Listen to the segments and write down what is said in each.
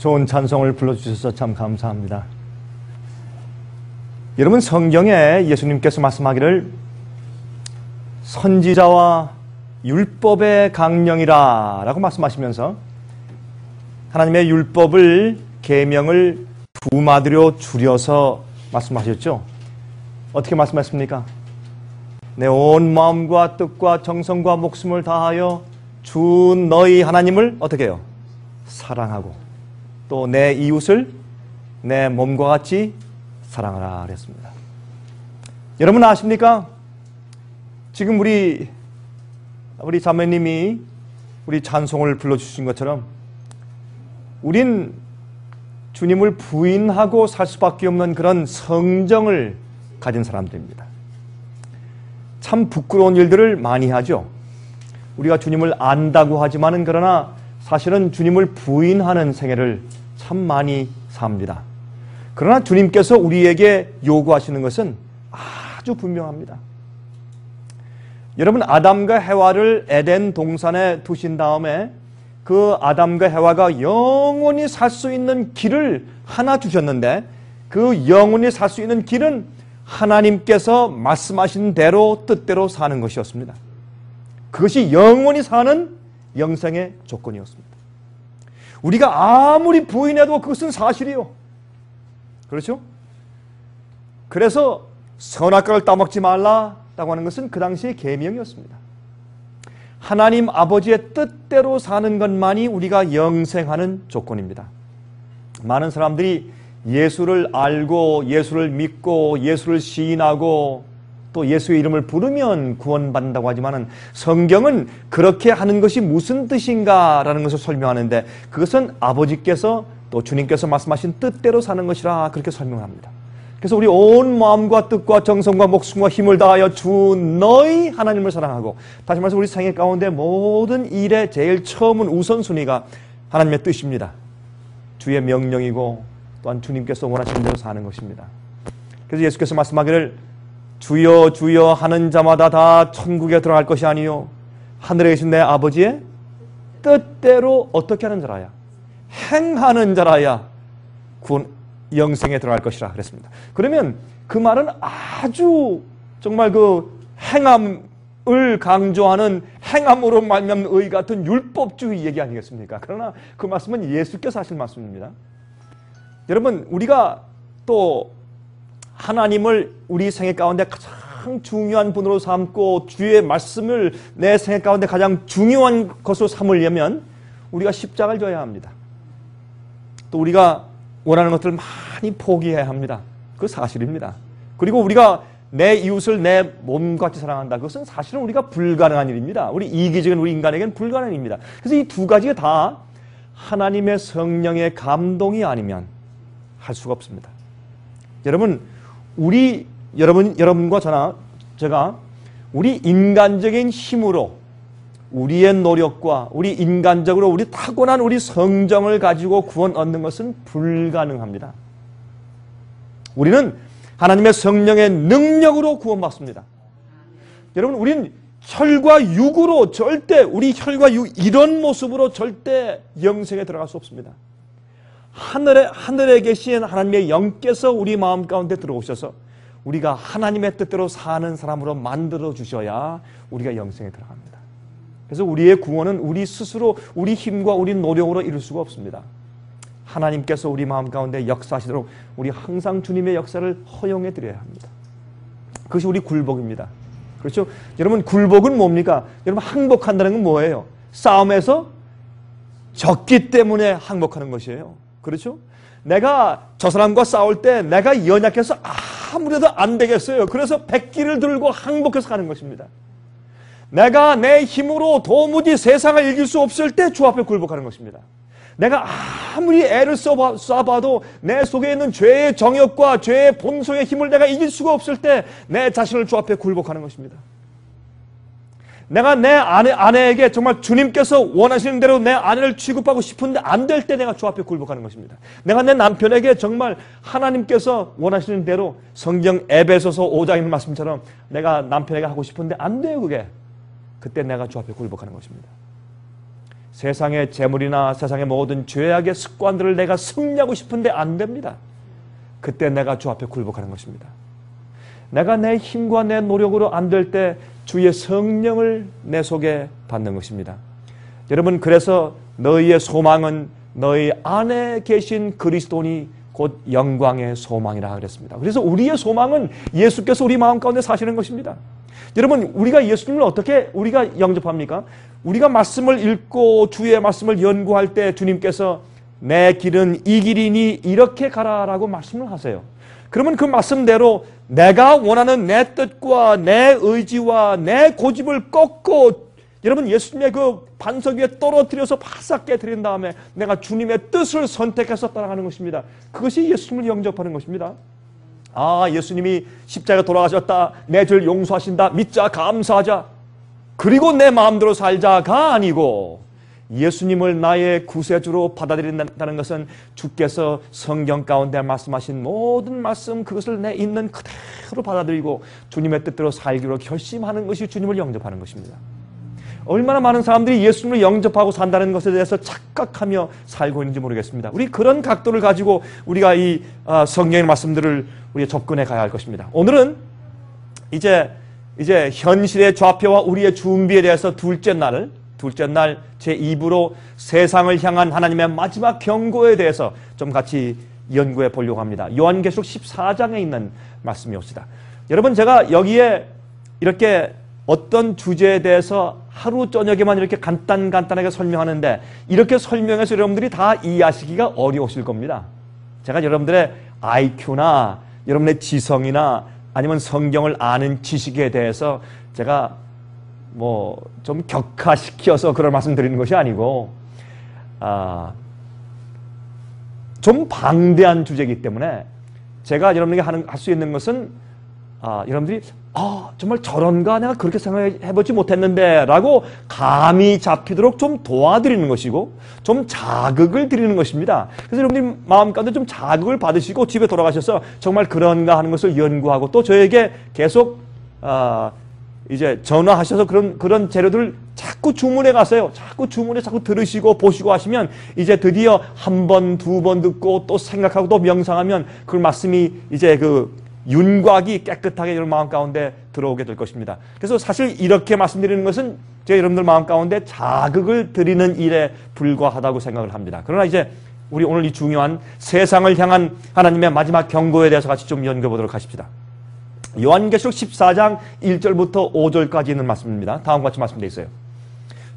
좋은 찬송을 불러주셔서 참 감사합니다. 여러분, 성경에 예수님께서 말씀하기를 선지자와 율법의 강령이라 라고 말씀하시면서 하나님의 율법을 계명을 두 마디로 줄여서 말씀하셨죠. 어떻게 말씀하셨습니까? 내 온 마음과 뜻과 정성과 목숨을 다하여 주 너희 하나님을 어떻게 해요? 사랑하고 또 내 이웃을 내 몸과 같이 사랑하라 그랬습니다. 여러분 아십니까? 지금 우리 자매님이 우리 찬송을 불러주신 것처럼 우린 주님을 부인하고 살 수밖에 없는 그런 성정을 가진 사람들입니다. 참 부끄러운 일들을 많이 하죠. 우리가 주님을 안다고 하지만은 그러나 사실은 주님을 부인하는 생애를 참 많이 삽니다. 그러나 주님께서 우리에게 요구하시는 것은 아주 분명합니다. 여러분, 아담과 해와를 에덴 동산에 두신 다음에 그 아담과 해와가 영원히 살 수 있는 길을 하나 주셨는데 그 영원히 살 수 있는 길은 하나님께서 말씀하신 대로 뜻대로 사는 것이었습니다. 그것이 영원히 사는 영생의 조건이었습니다. 우리가 아무리 부인해도 그것은 사실이요. 그렇죠? 그래서 선악과를 따먹지 말라라고 하는 것은 그 당시의 계명이었습니다. 하나님 아버지의 뜻대로 사는 것만이 우리가 영생하는 조건입니다. 많은 사람들이 예수를 알고 예수를 믿고 예수를 시인하고 또 예수의 이름을 부르면 구원받는다고 하지만 성경은 그렇게 하는 것이 무슨 뜻인가라는 것을 설명하는데 그것은 아버지께서 또 주님께서 말씀하신 뜻대로 사는 것이라 그렇게 설명합니다. 그래서 우리 온 마음과 뜻과 정성과 목숨과 힘을 다하여 주 너희 하나님을 사랑하고, 다시 말해서 우리 생애 가운데 모든 일의 제일 처음은 우선순위가 하나님의 뜻입니다. 주의 명령이고 또한 주님께서 원하시는 대로 사는 것입니다. 그래서 예수께서 말씀하기를 주여 주여 하는 자마다 다 천국에 들어갈 것이 아니요 하늘에 계신 내 아버지의 뜻대로 어떻게 하는 자라야, 행하는 자라야 영생에 들어갈 것이라 그랬습니다. 그러면 그 말은 아주 정말 그 행함을 강조하는 행함으로 말미암는 의 같은 율법주의 얘기 아니겠습니까? 그러나 그 말씀은 예수께서 하신 말씀입니다. 여러분, 우리가 또 하나님을 우리 생애 가운데 가장 중요한 분으로 삼고 주의 말씀을 내 생애 가운데 가장 중요한 것으로 삼으려면 우리가 십자가를 져야 합니다. 또 우리가 원하는 것들을 많이 포기해야 합니다. 그 사실입니다. 그리고 우리가 내 이웃을 내 몸같이 사랑한다. 그것은 사실은 우리가 불가능한 일입니다. 우리 이기적인 우리 인간에게는 불가능한 일입니다. 그래서 이 두 가지가 다 하나님의 성령의 감동이 아니면 할 수가 없습니다. 여러분, 여러분과 제가 우리 인간적인 힘으로 우리의 노력과 우리 인간적으로 우리 타고난 우리 성정을 가지고 구원 얻는 것은 불가능합니다. 우리는 하나님의 성령의 능력으로 구원받습니다. 여러분, 우리는 혈과 육으로 절대, 우리 혈과 육 이런 모습으로 절대 영생에 들어갈 수 없습니다. 하늘에 계신 하나님의 영께서 우리 마음 가운데 들어오셔서 우리가 하나님의 뜻대로 사는 사람으로 만들어 주셔야 우리가 영생에 들어갑니다. 그래서 우리의 구원은 우리 스스로 우리 힘과 우리 노력으로 이룰 수가 없습니다. 하나님께서 우리 마음 가운데 역사하시도록 우리 항상 주님의 역사를 허용해 드려야 합니다. 그것이 우리 굴복입니다. 그렇죠? 여러분, 굴복은 뭡니까? 여러분, 항복한다는 건 뭐예요? 싸움에서 졌기 때문에 항복하는 것이에요. 그렇죠? 내가 저 사람과 싸울 때 내가 연약해서 아무래도 안 되겠어요. 그래서 백기를 들고 항복해서 가는 것입니다. 내가 내 힘으로 도무지 세상을 이길 수 없을 때 주 앞에 굴복하는 것입니다. 내가 아무리 애를 쏴봐도 내 속에 있는 죄의 정욕과 죄의 본성의 힘을 내가 이길 수가 없을 때 내 자신을 주 앞에 굴복하는 것입니다. 내가 내 아내에게 정말 주님께서 원하시는 대로 내 아내를 취급하고 싶은데 안 될 때 내가 주 앞에 굴복하는 것입니다. 내가 내 남편에게 정말 하나님께서 원하시는 대로 성경 에베소서 5장에 있는 말씀처럼 내가 남편에게 하고 싶은데 안 돼요, 그게. 그때 내가 주 앞에 굴복하는 것입니다. 세상의 재물이나 세상의 모든 죄악의 습관들을 내가 승리하고 싶은데 안 됩니다. 그때 내가 주 앞에 굴복하는 것입니다. 내가 내 힘과 내 노력으로 안 될 때 주의 성령을 내 속에 받는 것입니다. 여러분, 그래서 너희의 소망은 너희 안에 계신 그리스도니 곧 영광의 소망이라 그랬습니다. 그래서 우리의 소망은 예수께서 우리 마음 가운데 사시는 것입니다. 여러분, 우리가 예수님을 어떻게 우리가 영접합니까? 우리가 말씀을 읽고 주의 말씀을 연구할 때 주님께서 내 길은 이 길이니 이렇게 가라라고 말씀을 하세요. 그러면 그 말씀대로 내가 원하는 내 뜻과 내 의지와 내 고집을 꺾고 여러분, 예수님의 그 반석 위에 떨어뜨려서 바싹 깨뜨린 다음에 내가 주님의 뜻을 선택해서 따라가는 것입니다. 그것이 예수님을 영접하는 것입니다. 아, 예수님이 십자가에 돌아가셨다, 내 죄를 용서하신다, 믿자, 감사하자, 그리고 내 마음대로 살자가 아니고 예수님을 나의 구세주로 받아들인다는 것은 주께서 성경 가운데 말씀하신 모든 말씀, 그것을 내 있는 그대로 받아들이고 주님의 뜻대로 살기로 결심하는 것이 주님을 영접하는 것입니다. 얼마나 많은 사람들이 예수님을 영접하고 산다는 것에 대해서 착각하며 살고 있는지 모르겠습니다. 우리 그런 각도를 가지고 우리가 이 성경의 말씀들을 우리가 접근해 가야 할 것입니다. 오늘은 이제 현실의 좌표와 우리의 준비에 대해서 둘째 날 제2부로 세상을 향한 하나님의 마지막 경고에 대해서 좀 같이 연구해 보려고 합니다. 요한계시록 14장에 있는 말씀이옵니다. 여러분, 제가 여기에 이렇게 어떤 주제에 대해서 하루 저녁에만 이렇게 간단하게 설명하는데 이렇게 설명해서 여러분들이 다 이해하시기가 어려우실 겁니다. 제가 여러분들의 IQ나 여러분의 지성이나 아니면 성경을 아는 지식에 대해서 제가 좀 격화시켜서 그런 말씀 드리는 것이 아니고 좀 방대한 주제이기 때문에 제가 여러분에게 할 수 있는 것은 여러분들이 정말 저런가, 내가 그렇게 생각해보지 못했는데 라고 감이 잡히도록 좀 도와드리는 것이고 좀 자극을 드리는 것입니다. 그래서 여러분들이 마음 가운데 좀 자극을 받으시고 집에 돌아가셔서 정말 그런가 하는 것을 연구하고 또 저에게 계속 이제 전화하셔서 그런 재료들을 자꾸 주문해 가세요. 자꾸 들으시고 보시고 하시면 이제 드디어 한 번, 두 번 듣고 또 생각하고 또 명상하면 그 말씀이 이제 그 윤곽이 깨끗하게 여러분 마음 가운데 들어오게 될 것입니다. 그래서 사실 이렇게 말씀드리는 것은 제가 여러분들 마음 가운데 자극을 드리는 일에 불과하다고 생각을 합니다. 그러나 이제 우리 오늘 이 중요한 세상을 향한 하나님의 마지막 경고에 대해서 같이 좀 연구해 보도록 하십시다. 요한계시록 14장 1절부터 5절까지 있는 말씀입니다. 다음과 같이 말씀되어 있어요.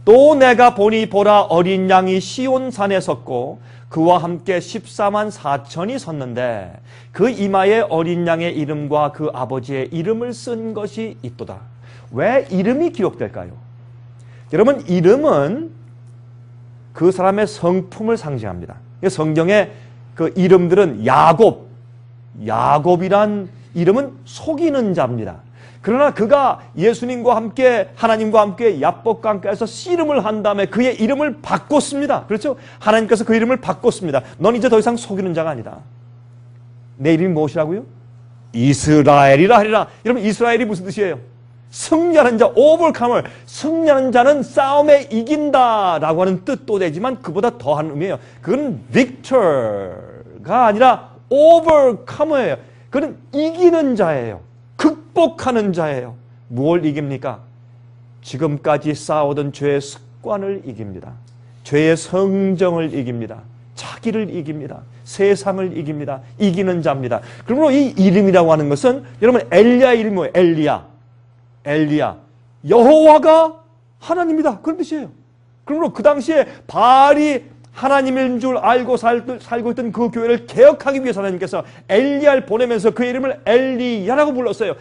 또 내가 보니 보라, 어린 양이 시온산에 섰고 그와 함께 14만 4천이 섰는데 그 이마에 어린 양의 이름과 그 아버지의 이름을 쓴 것이 있도다. 왜 이름이 기록될까요? 여러분, 이름은 그 사람의 성품을 상징합니다. 성경의 그 이름들은 야곱이란 이름은 속이는 자입니다. 그러나 그가 예수님과 함께 하나님과 함께 야복강가에서 씨름을 한 다음에 그의 이름을 바꿨습니다. 그렇죠? 하나님께서 그 이름을 바꿨습니다. 넌 이제 더 이상 속이는 자가 아니다. 내 이름이 무엇이라고요? 이스라엘이라 하리라. 여러분, 이스라엘이 무슨 뜻이에요? 승리하는 자, overcomer. 승리하는 자는 싸움에 이긴다라고 하는 뜻도 되지만 그보다 더한 의미예요. 그건 victor가 아니라 overcomer예요. 그는 이기는 자예요. 극복하는 자예요. 무엇을 이깁니까? 지금까지 쌓아오던 죄의 습관을 이깁니다. 죄의 성정을 이깁니다. 자기를 이깁니다. 세상을 이깁니다. 이기는 자입니다. 그러므로 이 이름이라고 하는 것은 여러분 엘리야의 이름이 뭐예요? 엘리야. 여호와가 하나님이다. 그런 뜻이에요. 그러므로 그 당시에 바알이 하나님인 줄 알고 살고 있던 그 교회를 개혁하기 위해서 하나님께서 엘리야를 보내면서 그 이름을 엘리야라고 불렀어요.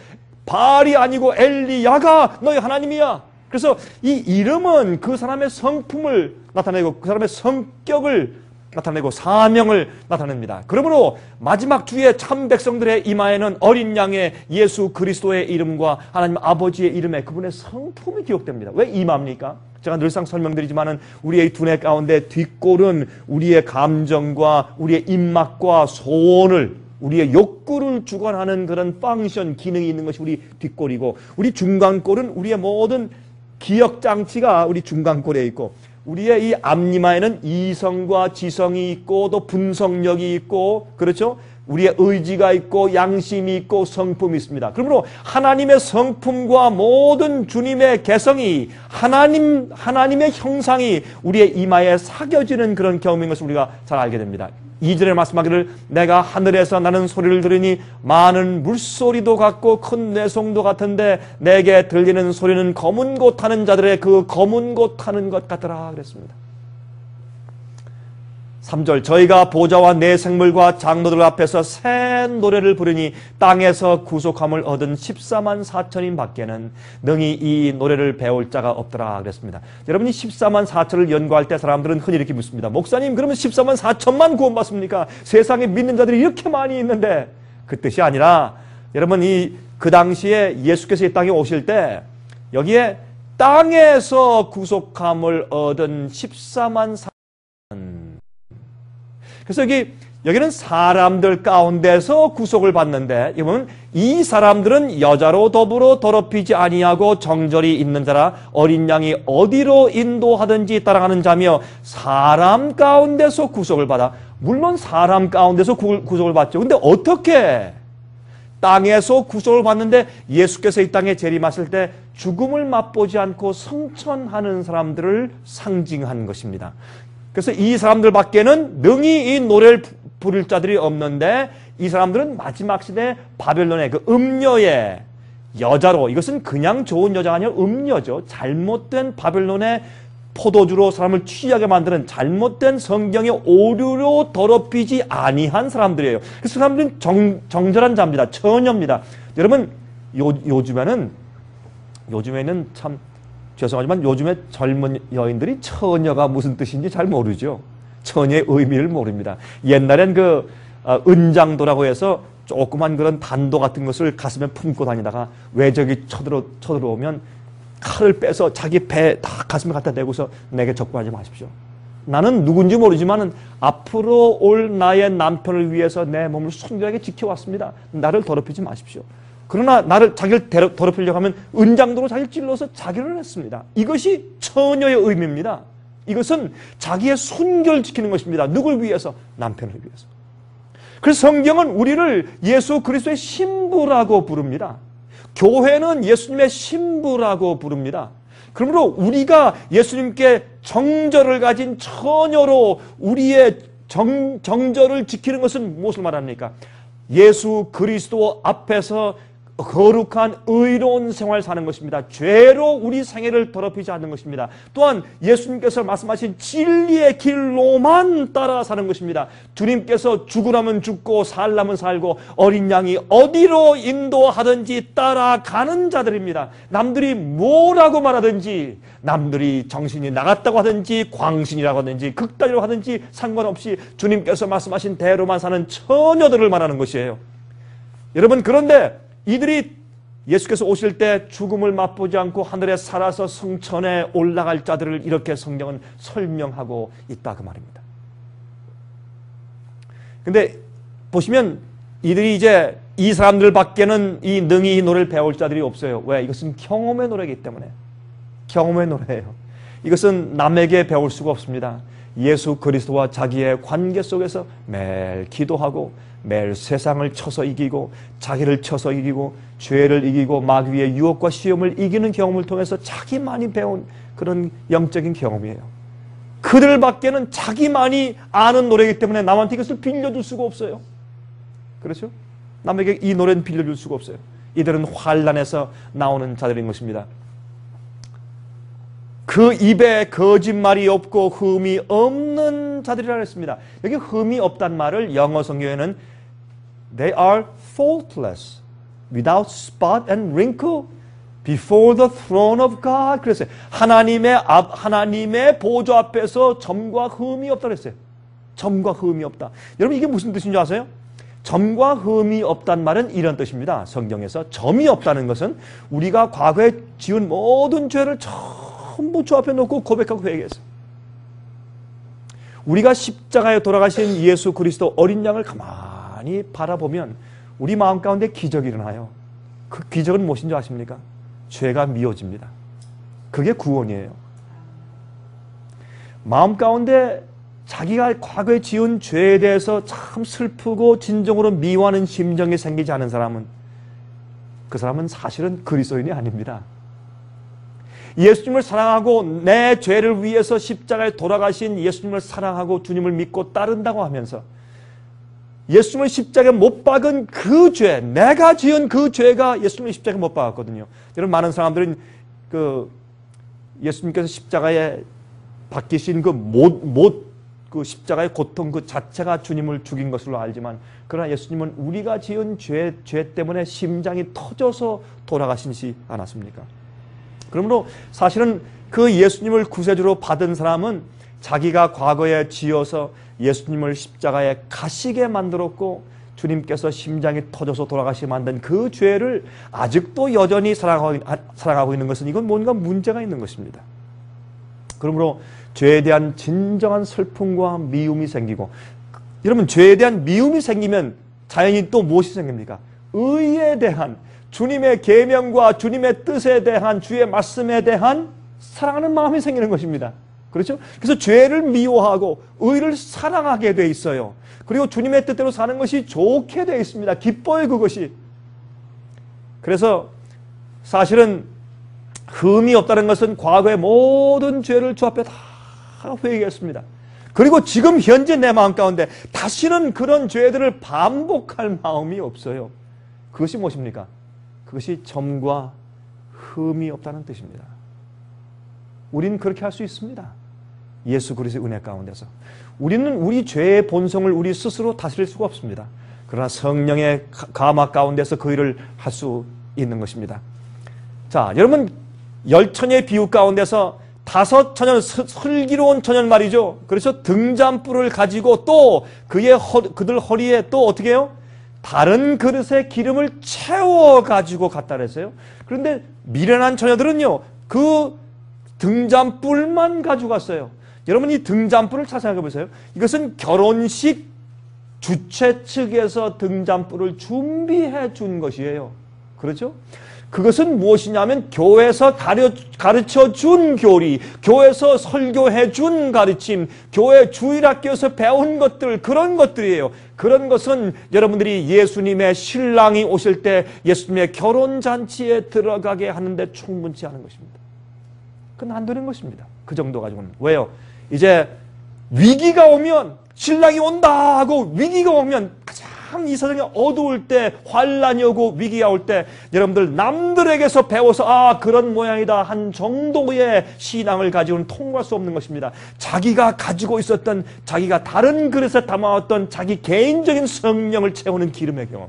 바알이 아니고 엘리야가 너희 하나님이야. 그래서 이 이름은 그 사람의 성품을 나타내고 그 사람의 성격을 나타내고 사명을 나타냅니다. 그러므로 마지막 주의 참 백성들의 이마에는 어린 양의 예수 그리스도의 이름과 하나님 아버지의 이름에 그분의 성품이 기록됩니다. 왜 이마입니까? 제가 늘상 설명드리지만은 우리의 두뇌 가운데 뒷골은 우리의 감정과 우리의 입맛과 소원을 우리의 욕구를 주관하는 그런 펑션 기능이 있는 것이 우리 뒷골이고 우리 중간골은 우리의 모든 기억 장치가 우리 중간골에 있고 우리의 이 앞니마에는 이성과 지성이 있고 또 분석력이 있고 그렇죠? 우리의 의지가 있고 양심이 있고 성품이 있습니다. 그러므로 하나님의 성품과 모든 주님의 개성이 하나님의 형상이 우리의 이마에 사겨지는 그런 경험인 것을 우리가 잘 알게 됩니다. 2절에 말씀하기를 내가 하늘에서 나는 소리를 들으니 많은 물소리도 같고 큰 뇌송도 같은데 내게 들리는 소리는 검은 곳 타는 자들의 그 검은 곳 타는 것 같더라 그랬습니다. 3절 저희가 보좌와 내 생물과 장로들 앞에서 새 노래를 부르니 땅에서 구속함을 얻은 14만 4천인 밖에는 능히 이 노래를 배울 자가 없더라 그랬습니다. 여러분이 14만 4천을 연구할 때 사람들은 흔히 이렇게 묻습니다. 목사님 그러면 14만 4천만 구원받습니까? 세상에 믿는 자들이 이렇게 많이 있는데 그 뜻이 아니라 여러분 그 당시에 예수께서 이 땅에 오실 때 여기에 땅에서 구속함을 얻은 14만 4천 그래서 여기는 사람들 가운데서 구속을 받는데 이보면 이 사람들은 여자로 더불어 더럽히지 아니하고 정절이 있는 자라 어린 양이 어디로 인도하든지 따라가는 자며 사람 가운데서 구속을 받아 물론 사람 가운데서 구속을 받죠. 근데 어떻게 땅에서 구속을 받는데 예수께서 이 땅에 재림하실 때 죽음을 맛보지 않고 성천하는 사람들을 상징하는 것입니다. 그래서 이 사람들 밖에는 능히 이 노래를 부를 자들이 없는데 이 사람들은 마지막 시대 바벨론의 그 음녀의 여자로 이것은 그냥 좋은 여자가 아니라 음녀죠. 잘못된 바벨론의 포도주로 사람을 취하게 만드는 잘못된 성경의 오류로 더럽히지 아니한 사람들이에요. 그 사람들은 정절한 자입니다. 처녀입니다. 여러분 요즘에는 참 죄송하지만 요즘에 젊은 여인들이 처녀가 무슨 뜻인지 잘 모르죠. 처녀의 의미를 모릅니다. 옛날엔 은장도라고 해서 조그만 그런 단도 같은 것을 가슴에 품고 다니다가 외적이 쳐들어오면 칼을 빼서 자기 배 다 가슴에 갖다 대고서 내게 접근하지 마십시오. 나는 누군지 모르지만 앞으로 올 나의 남편을 위해서 내 몸을 순결하게 지켜왔습니다. 나를 더럽히지 마십시오. 그러나 자기를 더럽히려고 하면 은장도로 자기를 찔러서 자기를 했습니다. 이것이 처녀의 의미입니다. 이것은 자기의 순결 지키는 것입니다. 누굴 위해서? 남편을 위해서. 그래서 성경은 우리를 예수 그리스도의 신부라고 부릅니다. 교회는 예수님의 신부라고 부릅니다. 그러므로 우리가 예수님께 정절을 가진 처녀로 우리의 정절을 지키는 것은 무엇을 말합니까? 예수 그리스도 앞에서 거룩한 의로운 생활 사는 것입니다. 죄로 우리 생애를 더럽히지 않는 것입니다. 또한 예수님께서 말씀하신 진리의 길로만 따라 사는 것입니다. 주님께서 죽으라면 죽고 살라면 살고 어린 양이 어디로 인도하든지 따라가는 자들입니다. 남들이 뭐라고 말하든지 남들이 정신이 나갔다고 하든지 광신이라고 하든지 극단이라고 하든지 상관없이 주님께서 말씀하신 대로만 사는 처녀들을 말하는 것이에요. 여러분 그런데 이들이 예수께서 오실 때 죽음을 맛보지 않고 하늘에 살아서 성천에 올라갈 자들을 이렇게 성경은 설명하고 있다 그 말입니다. 근데 보시면 이들이 이제 이 사람들 밖에는 능히 이 노래를 배울 자들이 없어요. 왜? 이것은 경험의 노래이기 때문에. 경험의 노래예요. 이것은 남에게 배울 수가 없습니다. 예수 그리스도와 자기의 관계 속에서 매일 기도하고 매일 세상을 쳐서 이기고 자기를 쳐서 이기고 죄를 이기고 마귀의 유혹과 시험을 이기는 경험을 통해서 자기만이 배운 그런 영적인 경험이에요. 그들밖에는 자기만이 아는 노래이기 때문에 남한테 이것을 빌려줄 수가 없어요. 그렇죠? 남에게 이 노래는 빌려줄 수가 없어요. 이들은 환난에서 나오는 자들인 것입니다. 그 입에 거짓말이 없고 흠이 없는 자들이라 했습니다. 여기 흠이 없단 말을 영어 성경에는 They are faultless, without spot and wrinkle, before the throne of God. 그랬어요. 하나님의 보좌 앞에서 점과 흠이 없다 그랬어요. 점과 흠이 없다. 여러분 이게 무슨 뜻인 줄 아세요? 점과 흠이 없단 말은 이런 뜻입니다. 성경에서 점이 없다는 것은 우리가 과거에 지은 모든 죄를 전부 주 앞에 놓고 고백하고 회개했어요. 우리가 십자가에 돌아가신 예수 그리스도 어린 양을 가만히 바라보면 우리 마음 가운데 기적이 일어나요. 그 기적은 무엇인 줄 아십니까? 죄가 미워집니다. 그게 구원이에요. 마음 가운데 자기가 과거에 지은 죄에 대해서 참 슬프고 진정으로 미워하는 심정이 생기지 않은 사람은 그 사람은 사실은 그리스도인이 아닙니다. 예수님을 사랑하고 내 죄를 위해서 십자가에 돌아가신 예수님을 사랑하고 주님을 믿고 따른다고 하면서 예수님을 십자가에 못 박은 그 죄, 내가 지은 그 죄가 예수님을 십자가에 못 박았거든요. 여러분, 많은 사람들은 예수님께서 십자가에 박히신 그 십자가의 고통 그 자체가 주님을 죽인 것으로 알지만, 그러나 예수님은 우리가 지은 죄 때문에 심장이 터져서 돌아가시지 않았습니까? 그러므로 사실은 그 예수님을 구세주로 받은 사람은 자기가 과거에 지어서 예수님을 십자가에 가시게 만들었고 주님께서 심장이 터져서 돌아가시게 만든 그 죄를 아직도 여전히 사랑하고 있는 것은 이건 뭔가 문제가 있는 것입니다. 그러므로 죄에 대한 진정한 슬픔과 미움이 생기고, 여러분, 죄에 대한 미움이 생기면 자연히 또 무엇이 생깁니까? 의에 대한, 주님의 계명과 주님의 뜻에 대한, 주의 말씀에 대한 사랑하는 마음이 생기는 것입니다. 그렇죠? 그래서 죄를 미워하고 의를 사랑하게 돼 있어요. 그리고 주님의 뜻대로 사는 것이 좋게 돼 있습니다. 기뻐요, 그것이. 그래서 사실은 흠이 없다는 것은 과거의 모든 죄를 주 앞에 다 회개했습니다. 그리고 지금 현재 내 마음 가운데 다시는 그런 죄들을 반복할 마음이 없어요. 그것이 무엇입니까? 그것이 점과 흠이 없다는 뜻입니다. 우리는 그렇게 할 수 있습니다. 예수 그리스도의 은혜 가운데서. 우리는 우리 죄의 본성을 우리 스스로 다스릴 수가 없습니다. 그러나 성령의 감화 가운데서 그 일을 할 수 있는 것입니다. 자, 여러분, 열처녀의 비유 가운데서 5처녀, 슬기로운 처녀는 말이죠. 그래서 등잔불을 가지고 또 그들 허리에 또 어떻게 해요? 다른 그릇에 기름을 채워가지고 갔다 그랬어요. 그런데 미련한 처녀들은요, 그 등잔불만 가지고 갔어요. 여러분, 이 등잔불을 잘 생각해 보세요. 이것은 결혼식 주최 측에서 등잔불을 준비해 준 것이에요. 그렇죠? 그것은 무엇이냐면 교회에서 가르쳐 준 교리, 교회에서 설교해 준 가르침, 교회 주일학교에서 배운 것들, 그런 것들이에요. 그런 것은 여러분들이 예수님의 신랑이 오실 때 예수님의 결혼잔치에 들어가게 하는데 충분치 않은 것입니다. 그건 안 되는 것입니다. 그 정도 가지고는. 왜요? 이제 위기가 오면, 신랑이 온다 하고 위기가 오면, 가장 이 세상이 어두울 때, 환란이 오고 위기가 올 때 여러분들 남들에게서 배워서 그런 모양이다 한 정도의 신앙을 가지고는 통과할 수 없는 것입니다. 자기가 가지고 있었던, 자기가 다른 그릇에 담아왔던 자기 개인적인 성령을 채우는 기름의 경험,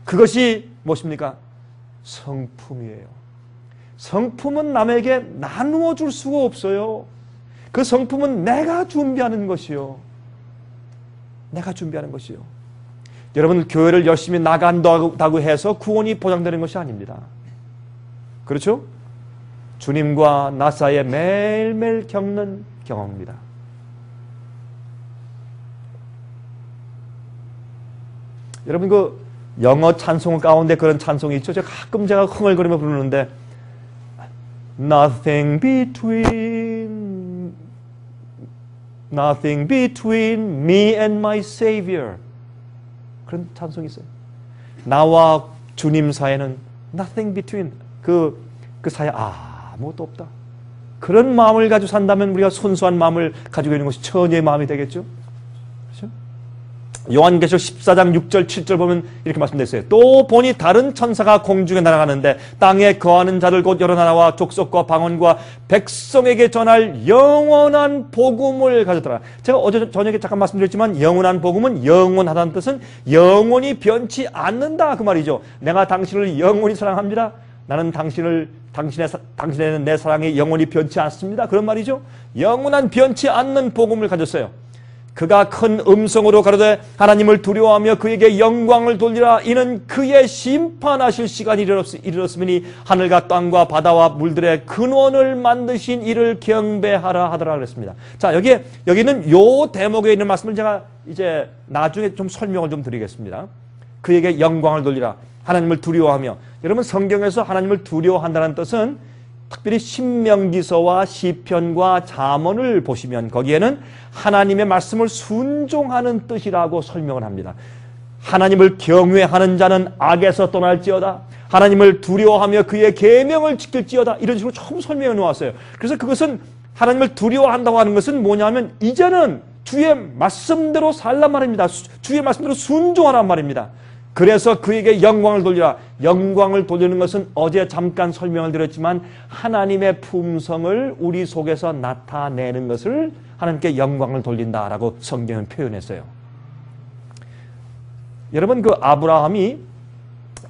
그것이 무엇입니까? 성품이에요. 성품은 남에게 나누어 줄 수가 없어요. 그 성품은 내가 준비하는 것이요. 내가 준비하는 것이요. 여러분, 교회를 열심히 나간다고 해서 구원이 보장되는 것이 아닙니다. 그렇죠? 주님과 나 사이에 매일매일 겪는 경험입니다. 여러분, 그 영어 찬송 가운데 그런 찬송이 있죠? 제가 가끔 흥얼거리며 부르는데 Nothing between me and my Savior. 그런 찬송이 있어요. 나와 주님 사이에는 nothing between, 그 사이에 아무것도 없다. 그런 마음을 가지고 산다면 우리가 순수한 마음을 가지고 있는 것이 처녀의 마음이 되겠죠. 그렇죠? 요한계시록 14장 6절 7절 보면 이렇게 말씀되어 있어요. 또 보니 다른 천사가 공중에 날아가는데 땅에 거하는 자들 곧 여러 나라와 족속과 방언과 백성에게 전할 영원한 복음을 가졌더라. 제가 어제 저녁에 잠깐 말씀드렸지만 영원한 복음은 영원하다는 뜻은 영원히 변치 않는다 그 말이죠. 내가 당신을 영원히 사랑합니다. 나는 당신에는 내 사랑이 영원히 변치 않습니다. 그런 말이죠. 영원한 변치 않는 복음을 가졌어요. 그가 큰 음성으로 가로되 하나님을 두려워하며 그에게 영광을 돌리라. 이는 그의 심판하실 시간이 이르렀으니 하늘과 땅과 바다와 물들의 근원을 만드신 이를 경배하라 하더라 그랬습니다. 자, 여기는 요 대목에 있는 말씀을 제가 이제 나중에 좀 설명을 좀 드리겠습니다. 그에게 영광을 돌리라. 하나님을 두려워하며, 여러분 성경에서 하나님을 두려워한다는 뜻은 특별히 신명기서와 시편과 잠언을 보시면 거기에는 하나님의 말씀을 순종하는 뜻이라고 설명을 합니다. 하나님을 경외하는 자는 악에서 떠날지어다. 하나님을 두려워하며 그의 계명을 지킬지어다. 이런 식으로 처음 설명해 놓았어요. 그래서 그것은 하나님을 두려워한다고 하는 것은 뭐냐면 이제는 주의 말씀대로 살란 말입니다. 주의 말씀대로 순종하란 말입니다. 그래서 그에게 영광을 돌리라. 영광을 돌리는 것은 어제 잠깐 설명을 드렸지만 하나님의 품성을 우리 속에서 나타내는 것을 하나님께 영광을 돌린다라고 성경은 표현했어요. 여러분, 그 아브라함이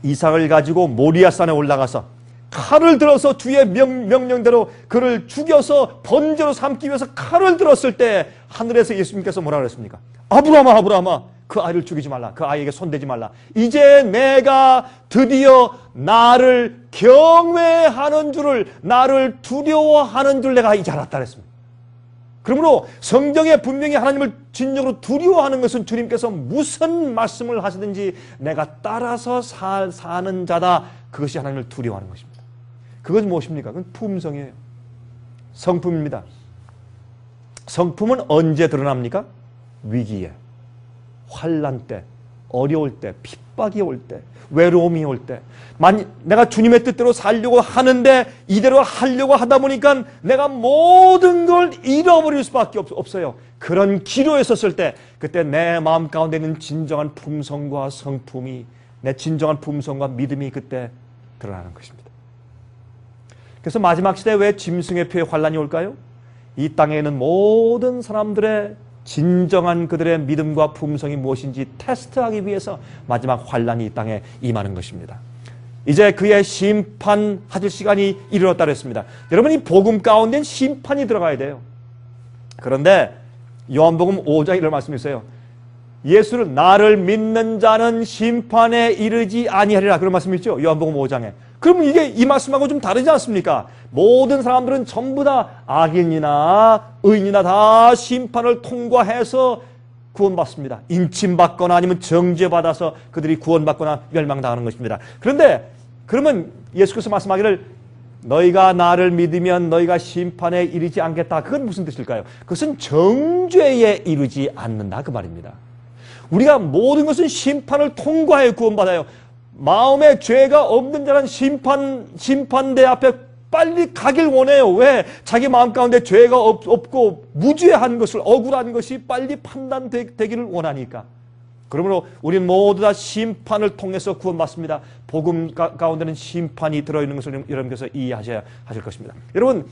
이삭을 가지고 모리아산에 올라가서 칼을 들어서 주의 명령대로 그를 죽여서 번제로 삼기 위해서 칼을 들었을 때 하늘에서 예수님께서 뭐라 그랬습니까? 아브라함아, 아브라함아, 그 아이를 죽이지 말라. 그 아이에게 손대지 말라. 이제 내가 드디어 나를 경외하는 줄을, 나를 두려워하는 줄 내가 이제 알았다 그랬습니다. 그러므로 성경에 분명히 하나님을 진정으로 두려워하는 것은 주님께서 무슨 말씀을 하시든지 내가 따라서 사는 자다. 그것이 하나님을 두려워하는 것입니다. 그것이 무엇입니까? 그건 품성이에요. 성품입니다. 성품은 언제 드러납니까? 위기에, 환난 때, 어려울 때, 핍박이 올 때, 외로움이 올 때, 내가 주님의 뜻대로 살려고 하는데 이대로 하려고 하다 보니까 내가 모든 걸 잃어버릴 수밖에 없어요. 그런 기로에 섰을 때 그때 내 마음 가운데 있는 진정한 품성과 성품이, 내 진정한 품성과 믿음이 그때 드러나는 것입니다. 그래서 마지막 시대에 왜 짐승의 표에 환난이 올까요? 이 땅에 있는 모든 사람들의 진정한 그들의 믿음과 품성이 무엇인지 테스트하기 위해서 마지막 환난이 이 땅에 임하는 것입니다. 이제 그의 심판하실 시간이 이르렀다 그랬습니다. 여러분, 이 복음 가운데는 심판이 들어가야 돼요. 그런데 요한복음 5장에 이런 말씀이 있어요. 예수를 나를 믿는 자는 심판에 이르지 아니하리라. 그런 말씀이 있죠. 요한복음 5장에. 그러면 이게 이 말씀하고 좀 다르지 않습니까? 모든 사람들은 전부 다 악인이나 의인이나 다 심판을 통과해서 구원받습니다. 인침받거나 아니면 정죄받아서 그들이 구원받거나 멸망당하는 것입니다. 그런데 그러면 예수께서 말씀하기를 너희가 나를 믿으면 너희가 심판에 이르지 않겠다. 그건 무슨 뜻일까요? 그것은 정죄에 이르지 않는다 그 말입니다. 우리가 모든 것은 심판을 통과해 구원받아요. 마음에 죄가 없는 자는 심판대 앞에 빨리 가길 원해요. 왜? 자기 마음 가운데 죄가 없고 무죄한 것을, 억울한 것이 빨리 판단되기를 원하니까. 그러므로 우리는 모두 다 심판을 통해서 구원받습니다. 복음 가운데는 심판이 들어있는 것을 여러분께서 이해하셔야 하실 것입니다. 여러분,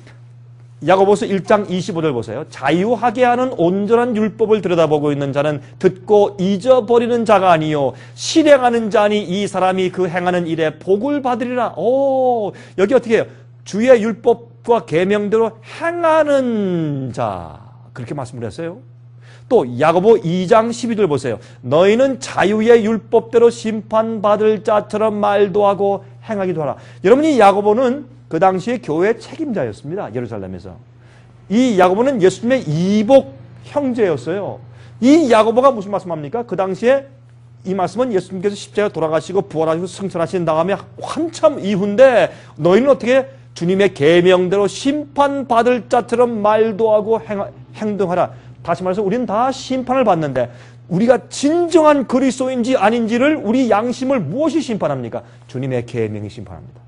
야고보서 1장 25절 보세요. 자유하게 하는 온전한 율법을 들여다보고 있는 자는 듣고 잊어버리는 자가 아니요 실행하는 자니 이 사람이 그 행하는 일에 복을 받으리라. 여기 어떻게 해요? 주의 율법과 계명대로 행하는 자, 그렇게 말씀을 했어요. 또 야고보 2장 12절 보세요. 너희는 자유의 율법대로 심판받을 자처럼 말도 하고 행하기도 하라. 여러분이 야고보는 그 당시에 교회 책임자였습니다. 예루살렘에서. 이 야고보는 예수님의 이복 형제였어요. 이 야고보가 무슨 말씀합니까? 그 당시에 이 말씀은 예수님께서 십자가에 돌아가시고 부활하시고 승천하신 다음에 한참 이후인데 너희는 어떻게 주님의 계명대로 심판받을 자처럼 말도 하고 행동하라. 다시 말해서 우리는 다 심판을 받는데 우리가 진정한 그리스도인지 아닌지를 우리 양심을 무엇이 심판합니까? 주님의 계명이 심판합니다.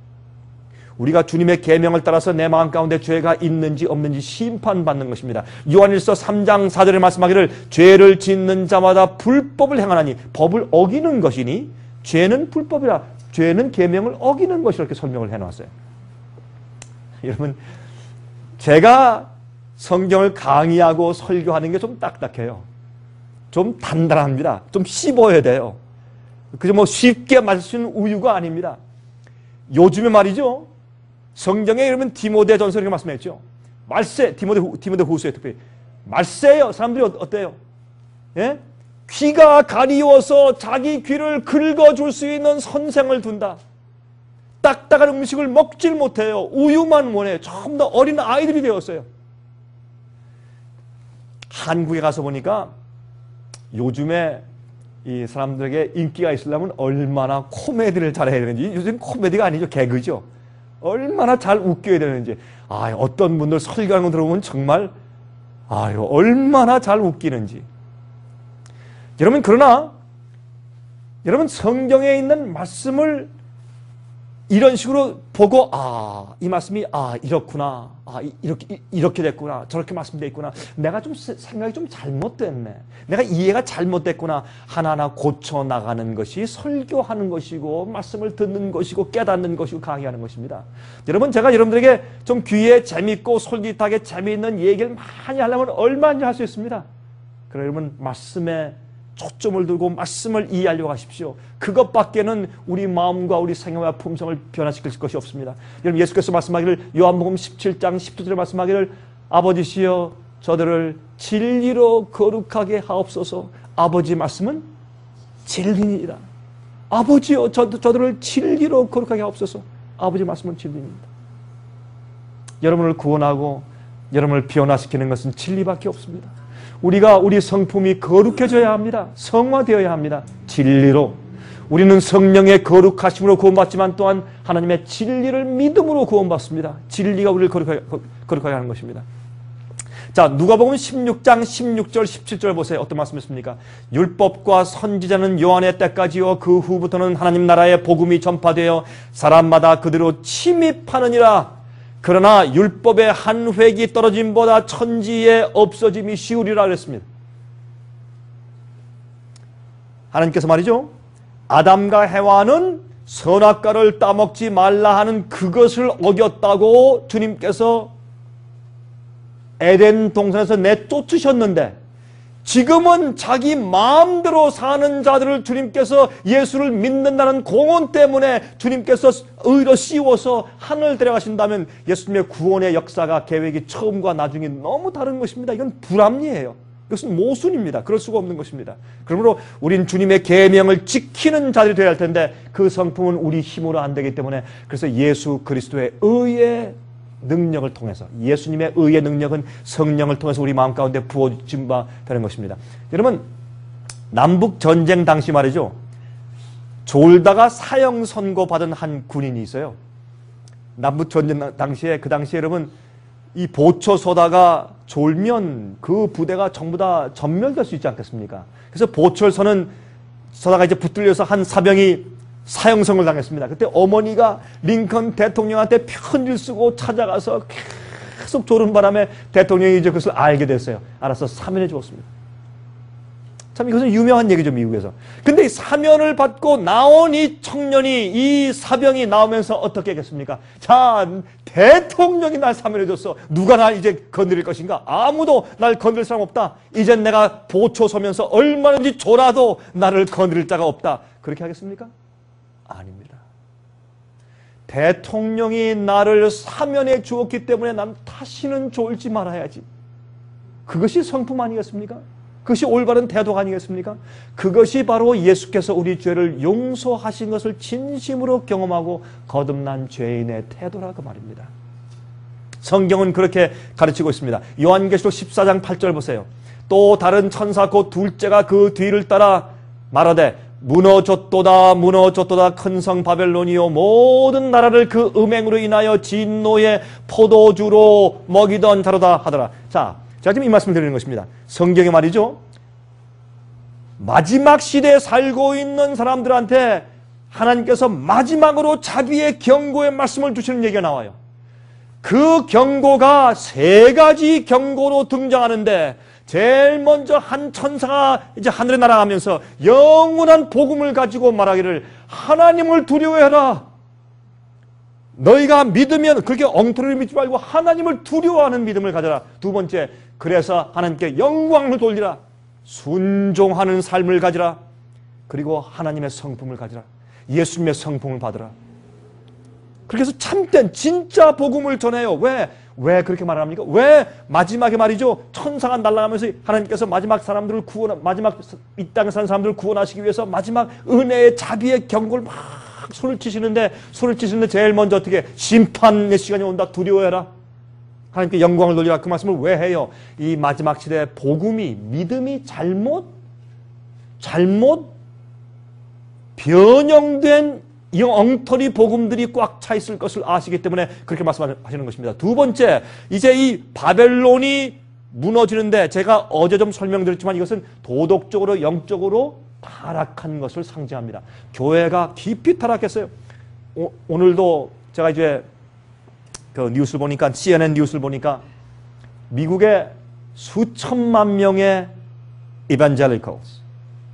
우리가 주님의 계명을 따라서 내 마음 가운데 죄가 있는지 없는지 심판받는 것입니다. 요한일서 3장 4절에 말씀하기를 죄를 짓는 자마다 불법을 행하나니 법을 어기는 것이니 죄는 불법이라. 죄는 계명을 어기는 것이라 이렇게 설명을 해놨어요. 여러분, 제가 성경을 강의하고 설교하는 게 좀 딱딱해요. 좀 단단합니다. 좀 씹어야 돼요. 그저 뭐 쉽게 마실 수 있는 우유가 아닙니다. 요즘에 말이죠. 성경에 이러면 디모데전서 이렇게 말씀했죠. 말세, 디모데 후서에 특별히 말세요. 사람들이 어때요? 예? 귀가 가리워서 자기 귀를 긁어줄 수 있는 선생을 둔다. 딱딱한 음식을 먹질 못해요. 우유만 원해요. 전부 다 어린 아이들이 되었어요. 한국에 가서 보니까 요즘에 이 사람들에게 인기가 있으려면 얼마나 코미디를 잘해야 되는지. 요즘 코미디가 아니죠. 개그죠. 얼마나 잘 웃겨야 되는지. 어떤 분들 설교하는 거 들어보면 정말 얼마나 잘 웃기는지. 여러분, 그러나 여러분, 성경에 있는 말씀을 이런 식으로 보고 이 말씀이 이렇구나, 이렇게 됐구나, 저렇게 말씀되어 있구나, 내가 좀 생각이 좀 잘못됐네, 내가 이해가 잘못됐구나, 하나하나 고쳐나가는 것이 설교하는 것이고 말씀을 듣는 것이고 깨닫는 것이고 강의하는 것입니다. 여러분, 제가 여러분들에게 좀 귀에 재밌고 솔깃하게 재미있는 얘기를 많이 하려면 얼마든지 할 수 있습니다. 그래, 여러분, 말씀에 초점을 두고 말씀을 이해하려고 하십시오. 그것밖에는 우리 마음과 우리 생애와 품성을 변화시킬 것이 없습니다. 여러분, 예수께서 말씀하기를, 요한복음 17장 10절에 말씀하기를, 아버지시여 저들을 진리로 거룩하게 하옵소서. 아버지 말씀은 진리니라. 아버지여 저들을 진리로 거룩하게 하옵소서. 아버지 말씀은 진리입니다. 여러분을 구원하고 여러분을 변화시키는 것은 진리밖에 없습니다. 우리 성품이 거룩해져야 합니다. 성화되어야 합니다. 진리로. 우리는 성령의 거룩하심으로 구원받지만 또한 하나님의 진리를 믿음으로 구원받습니다. 진리가 우리를 거룩하게 하는 것입니다. 자, 누가복음 16장 16절 17절 보세요. 어떤 말씀이십니까? 율법과 선지자는 요한의 때까지요, 그 후부터는 하나님 나라의 복음이 전파되어 사람마다 그대로 침입하느니라. 그러나 율법의 한 획이 떨어짐보다 천지의 없어짐이 쉬우리라 그랬습니다. 하나님께서 말이죠, 아담과 해와는 선악과를 따먹지 말라 하는 그것을 어겼다고 주님께서 에덴 동산에서 내쫓으셨는데, 지금은 자기 마음대로 사는 자들을 주님께서 예수를 믿는다는 공언 때문에 주님께서 의로 씌워서 하늘 데려가신다면 예수님의 구원의 역사가, 계획이 처음과 나중이 너무 다른 것입니다. 이건 불합리해요. 이것은 모순입니다. 그럴 수가 없는 것입니다. 그러므로 우린 주님의 계명을 지키는 자들이 되어야 할 텐데, 그 성품은 우리 힘으로 안 되기 때문에, 그래서 예수 그리스도의 의의 능력을 통해서, 예수님의 의의 능력은 성령을 통해서 우리 마음 가운데 부어진 바 되는 것입니다. 여러분, 남북전쟁 당시 말이죠, 졸다가 사형 선고받은 한 군인이 있어요. 남북전쟁 당시에, 그 당시에 여러분, 이 보초 서다가 졸면 그 부대가 전부 다 전멸될 수 있지 않겠습니까? 그래서 보초를 서다가 이제 붙들려서 한 사병이 사형선고를 당했습니다. 그때 어머니가 링컨 대통령한테 편지를 쓰고 찾아가서 계속 조른 바람에 대통령이 이제 그것을 알게 됐어요. 알아서 사면해 주었습니다. 참, 이것은 유명한 얘기죠, 미국에서. 근데 이 사면을 받고 나온 이 청년이, 이 사병이 나오면서 어떻게 했겠습니까? 자, 대통령이 날 사면해 줬어. 누가 날 이제 건드릴 것인가? 아무도 날 건드릴 사람 없다. 이젠 내가 보초 서면서 얼마든지 졸아도 나를 건드릴 자가 없다. 그렇게 하겠습니까? 아닙니다. 대통령이 나를 사면해 주었기 때문에 난 다시는 졸지 말아야지. 그것이 성품 아니겠습니까? 그것이 올바른 태도 아니겠습니까? 그것이 바로 예수께서 우리 죄를 용서하신 것을 진심으로 경험하고 거듭난 죄인의 태도라고 말입니다. 성경은 그렇게 가르치고 있습니다. 요한계시록 14장 8절 보세요. 또 다른 천사 곧 둘째가 그 뒤를 따라 말하되 무너졌도다 무너졌도다 큰 성 바벨론이요 모든 나라를 그 음행으로 인하여 진노의 포도주로 먹이던 자로다 하더라. 자, 제가 지금 이 말씀을 드리는 것입니다. 성경에 말이죠, 마지막 시대에 살고 있는 사람들한테 하나님께서 마지막으로 자비의 경고의 말씀을 주시는 얘기가 나와요. 그 경고가 세 가지 경고로 등장하는데, 제일 먼저 한 천사가 이제 하늘에 날아가면서 영원한 복음을 가지고 말하기를, 하나님을 두려워해라. 너희가 믿으면 그렇게 엉터리를 믿지 말고 하나님을 두려워하는 믿음을 가져라. 두 번째, 그래서 하나님께 영광을 돌리라. 순종하는 삶을 가지라. 그리고 하나님의 성품을 가지라. 예수님의 성품을 받으라. 그렇게 해서 참된 진짜 복음을 전해요. 왜 그렇게 말을 합니까? 왜 마지막에 말이죠, 천사가 날아가면서 하나님께서 마지막 이 땅에 사는 사람들을 구원하시기 위해서 마지막 은혜의 자비의 경고를 막 손을 치시는데 제일 먼저 어떻게, 심판의 시간이 온다, 두려워해라. 하나님께 영광을 돌리라. 그 말씀을 왜 해요? 이 마지막 시대에 복음이, 믿음이 잘못 변형된 이 엉터리 복음들이 꽉 차 있을 것을 아시기 때문에 그렇게 말씀하시는 것입니다. 두 번째, 이제 이 바벨론이 무너지는데 제가 어제 좀 설명드렸지만 이것은 도덕적으로 영적으로 타락한 것을 상징합니다. 교회가 깊이 타락했어요. 오늘도 제가 이제 그 뉴스를 보니까 CNN 뉴스를 보니까 미국의 수천만 명의 evangelicals,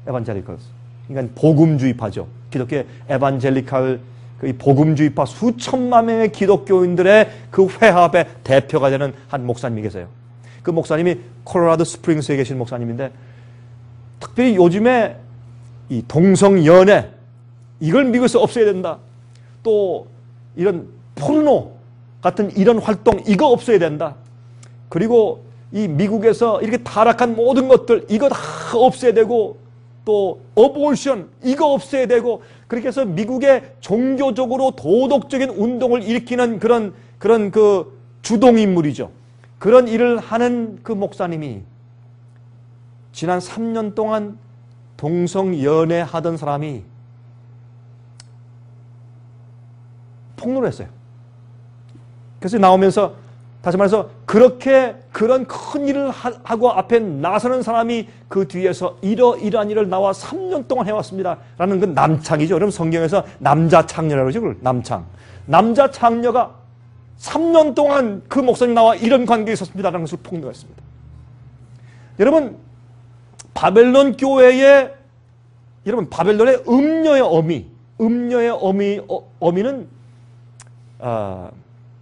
그러니까 복음주의파죠. 기독교의 에반젤리칼 그 복음주의파 수천만 명의 기독교인들의 그 회합의 대표가 되는 한 목사님이 계세요. 그 목사님이 콜로라도 스프링스에 계신 목사님인데 특별히 요즘에 이 동성연애 이걸 미국에서 없애야 된다. 또 이런 포르노 같은 이런 활동 이거 없애야 된다. 그리고 이 미국에서 이렇게 타락한 모든 것들 이거 다 없애야 되고 또 어보션 이거 없애야 되고 그렇게 해서 미국의 종교적으로 도덕적인 운동을 일으키는 그런 그 주동인물이죠. 그런 일을 하는 그 목사님이 지난 3년 동안 동성연애 하던 사람이 폭로를 했어요. 그래서 나오면서 다시 말해서 그렇게 그런 큰 일을 하고 앞에 나서는 사람이 그 뒤에서 이러이러한 일을 나와 3년 동안 해왔습니다. 라는 그 남창이죠. 여러분 성경에서 남자 창녀라고 그러죠. 그걸 남창. 남자 창녀가 3년 동안 그 목사님 나와 이런 관계에 있었습니다. 라는 것을 폭로했습니다. 여러분 바벨론 교회의 여러분 바벨론의 음녀의 어미는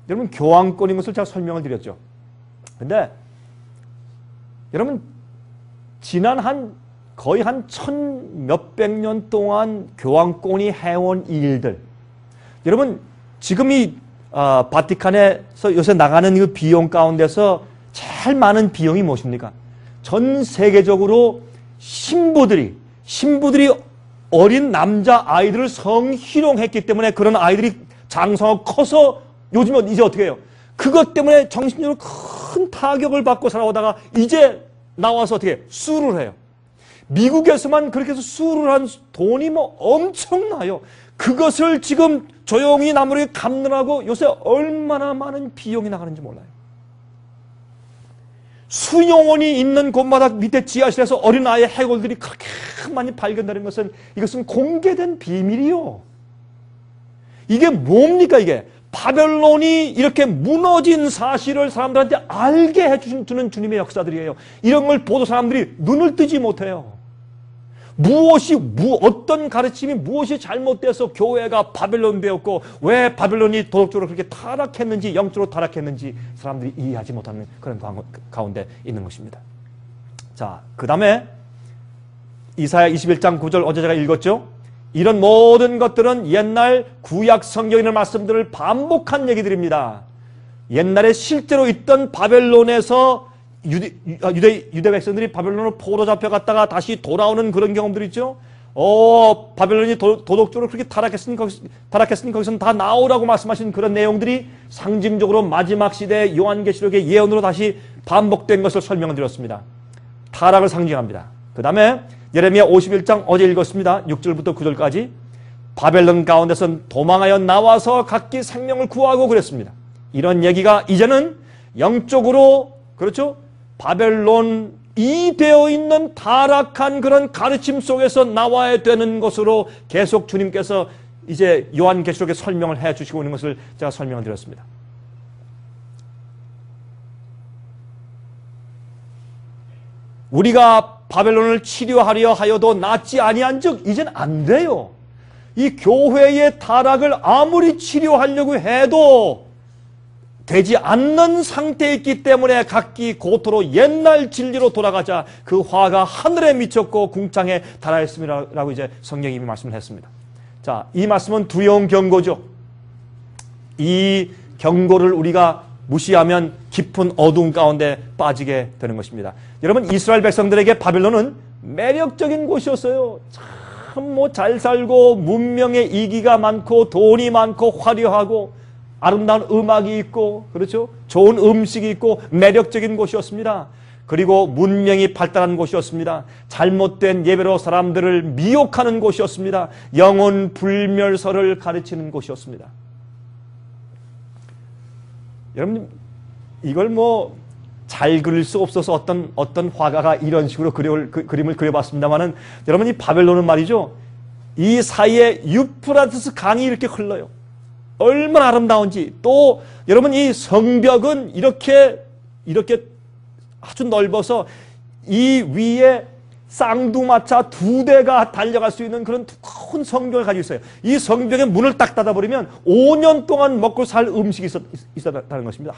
여러분 교황권인 것을 제가 설명을 드렸죠. 근데 여러분 지난 거의 한 1000몇백 년 동안 교황권이 해온 일들 여러분 지금 이 바티칸에서 요새 나가는 그 비용 가운데서 제일 많은 비용이 무엇입니까? 전 세계적으로 신부들이 어린 남자 아이들을 성희롱했기 때문에 그런 아이들이 장성하고 커서 요즘은 이제 어떻게 해요? 그것 때문에 정신적으로 큰 타격을 받고 살아오다가 이제 나와서 어떻게 해요? 수를 해요. 미국에서만 그렇게 해서 수를 한 돈이 뭐 엄청나요. 그것을 지금 조용히 나무를 감느라고 요새 얼마나 많은 비용이 나가는지 몰라요. 수용원이 있는 곳마다 밑에 지하실에서 어린아이의 해골들이 그렇게 많이 발견되는 것은 이것은 공개된 비밀이요. 이게 뭡니까 이게? 바벨론이 이렇게 무너진 사실을 사람들한테 알게 해주는 주님의 역사들이에요. 이런 걸 보도 사람들이 눈을 뜨지 못해요. 어떤 가르침이 무엇이 잘못돼서 교회가 바벨론 되었고 왜 바벨론이 도덕적으로 그렇게 타락했는지 영적으로 타락했는지 사람들이 이해하지 못하는 그런 가운데 있는 것입니다. 자, 그 다음에 이사야 21장 9절 어제 제가 읽었죠? 이런 모든 것들은 옛날 구약 성경에 있는 말씀들을 반복한 얘기들입니다. 옛날에 실제로 있던 바벨론에서 유대 백성들이 바벨론으로 포로 잡혀갔다가 다시 돌아오는 그런 경험들이 있죠. 바벨론이 도덕적으로 그렇게 타락했으니 거기서는 다 나오라고 말씀하신 그런 내용들이 상징적으로 마지막 시대 요한계시록의 예언으로 다시 반복된 것을 설명을 드렸습니다. 타락을 상징합니다. 그 다음에 예레미야 51장 어제 읽었습니다. 6절부터 9절까지 바벨론 가운데선 도망하여 나와서 각기 생명을 구하고 그랬습니다. 이런 얘기가 이제는 영적으로 그렇죠? 바벨론이 되어 있는 타락한 그런 가르침 속에서 나와야 되는 것으로 계속 주님께서 이제 요한계시록에 설명을 해 주시고 있는 것을 제가 설명을 드렸습니다. 우리가 바벨론을 치료하려 하여도 낫지 아니한 즉 이젠 안 돼요. 이 교회의 타락을 아무리 치료하려고 해도 되지 않는 상태에 있기 때문에 각기 고토로 옛날 진리로 돌아가자 그 화가 하늘에 미쳤고 궁창에 달하였음이라고 이제 성경이 이미 말씀을 했습니다. 자, 이 말씀은 두려운 경고죠. 이 경고를 우리가 무시하면 깊은 어두움 가운데 빠지게 되는 것입니다. 여러분 이스라엘 백성들에게 바벨론은 매력적인 곳이었어요. 참 뭐 잘 살고 문명의 이기가 많고 돈이 많고 화려하고 아름다운 음악이 있고 그렇죠? 좋은 음식이 있고 매력적인 곳이었습니다. 그리고 문명이 발달한 곳이었습니다. 잘못된 예배로 사람들을 미혹하는 곳이었습니다. 영혼 불멸설을 가르치는 곳이었습니다. 여러분, 이걸 잘 그릴 수 없어서 어떤 화가가 이런 식으로 그림을 그려봤습니다만은, 여러분, 이 바벨론은 말이죠, 이 사이에 유프라테스 강이 이렇게 흘러요. 얼마나 아름다운지. 또 여러분, 이 성벽은 이렇게 아주 넓어서 이 위에 쌍두마차 2대가 달려갈 수 있는 그런 두꺼운 성벽을 가지고 있어요. 이 성벽의 문을 딱 닫아버리면 5년 동안 먹고 살 음식이 있었다는 것입니다.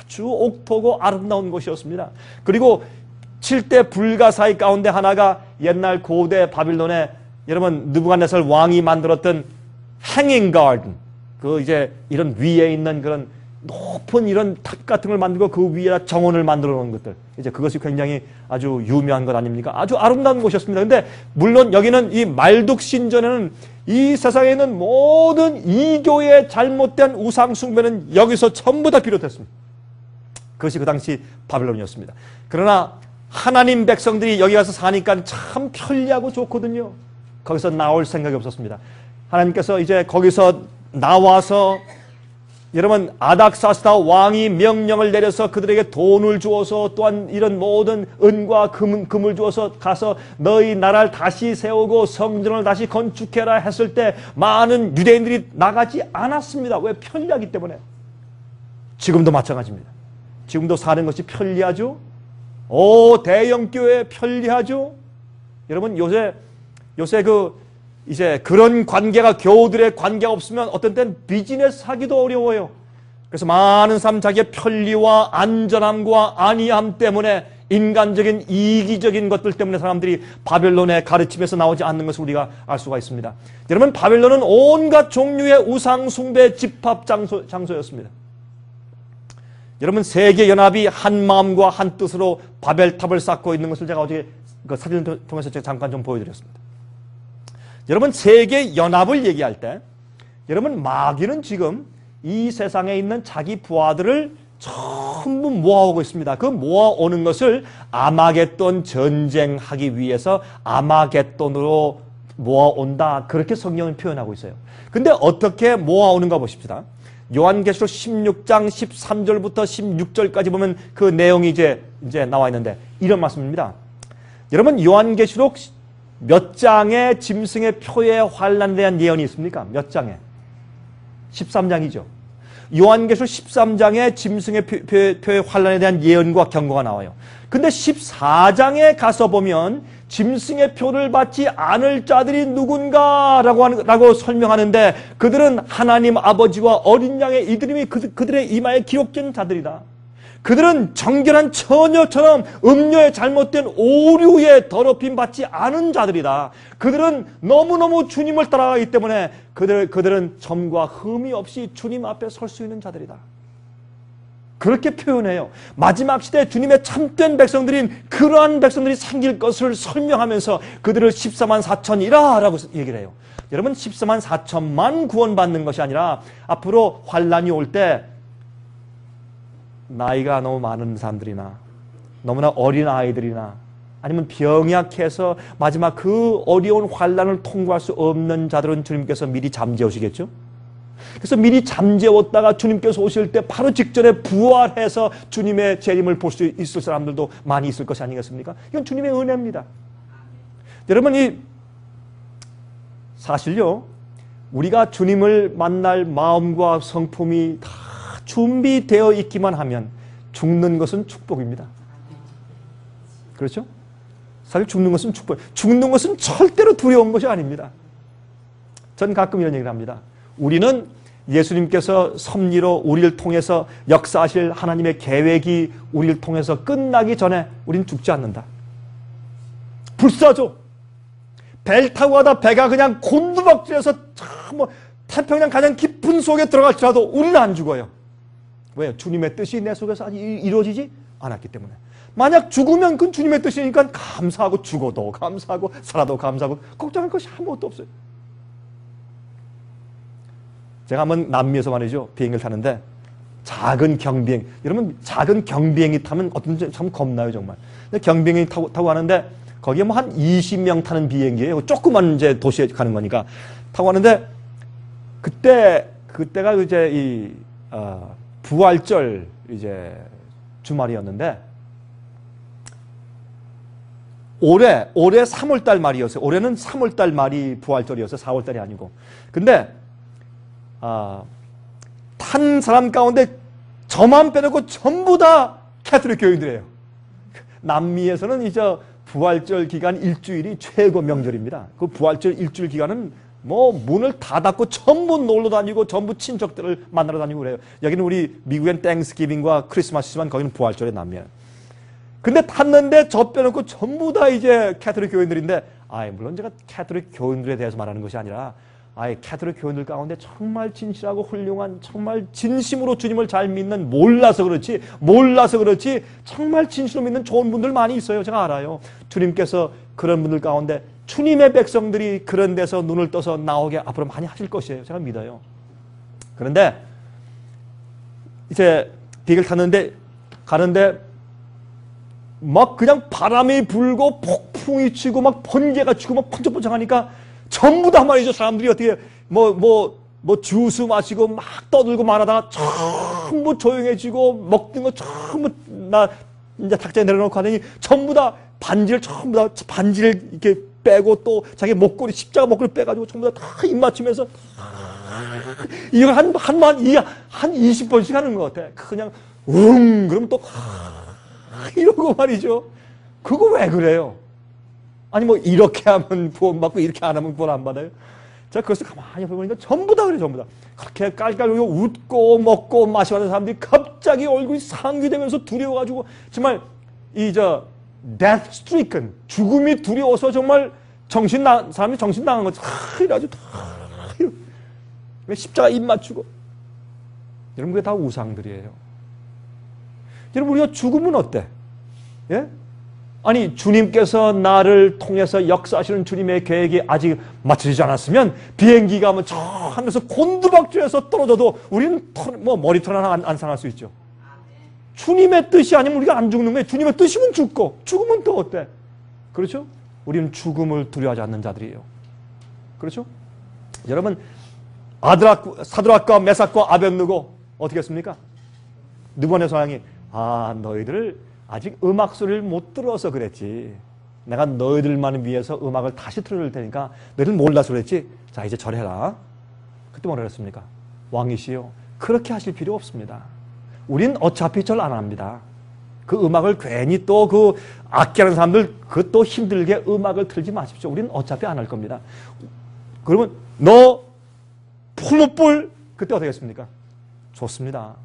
아주 옥토고 아름다운 곳이었습니다. 그리고 7대 불가사의 가운데 하나가 옛날 고대 바빌론에 여러분 느부갓네살 왕이 만들었던 행잉 가든, 이런 위에 있는 그런 높은 이런 탑 같은 걸 만들고 그 위에다 정원을 만들어 놓은 것들, 그것이 굉장히 아주 유명한 것 아닙니까? 아주 아름다운 곳이었습니다. 근데 물론 여기는 이 말둑 신전에는 이 세상에 있는 모든 이교의 잘못된 우상 숭배는 여기서 전부 다 비롯했습니다. 그것이 그 당시 바벨론이었습니다. 그러나 하나님 백성들이 여기 가서 사니까 참 편리하고 좋거든요. 거기서 나올 생각이 없었습니다. 하나님께서 이제 거기서 나와서 여러분 아닥사스다 왕이 명령을 내려서 그들에게 돈을 주어서 또한 이런 모든 은과 금을 주어서 가서 너희 나라를 다시 세우고 성전을 다시 건축해라 했을 때 많은 유대인들이 나가지 않았습니다. 왜? 편리하기 때문에. 지금도 마찬가지입니다. 지금도 사는 것이 편리하죠. 대형교회 편리하죠. 여러분 요새 이제 그런 관계가, 교우들의 관계가 없으면 어떤 때는 비즈니스 하기도 어려워요. 그래서 많은 사람 자기의 편리와 안전함과 안위함 때문에, 인간적인 이기적인 것들 때문에 사람들이 바벨론의 가르침에서 나오지 않는 것을 우리가 알 수가 있습니다. 여러분, 바벨론은 온갖 종류의 우상 숭배 집합 장소였습니다. 여러분, 세계 연합이 한 마음과 한 뜻으로 바벨탑을 쌓고 있는 것을 제가 어제 그 사진을 통해서 제가 잠깐 좀 보여드렸습니다. 여러분, 세계 연합을 얘기할 때 여러분 마귀는 지금 이 세상에 있는 자기 부하들을 전부 모아오고 있습니다. 그 모아오는 것을 아마겟돈 전쟁하기 위해서 아마겟돈으로 모아온다, 그렇게 성경은 표현하고 있어요. 근데 어떻게 모아오는가 보십시다. 요한계시록 16장 13절부터 16절까지 보면 그 내용이 이제 나와 있는데 이런 말씀입니다. 여러분, 요한계시록 몇 장의 짐승의 표의 환란에 대한 예언이 있습니까? 몇 장에? 13장이죠. 요한계시록 13장에 짐승의 표의 환란에 대한 예언과 경고가 나와요. 근데 14장에 가서 보면 짐승의 표를 받지 않을 자들이 누군가라고 설명하는데, 그들은 하나님 아버지와 어린 양의 이름이 그들의 이마에 기록된 자들이다. 그들은 정결한 처녀처럼 음료에 잘못된 오류에 더럽힘 받지 않은 자들이다. 그들은 너무너무 주님을 따라가기 때문에 그들은 점과 흠이 없이 주님 앞에 설 수 있는 자들이다. 그렇게 표현해요. 마지막 시대에 주님의 참된 백성들인 그러한 백성들이 생길 것을 설명하면서 그들을 14만 4천이라 라고 얘기를 해요. 여러분, 14만 4천만 구원받는 것이 아니라 앞으로 환란이 올 때 나이가 너무 많은 사람들이나 너무나 어린 아이들이나 아니면 병약해서 마지막 그 어려운 환란을 통과할 수 없는 자들은 주님께서 미리 잠재우시겠죠? 그래서 미리 잠재웠다가 주님께서 오실 때 바로 직전에 부활해서 주님의 재림을 볼 수 있을 사람들도 많이 있을 것이 아니겠습니까? 이건 주님의 은혜입니다. 여러분, 사실요, 우리가 주님을 만날 마음과 성품이 다 준비되어 있기만 하면 죽는 것은 축복입니다. 그렇죠? 사실 죽는 것은 축복. 죽는 것은 절대로 두려운 것이 아닙니다. 전 가끔 이런 얘기를 합니다. 우리는 예수님께서 섭리로 우리를 통해서 역사하실 하나님의 계획이 우리를 통해서 끝나기 전에 우리는 죽지 않는다. 불사조. 배를 타고 가다 배가 그냥 곤두박질해서 태평양 가장 깊은 속에 들어갈지라도 우리는 안 죽어요. 왜요? 주님의 뜻이 내 속에서 아직 이루어지지 않았기 때문에. 만약 죽으면 그건 주님의 뜻이니까 감사하고, 죽어도 감사하고, 살아도 감사하고, 걱정할 것이 아무것도 없어요. 제가 한번 남미에서 말이죠, 비행기를 타는데 작은 경비행. 여러분, 작은 경비행이 타면 어떤지 참 겁나요, 정말. 근데 경비행이 타고 가는데, 거기에 뭐 한 20명 타는 비행기예요. 조그만 이제 도시에 가는 거니까. 타고 가는데, 그때가 이제 부활절 이제 주말이었는데, 올해 3월달 말이었어요. 올해는 3월달 말이 부활절이었어요. 4월달이 아니고. 근데 탄 사람 가운데 저만 빼놓고 전부 다 캐톨릭 교인들이에요. 남미에서는 이제 부활절 기간 일주일이 최고 명절입니다. 그 부활절 일주일 기간은 뭐 문을 다 닫고 전부 놀러 다니고 전부 친척들을 만나러 다니고 그래요. 여기는 우리 미국엔 땡스기빙과 크리스마스지만 거기는 부활절에 남미예요. 근데 탔는데 저 빼놓고 전부 다 이제 캐톨릭 교인들인데, 물론 제가 캐톨릭 교인들에 대해서 말하는 것이 아니라, 캐톨릭 교인들 가운데 정말 진실하고 훌륭한, 정말 진심으로 주님을 잘 믿는, 몰라서 그렇지 정말 진실로 믿는 좋은 분들 많이 있어요. 제가 알아요. 주님께서 그런 분들 가운데 주님의 백성들이 그런 데서 눈을 떠서 나오게 앞으로 많이 하실 것이에요. 제가 믿어요. 그런데 이제 비행기를 가는데 막 그냥 바람이 불고 폭풍이 치고 막 번개가 치고 막 번쩍번쩍하니까 전부 다 말이죠. 사람들이 어떻게 뭐 주스 마시고 막 떠들고 말하다가 전부 조용해지고 먹는 거 전부 나 이제 탁자에 내려놓고 하더니 전부 다 반지를 이렇게 빼고 또 자기 목걸이 십자가 목걸이 빼가지고 전부 다 입 맞추면서 이걸 한 20번씩 하는 것 같아. 그냥 그럼 또 이러고 말이죠. 그거 왜 그래요? 아니 뭐 이렇게 하면 구원 받고 이렇게 안 하면 구원 안 받아요? 제가 그것을 가만히 보니까 전부 다 그래요. 전부 다. 그렇게 깔깔거리고 웃고 먹고 마시고 하는 사람들이 갑자기 얼굴이 상기되면서 두려워가지고 정말 death stricken, 죽음이 두려워서 정말 사람이 정신 나간 거죠. 이래가지고 십자가 입 맞추고. 여러분, 그게 다 우상들이에요. 여러분, 우리가 죽으면 어때? 예? 아니, 주님께서 나를 통해서 역사하시는 주님의 계획이 아직 마쳐지지 않았으면 비행기가 저 하늘에서 곤두박질해서 떨어져도 우리는 머리털 하나 안 상할 수 있죠. 주님의 뜻이 아니면 우리가 안 죽는 거예요. 주님의 뜻이면 죽고, 죽으면 또 어때? 그렇죠? 우리는 죽음을 두려워하지 않는 자들이에요. 그렇죠? 여러분, 사드락과 메삭과 아벳느고 어떻게 했습니까? 느부갓네살 왕이 너희들 아직 음악 소리를 못 들어서 그랬지. 내가 너희들만을 위해서 음악을 다시 틀어줄 테니까 너희들 몰라서 그랬지. 자, 이제 절해라. 그때 뭐라 그랬습니까? 왕이시여, 그렇게 하실 필요 없습니다. 우린 어차피 절 안 합니다. 그 음악을 괜히 또 그 악기하는 사람들 그 또 힘들게 음악을 틀지 마십시오. 우린 어차피 안 할 겁니다. 그러면 너 풀무불 그때 어떻게 했습니까? 좋습니다.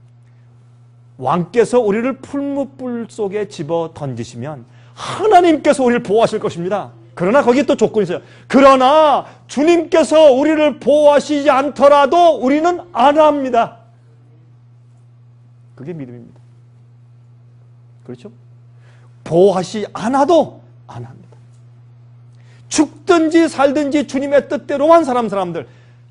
왕께서 우리를 풀무불 속에 집어 던지시면 하나님께서 우리를 보호하실 것입니다. 그러나 거기에 또 조건이 있어요. 그러나 주님께서 우리를 보호하시지 않더라도 우리는 안 합니다. 그게 믿음입니다. 그렇죠? 보호하시지 않아도 안 합니다. 죽든지 살든지 주님의 뜻대로만 사람들.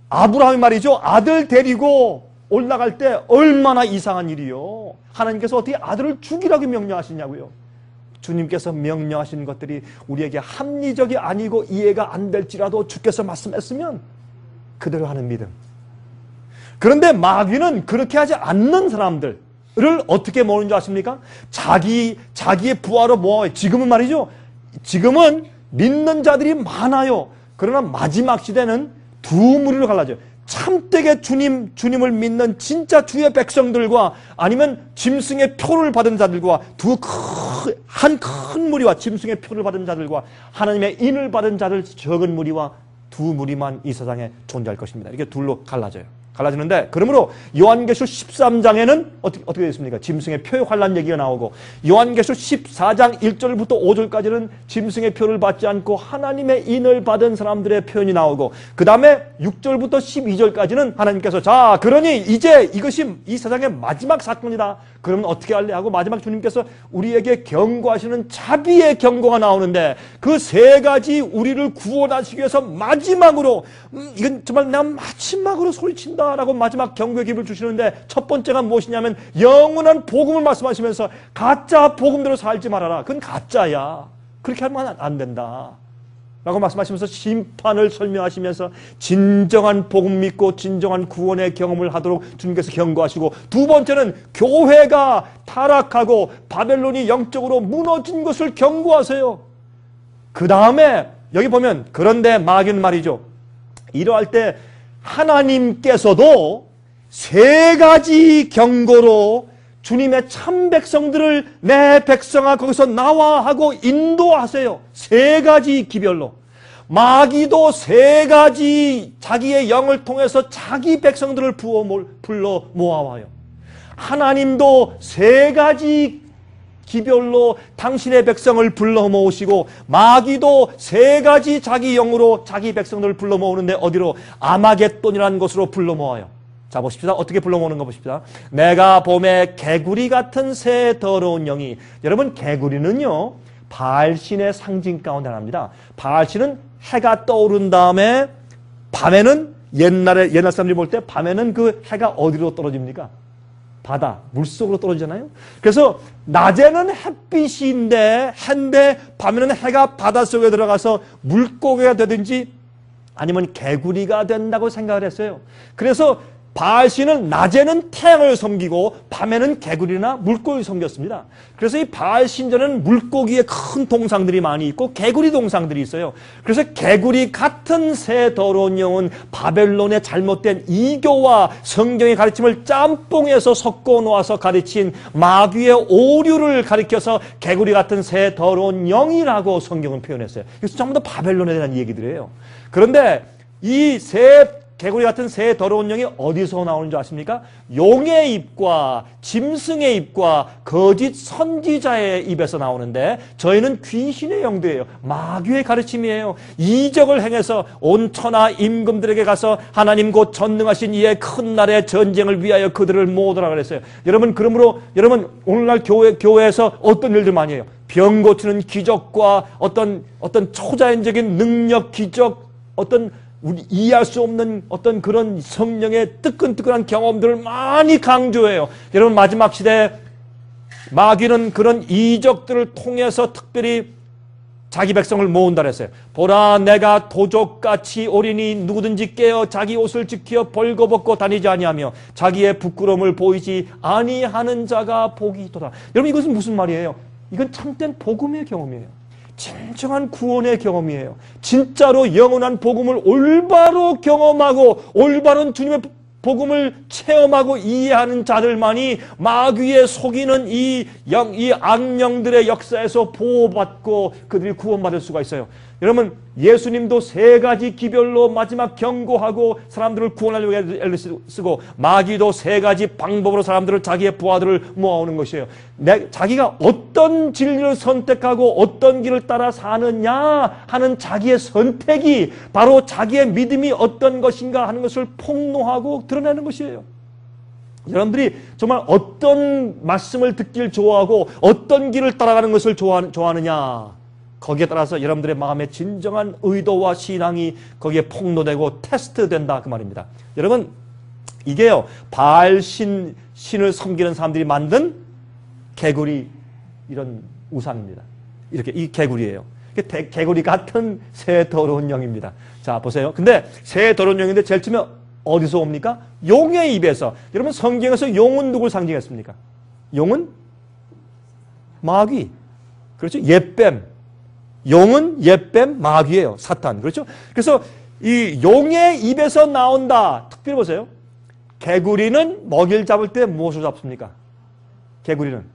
아브라함이 말이죠. 아들 데리고 올라갈 때 얼마나 이상한 일이요. 하나님께서 어떻게 아들을 죽이라고 명령하시냐고요. 주님께서 명령하신 것들이 우리에게 합리적이 아니고 이해가 안 될지라도 주께서 말씀했으면 그대로 하는 믿음. 그런데 마귀는 그렇게 하지 않는 사람들을 어떻게 모으는 줄 아십니까? 자기의 부하로 모아요. 지금은 말이죠. 지금은 믿는 자들이 많아요. 그러나 마지막 시대는 두 무리로 갈라져요. 참되게 주님을 믿는 진짜 주의 백성들과 아니면 짐승의 표를 받은 자들과 한 큰 무리와 짐승의 표를 받은 자들과 하나님의 인을 받은 자들 적은 무리와 두 무리만 이 세상에 존재할 것입니다. 이렇게 둘로 갈라지는데 그러므로 요한계시록 13장에는 어떻게 되어 있습니까? 짐승의 표의 환란 얘기가 나오고 요한계시록 14장 1절부터 5절까지는 짐승의 표를 받지 않고 하나님의 인을 받은 사람들의 표현이 나오고 그 다음에 6절부터 12절까지는 하나님께서 자 그러니 이제 이것이 이 세상의 마지막 사건이다. 그러면 어떻게 할래? 하고 마지막 주님께서 우리에게 경고하시는 자비의 경고가 나오는데 그 세 가지 우리를 구원하시기 위해서 마지막으로 이건 정말 난 마지막으로 소리친다라고 마지막 경고의 기회를 주시는데 첫 번째가 무엇이냐면 영원한 복음을 말씀하시면서 가짜 복음대로 살지 말아라. 그건 가짜야. 그렇게 하면 안 된다. 라고 말씀하시면서 심판을 설명하시면서 진정한 복음 믿고 진정한 구원의 경험을 하도록 주님께서 경고하시고 두 번째는 교회가 타락하고 바벨론이 영적으로 무너진 것을 경고하세요. 그 다음에 여기 보면 그런데 마귀는 말이죠. 이러할 때 하나님께서도 세 가지 경고로 주님의 참 백성들을 내 백성아 거기서 나와 하고 인도하세요. 세 가지 기별로. 마귀도 세 가지 자기의 영을 통해서 자기 백성들을 불러 모아와요. 하나님도 세 가지 기별로 당신의 백성을 불러 모으시고 마귀도 세 가지 자기 영으로 자기 백성들을 불러 모으는데 어디로? 아마겟돈이라는 곳으로 불러 모아요. 자 보십시다. 어떻게 불러 모으는 거 보십시다. 내가 봄에 개구리 같은 새 더러운 영이. 여러분 개구리는요 바알신의 상징 가운데 하나입니다. 바알신은 해가 떠오른 다음에 밤에는 옛날 사람들이 볼 때 밤에는 그 해가 어디로 떨어집니까? 바다, 물속으로 떨어지잖아요. 그래서 낮에는 햇빛인데 해인데 밤에는 해가 바닷속에 들어가서 물고기가 되든지 아니면 개구리가 된다고 생각을 했어요. 그래서 바알신은 낮에는 태양을 섬기고 밤에는 개구리나 물고기를 섬겼습니다. 그래서 이 바알신전에는 물고기의 큰 동상들이 많이 있고 개구리 동상들이 있어요. 그래서 개구리 같은 새 더러운 영은 바벨론의 잘못된 이교와 성경의 가르침을 짬뽕해서 섞어 놓아서 가르친 마귀의 오류를 가리켜서 개구리 같은 새 더러운 영이라고 성경은 표현했어요. 그래서 전부 다 바벨론에 대한 얘기들이에요. 그런데 이 개구리 같은 새 더러운 영이 어디서 나오는 줄 아십니까? 용의 입과 짐승의 입과 거짓 선지자의 입에서 나오는데 저희는 귀신의 영들이에요. 마귀의 가르침이에요. 이적을 행해서 온 천하 임금들에게 가서 하나님 곧 전능하신 이의 큰 날의 전쟁을 위하여 그들을 모으더라 그랬어요. 여러분 그러므로 여러분 오늘날 교회에서 어떤 일들 많이 해요. 병 고치는 기적과 어떤 초자연적인 능력 기적 어떤 우리 이해할 수 없는 어떤 그런 성령의 뜨끈뜨끈한 경험들을 많이 강조해요. 여러분 마지막 시대에 마귀는 그런 이적들을 통해서 특별히 자기 백성을 모은다 그랬어요. 보라 내가 도적같이 오리니 누구든지 깨어 자기 옷을 지켜 벌거벗고 다니지 아니하며 자기의 부끄러움을 보이지 아니하는 자가 복이 있도다. 여러분 이것은 무슨 말이에요? 이건 참된 복음의 경험이에요. 진정한 구원의 경험이에요. 진짜로 영원한 복음을 올바로 경험하고 올바른 주님의 복음을 체험하고 이해하는 자들만이 마귀의 속이는 이 악령들의 역사에서 보호받고 그들이 구원받을 수가 있어요. 여러분 예수님도 세 가지 기별로 마지막 경고하고 사람들을 구원하려고 애를 쓰고 마귀도 세 가지 방법으로 사람들을 자기의 부하들을 모아오는 것이에요. 자기가 어떤 진리를 선택하고 어떤 길을 따라 사느냐 하는 자기의 선택이 바로 자기의 믿음이 어떤 것인가 하는 것을 폭로하고 드러내는 것이에요. 여러분들이 정말 어떤 말씀을 듣길 좋아하고 어떤 길을 따라가는 것을 좋아하느냐 거기에 따라서 여러분들의 마음의 진정한 의도와 신앙이 거기에 폭로되고 테스트된다 그 말입니다. 여러분 이게요 바알신을 섬기는 사람들이 만든 개구리 이런 우상입니다. 이렇게 이 개구리예요. 개구리 같은 새 더러운 영입니다. 자 보세요. 근데 새 더러운 영인데 제일 처음에 어디서 옵니까? 용의 입에서. 여러분 성경에서 용은 누굴 상징했습니까? 용은 마귀. 그렇죠? 옛뱀. 용은 옛뱀, 마귀예요. 사탄. 그렇죠? 그래서 이 용의 입에서 나온다. 특별히 보세요. 개구리는 먹이를 잡을 때 무엇을 잡습니까? 개구리는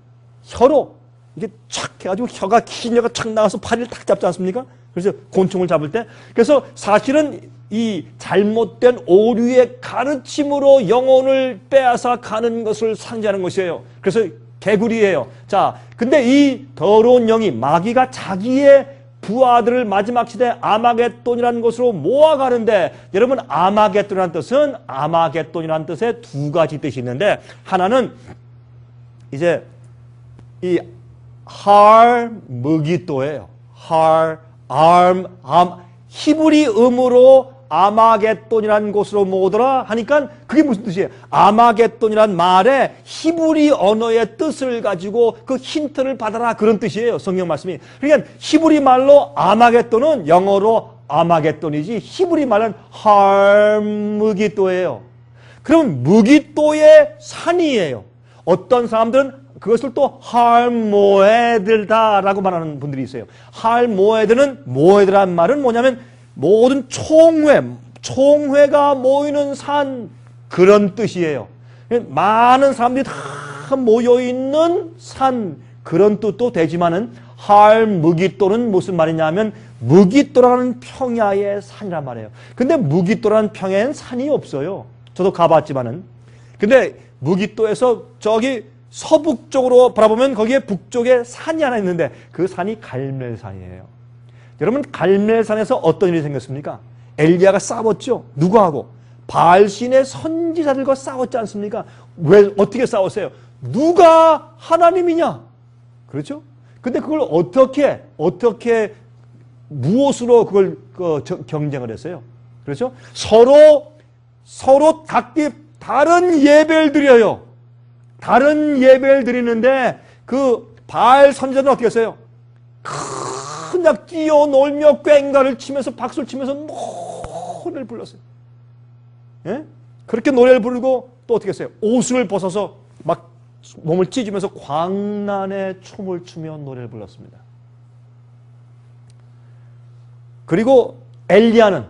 혀로 이게 착 해가지고 혀가 긴 혀가 착 나와서 파리를 탁 잡지 않습니까? 그래서 곤충을 잡을 때. 그래서 사실은 이 잘못된 오류의 가르침으로 영혼을 빼앗아 가는 것을 상징하는 것이에요. 그래서 개구리예요. 자, 근데 이 더러운 영이 마귀가 자기의 부하들을 마지막 시대 아마겟돈이라는 곳으로 모아가는데 여러분 아마겟돈이라는 뜻은 아마겟돈이라는 뜻에 두 가지 뜻이 있는데 하나는 이제 이 할 무기또예요. 할 히브리 음으로 아마겟돈이라는 곳으로 모으더라 하니까 그게 무슨 뜻이에요? 아마겟돈이란 말에 히브리 언어의 뜻을 가지고 그 힌트를 받아라 그런 뜻이에요. 성경 말씀이. 그러니까 히브리 말로 아마겟돈은 영어로 아마겟돈이지 히브리 말은 할무기또예요. 그럼 무기또의 산이에요. 어떤 사람들은 그것을 또 할모에들다라고 말하는 분들이 있어요. 할모에드는 모에드란 말은 뭐냐면 모든 총회가 모이는 산 그런 뜻이에요. 많은 사람들이 다 모여있는 산 그런 뜻도 되지만은 할무기또는 무슨 말이냐면 무기또라는 평야의 산이란 말이에요. 근데 무기또라는 평야에는 산이 없어요. 저도 가봤지만은. 근데 무기또에서 저기 서북쪽으로 바라보면 거기에 북쪽에 산이 하나 있는데 그 산이 갈멜산이에요. 여러분 갈멜산에서 어떤 일이 생겼습니까? 엘리야가 싸웠죠. 누구하고? 바알신의 선지자들과 싸웠지 않습니까? 왜 어떻게 싸웠어요? 누가 하나님이냐? 그렇죠? 근데 그걸 어떻게 무엇으로 그걸 경쟁을 했어요? 그렇죠? 서로 각기 다른 예배를 드려요. 다른 예배를 드리는데 그 바알 선지자는 어떻게 했어요? 그냥 뛰어놀며 꽹가를 치면서 박수를 치면서 노래를 불렀어요. 예? 그렇게 노래를 부르고 또 어떻게 했어요? 옷을 벗어서 막 몸을 찢으면서 광란에 춤을 추며 노래를 불렀습니다. 그리고 엘리야는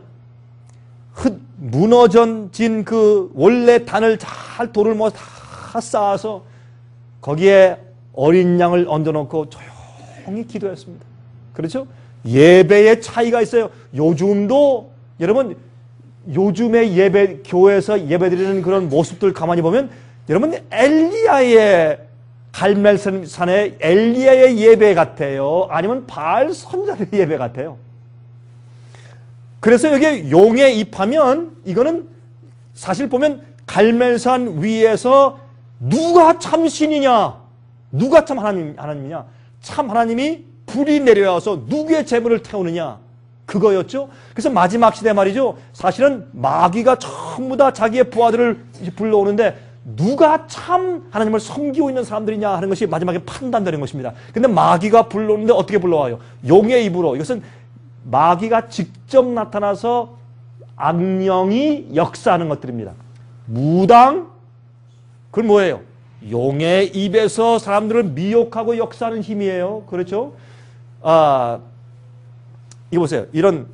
무너진 그 원래 단을 잘 돌을 모아서 다 쌓아서 거기에 어린 양을 얹어놓고 조용히 기도했습니다. 그렇죠? 예배의 차이가 있어요. 요즘도 여러분 요즘의 예배 교회에서 예배드리는 그런 모습들 가만히 보면 여러분 엘리야의 갈멜산의 엘리야의 예배 같아요. 아니면 바알 선지자의 예배 같아요. 그래서 여기 용에 입하면 이거는 사실 보면 갈멜산 위에서 누가 참 신이냐? 누가 참 하나님이냐? 참 하나님이 불이 내려와서 누구의 재물을 태우느냐? 그거였죠. 그래서 마지막 시대 말이죠. 사실은 마귀가 전부 다 자기의 부하들을 불러오는데 누가 참 하나님을 섬기고 있는 사람들이냐 하는 것이 마지막에 판단되는 것입니다. 근데 마귀가 불러오는데 어떻게 불러와요? 용의 입으로. 이것은 마귀가 직접 나타나서 악령이 역사하는 것들입니다. 무당, 그건 뭐예요? 용의 입에서 사람들을 미혹하고 역사하는 힘이에요. 그렇죠? 이거 보세요. 이런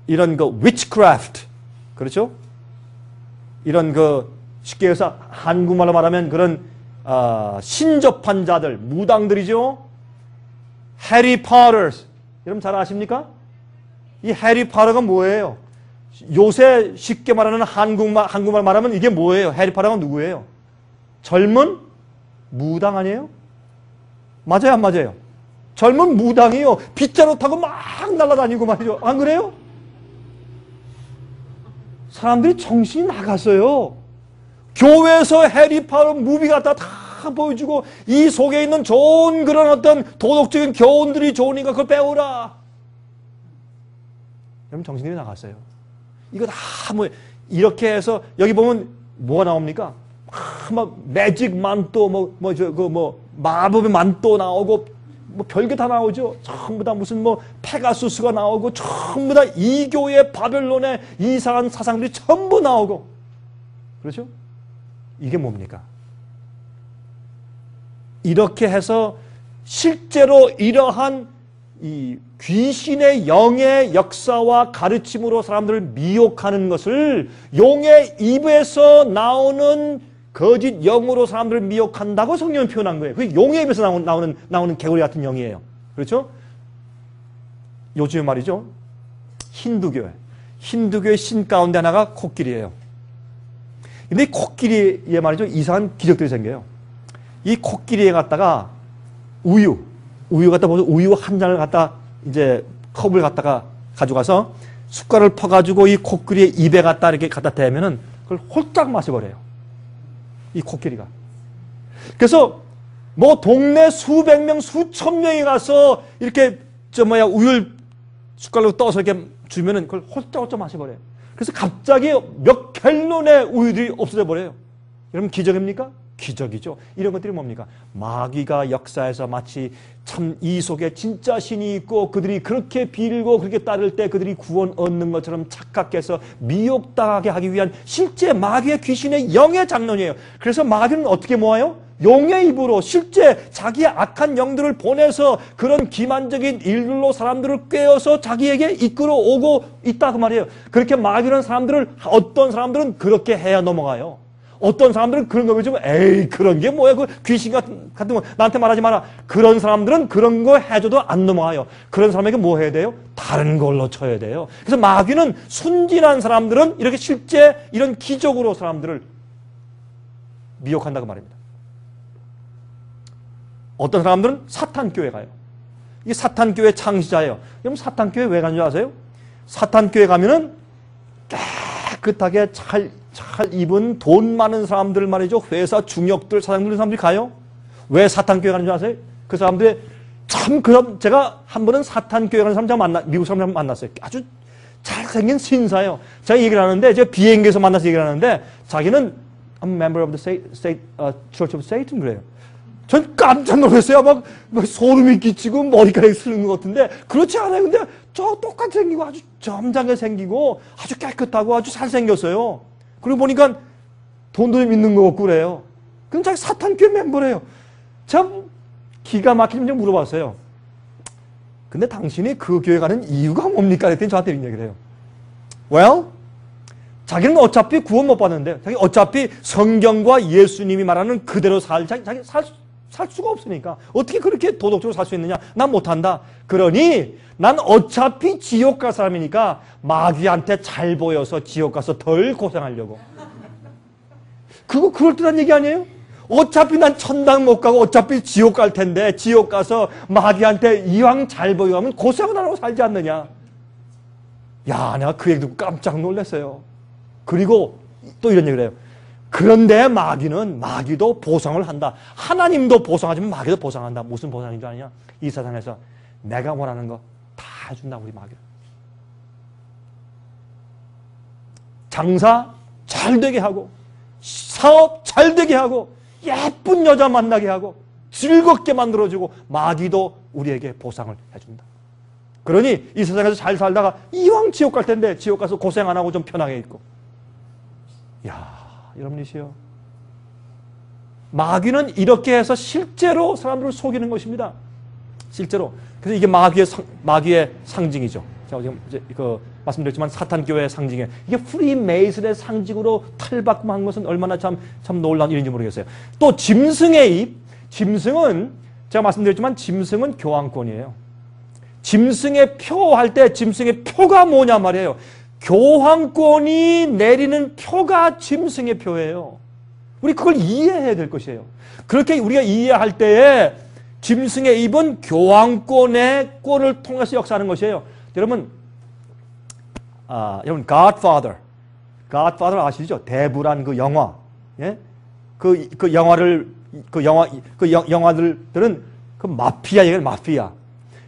그 witchcraft. 그렇죠? 이런 그 쉽게 해서 한국말로 말하면 그런 신접한 자들, 무당들이죠. 해리 포터스. 여러분 잘 아십니까? 이 해리 포터가 뭐예요? 요새 쉽게 말하는 한국말 말하면 이게 뭐예요? 해리 포터가 누구예요? 젊은 무당 아니에요? 맞아요, 안 맞아요? 젊은 무당이요. 빗자루 타고 막 날아다니고 말이죠. 안 그래요? 사람들이 정신이 나갔어요. 교회에서 해리포터 무비 갖다 다 보여주고 이 속에 있는 좋은 그런 어떤 도덕적인 교훈들이 좋으니까 그걸 배우라. 여러분 정신이 나갔어요. 이거 다 뭐 이렇게 해서 여기 보면 뭐가 나옵니까? 막 매직 만또 뭐 마법의 만또 나오고 뭐 별게 다 나오죠. 전부 다 무슨 뭐 페가수스가 나오고 전부 다 이교의 바벨론의 이상한 사상들이 전부 나오고 그렇죠? 이게 뭡니까? 이렇게 해서 실제로 이러한 이 귀신의 영의 역사와 가르침으로 사람들을 미혹하는 것을 용의 입에서 나오는 거짓 영으로 사람들을 미혹한다고 성경은 표현한 거예요. 그게 용의 입에서 나오는 개구리 같은 영이에요. 그렇죠? 요즘 말이죠. 힌두교의 신 가운데 하나가 코끼리예요. 근데 이 코끼리에 말이죠. 이상한 기적들이 생겨요. 이 코끼리에 갖다가 우유 갖다 보면 우유 한 잔을 갖다 이제 컵을 갖다가 가져가서 숟갈을 퍼가지고 이 코끼리의 입에 갖다 이렇게 갖다 대면은 그걸 홀딱 마셔버려요. 이 코끼리가. 그래서 뭐 동네 수백 명, 수천 명이 가서 이렇게 우유를 숟갈로 떠서 이렇게 주면은 그걸 홀짝홀짝 마셔버려요. 그래서 갑자기 몇 갤론의 우유들이 없어져 버려요. 여러분 기적입니까? 기적이죠. 이런 것들이 뭡니까? 마귀가 역사에서 마치 참 이 속에 진짜 신이 있고 그들이 그렇게 빌고 그렇게 따를 때 그들이 구원 얻는 것처럼 착각해서 미혹당하게 하기 위한 실제 마귀의 귀신의 영의 장론이에요. 그래서 마귀는 어떻게 모아요? 용의 입으로 실제 자기의 악한 영들을 보내서 그런 기만적인 일들로 사람들을 꿰어서 자기에게 이끌어 오고 있다 그 말이에요. 그렇게 마귀는 사람들을 어떤 사람들은 그렇게 해야 넘어가요. 어떤 사람들은 그런 거 해주면 에이 그런 게 뭐야 그 귀신 같은 거 나한테 말하지 마라. 그런 사람들은 그런 거 해줘도 안 넘어가요. 그런 사람에게 뭐 해야 돼요? 다른 걸로 쳐야 돼요. 그래서 마귀는 순진한 사람들은 이렇게 실제 이런 기적으로 사람들을 미혹한다고 말입니다. 어떤 사람들은 사탄교회 가요. 이게 사탄교회 창시자예요. 여러분 사탄교회 왜 가는 줄 아세요? 사탄교회 가면은 깨끗하게 잘 입은 돈 많은 사람들 말이죠. 회사 중역들, 사장들 사람들이 가요. 왜 사탄교회 가는 줄 아세요? 그 사람들이 참 제가 한 번은 사탄교회 가는 사람 미국 사람 만났어요. 아주 잘생긴 신사예요. 제가 얘기를 하는데 제가 비행기에서 만나서 얘기를 하는데 자기는 I'm a member of the Church of Satan 그래요. 전 깜짝 놀랐어요. 막 소름이 끼치고 머리카락이 쓰는 것 같은데 그렇지 않아요. 근데 저 똑같이 생기고 아주 점잖게 생기고 아주 깨끗하고 아주 잘생겼어요. 그리고 보니까 돈도 좀 있는 거 같고 그래요. 그럼 자기 사탄교회 멤버래요. 참 기가 막히게 좀 물어봤어요. 근데 당신이 그 교회 가는 이유가 뭡니까? 그랬더니 저한테 이런 얘기를 해요. Well, 자기는 어차피 구원 못 받는데 자기 어차피 성경과 예수님이 말하는 그대로 자기 살 수가 없으니까 어떻게 그렇게 도덕적으로 살 수 있느냐? 난 못한다. 그러니 난 어차피 지옥 갈 사람이니까 마귀한테 잘 보여서 지옥 가서 덜 고생하려고. 그거 그럴듯한 얘기 아니에요? 어차피 난 천당 못 가고 어차피 지옥 갈 텐데 지옥 가서 마귀한테 이왕 잘 보여가면 고생을 안 하고 살지 않느냐. 야, 내가 그 얘기 듣고 깜짝 놀랐어요. 그리고 또 이런 얘기를 해요. 그런데 마귀도 보상을 한다. 하나님도 보상하지만 마귀도 보상한다. 무슨 보상인 줄 아느냐? 이 세상에서 내가 원하는 거 다 해준다 우리 마귀. 장사 잘 되게 하고 사업 잘 되게 하고 예쁜 여자 만나게 하고 즐겁게 만들어주고 마귀도 우리에게 보상을 해준다. 그러니 이 세상에서 잘 살다가 이왕 지옥 갈 텐데 지옥 가서 고생 안 하고 좀 편하게 있고. 야, 여러분이시여. 마귀는 이렇게 해서 실제로 사람들을 속이는 것입니다. 실제로. 그래서 이게 마귀의 상징이죠. 제가 지금 말씀드렸지만 사탄교회의 상징이에요. 이게 프리메이슨의 상징으로 탈바꿈 한 것은 얼마나 참 놀라운 일인지 모르겠어요. 또 짐승의 입. 짐승은 제가 말씀드렸지만 짐승은 교황권이에요. 짐승의 표 할 때 짐승의 표가 뭐냐 말이에요. 교황권이 내리는 표가 짐승의 표예요. 우리 그걸 이해해야 될 것이에요. 그렇게 우리가 이해할 때에 짐승의 입은 교황권의 꼴을 통해서 역사하는 것이에요. 여러분 Godfather 아시죠? 대부란 그 영화, 예? 영화들은 그 마피아 얘기를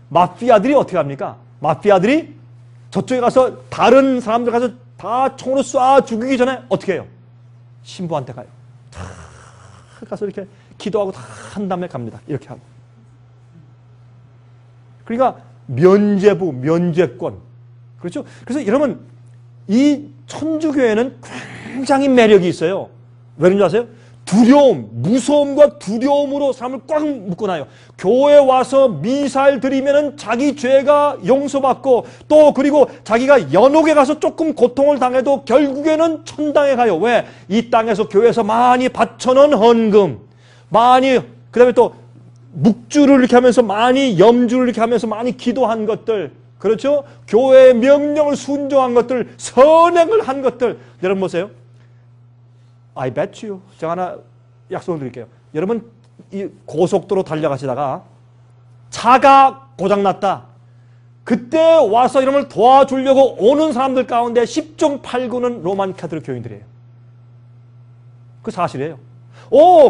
마피아들이 어떻게 합니까? 마피아들이 저쪽에 가서 다른 사람들 가서 다 총으로 쏴 죽이기 전에 어떻게 해요? 신부한테 가요. 다 가서 이렇게 기도하고 다 한 다음에 갑니다. 이렇게 하고. 그러니까 면죄권. 그렇죠? 그래서 여러분 이 천주교회는 굉장히 매력이 있어요. 왜 그런지 아세요? 무서움과 두려움으로 사람을 꽉 묶어놔요. 교회 와서 미사를 드리면은 자기 죄가 용서받고 또 그리고 자기가 연옥에 가서 조금 고통을 당해도 결국에는 천당에 가요. 왜? 이 땅에서 교회에서 많이 바쳐놓은 헌금, 그 다음에 또 묵주를 이렇게 하면서 염주를 이렇게 하면서 많이 기도한 것들, 그렇죠? 교회의 명령을 순종한 것들, 선행을 한 것들. 여러분 보세요. I bet you. 제가 하나 약속을 드릴게요. 여러분 이 고속도로 달려가시다가 차가 고장났다. 그때 와서 여러분을 도와주려고 오는 사람들 가운데 10중 8구는 로만 카톨릭 교인들이에요. 그 사실이에요.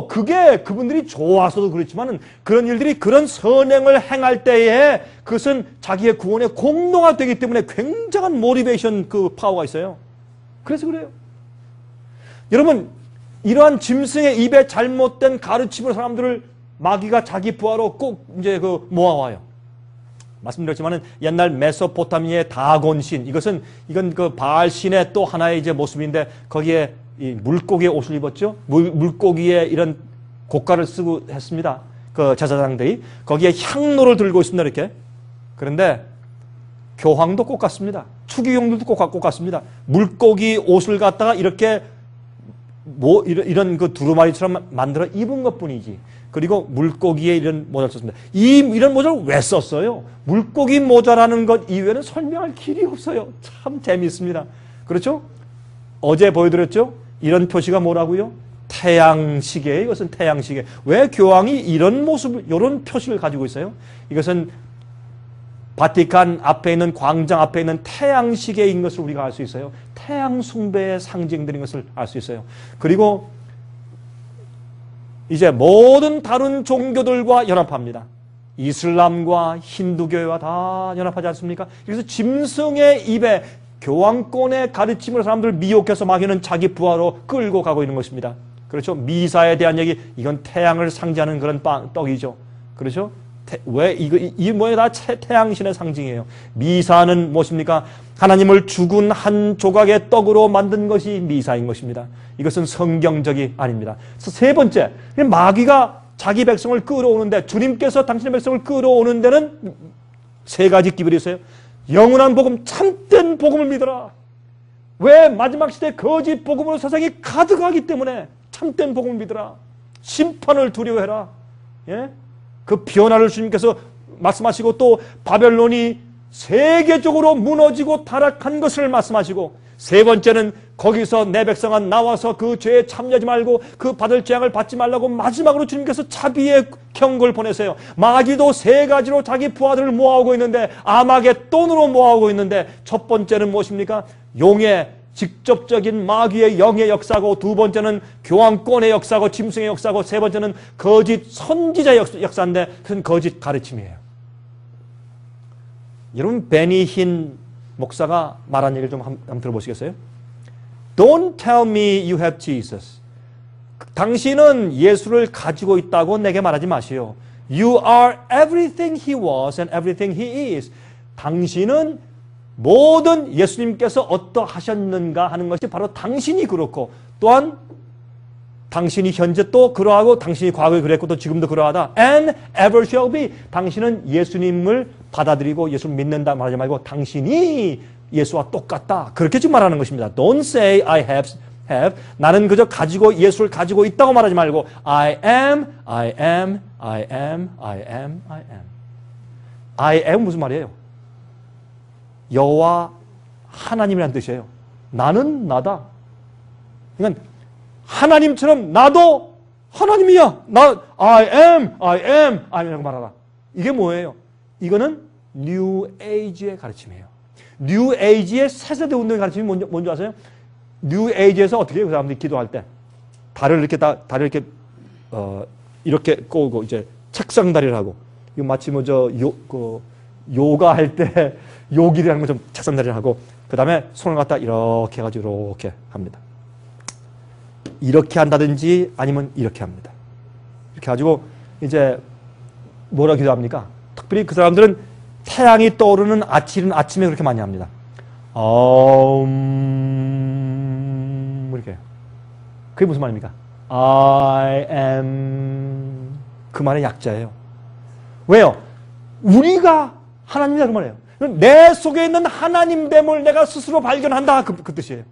그게 그분들이 좋아서도 그렇지만은 그런 일들이 그런 선행을 행할 때에 그것은 자기의 구원의 공로가 되기 때문에 굉장한 모티베이션 그 파워가 있어요. 그래서 그래요. 여러분, 이러한 짐승의 입에 잘못된 가르침으로 사람들을 마귀가 자기 부하로 꼭 이제 그 모아와요. 말씀드렸지만은 옛날 메소포타미아의 다곤신, 이건 그 바알신의 또 하나의 이제 모습인데 거기에 이 물고기의 옷을 입었죠. 물고기의 이런 고가를 쓰고 했습니다. 그 제사장들이 거기에 향로를 들고 있습니다. 이렇게. 그런데 교황도 꼭 같습니다. 추기경들도 꼭 같습니다. 물고기 옷을 갖다가 이렇게 이런 그 두루마리처럼 만들어 입은 것뿐이지. 그리고 물고기의 이런 모자를 썼습니다. 이런 모자를 왜 썼어요? 물고기 모자라는 것 이외에는 설명할 길이 없어요. 참 재미있습니다. 그렇죠? 어제 보여드렸죠? 이런 표시가 뭐라고요? 태양시계예요. 이것은 태양시계. 왜 교황이 이런 모습을, 이런 표시를 가지고 있어요? 이것은 바티칸 앞에 있는 광장 앞에 있는 태양시계인 것을 우리가 알 수 있어요. 태양 숭배의 상징들인 것을 알 수 있어요. 그리고 이제 모든 다른 종교들과 연합합니다. 이슬람과 힌두교와 다 연합하지 않습니까? 그래서 짐승의 입에 교황권의 가르침으로 사람들을 미혹해서 마귀는 자기 부하로 끌고 가고 있는 것입니다. 그렇죠? 미사에 대한 얘기, 이건 태양을 상징하는 그런 떡이죠. 그렇죠? 이 뭐에 다 태양신의 상징이에요. 미사는 무엇입니까? 하나님을 죽은 한 조각의 떡으로 만든 것이 미사인 것입니다. 이것은 성경적이 아닙니다. 세 번째, 마귀가 자기 백성을 끌어오는데, 주님께서 당신의 백성을 끌어오는 데는 세 가지 기별이 있어요. 영원한 복음, 참된 복음을 믿어라. 왜? 마지막 시대 거짓 복음으로 세상이 가득하기 때문에 참된 복음을 믿어라. 심판을 두려워해라. 예? 그 변화를 주님께서 말씀하시고, 또 바벨론이 세계적으로 무너지고 타락한 것을 말씀하시고, 세 번째는 거기서 내 백성아 나와서 그 죄에 참여하지 말고 그 받을 재앙을 받지 말라고 마지막으로 주님께서 자비의 경고를 보내세요. 마귀도 세 가지로 자기 부하들을 모아오고 있는데, 아마겟돈으로 모아오고 있는데, 첫 번째는 무엇입니까? 용의 직접적인 마귀의 영의 역사고, 두 번째는 교황권의 역사고, 짐승의 역사고, 세 번째는 거짓 선지자의 역사인데 그건 거짓 가르침이에요. 여러분, 베니 힌 목사가 말한 얘기를 좀 한번 들어보시겠어요? Don't tell me you have Jesus. 당신은 예수를 가지고 있다고 내게 말하지 마시오. You are everything he was and everything he is. 당신은 모든 예수님께서 어떠하셨는가 하는 것이 바로 당신이 그렇고, 또한 당신이 현재 또 그러하고, 당신이 과거에 그랬고 또 지금도 그러하다. And ever shall be. 당신은 예수님을 받아들이고 예수를 믿는다 말하지 말고 당신이 예수와 똑같다. 그렇게 지금 말하는 것입니다. Don't say I have. 나는 그저 가지고 예수를 가지고 있다고 말하지 말고 I am. I am 무슨 말이에요? 여호와 하나님이라는 뜻이에요. 나는 나다. 그러니까 하나님처럼 나도 하나님이야. I am 라고 말하라. 이게 뭐예요? 이거는 뉴 에이지의 가르침이에요. 뉴 에이지의 새세대 운동의 가르침이 뭔지 아세요? 뉴 에이지에서 어떻게 해요? 그 사람들이 기도할 때 다리를 이렇게 이렇게 꼬고 이제 책상 다리를 하고, 이거 마치 요가 할 때 요기를 하는 것처럼 책상 다리를 하고, 그 다음에 손을 갖다 이렇게 해가지고 이렇게 합니다. 이렇게 한다든지 아니면 이렇게 합니다. 이렇게 가지고 이제 뭐라 기도합니까? 특별히 그 사람들은 태양이 떠오르는 아침에 그렇게 많이 합니다. 이렇게. 그게 무슨 말입니까? I am. 그 말의 약자예요. 왜요? 우리가 하나님이다 그 말이에요. 내 속에 있는 하나님됨을 내가 스스로 발견한다 그 뜻이에요.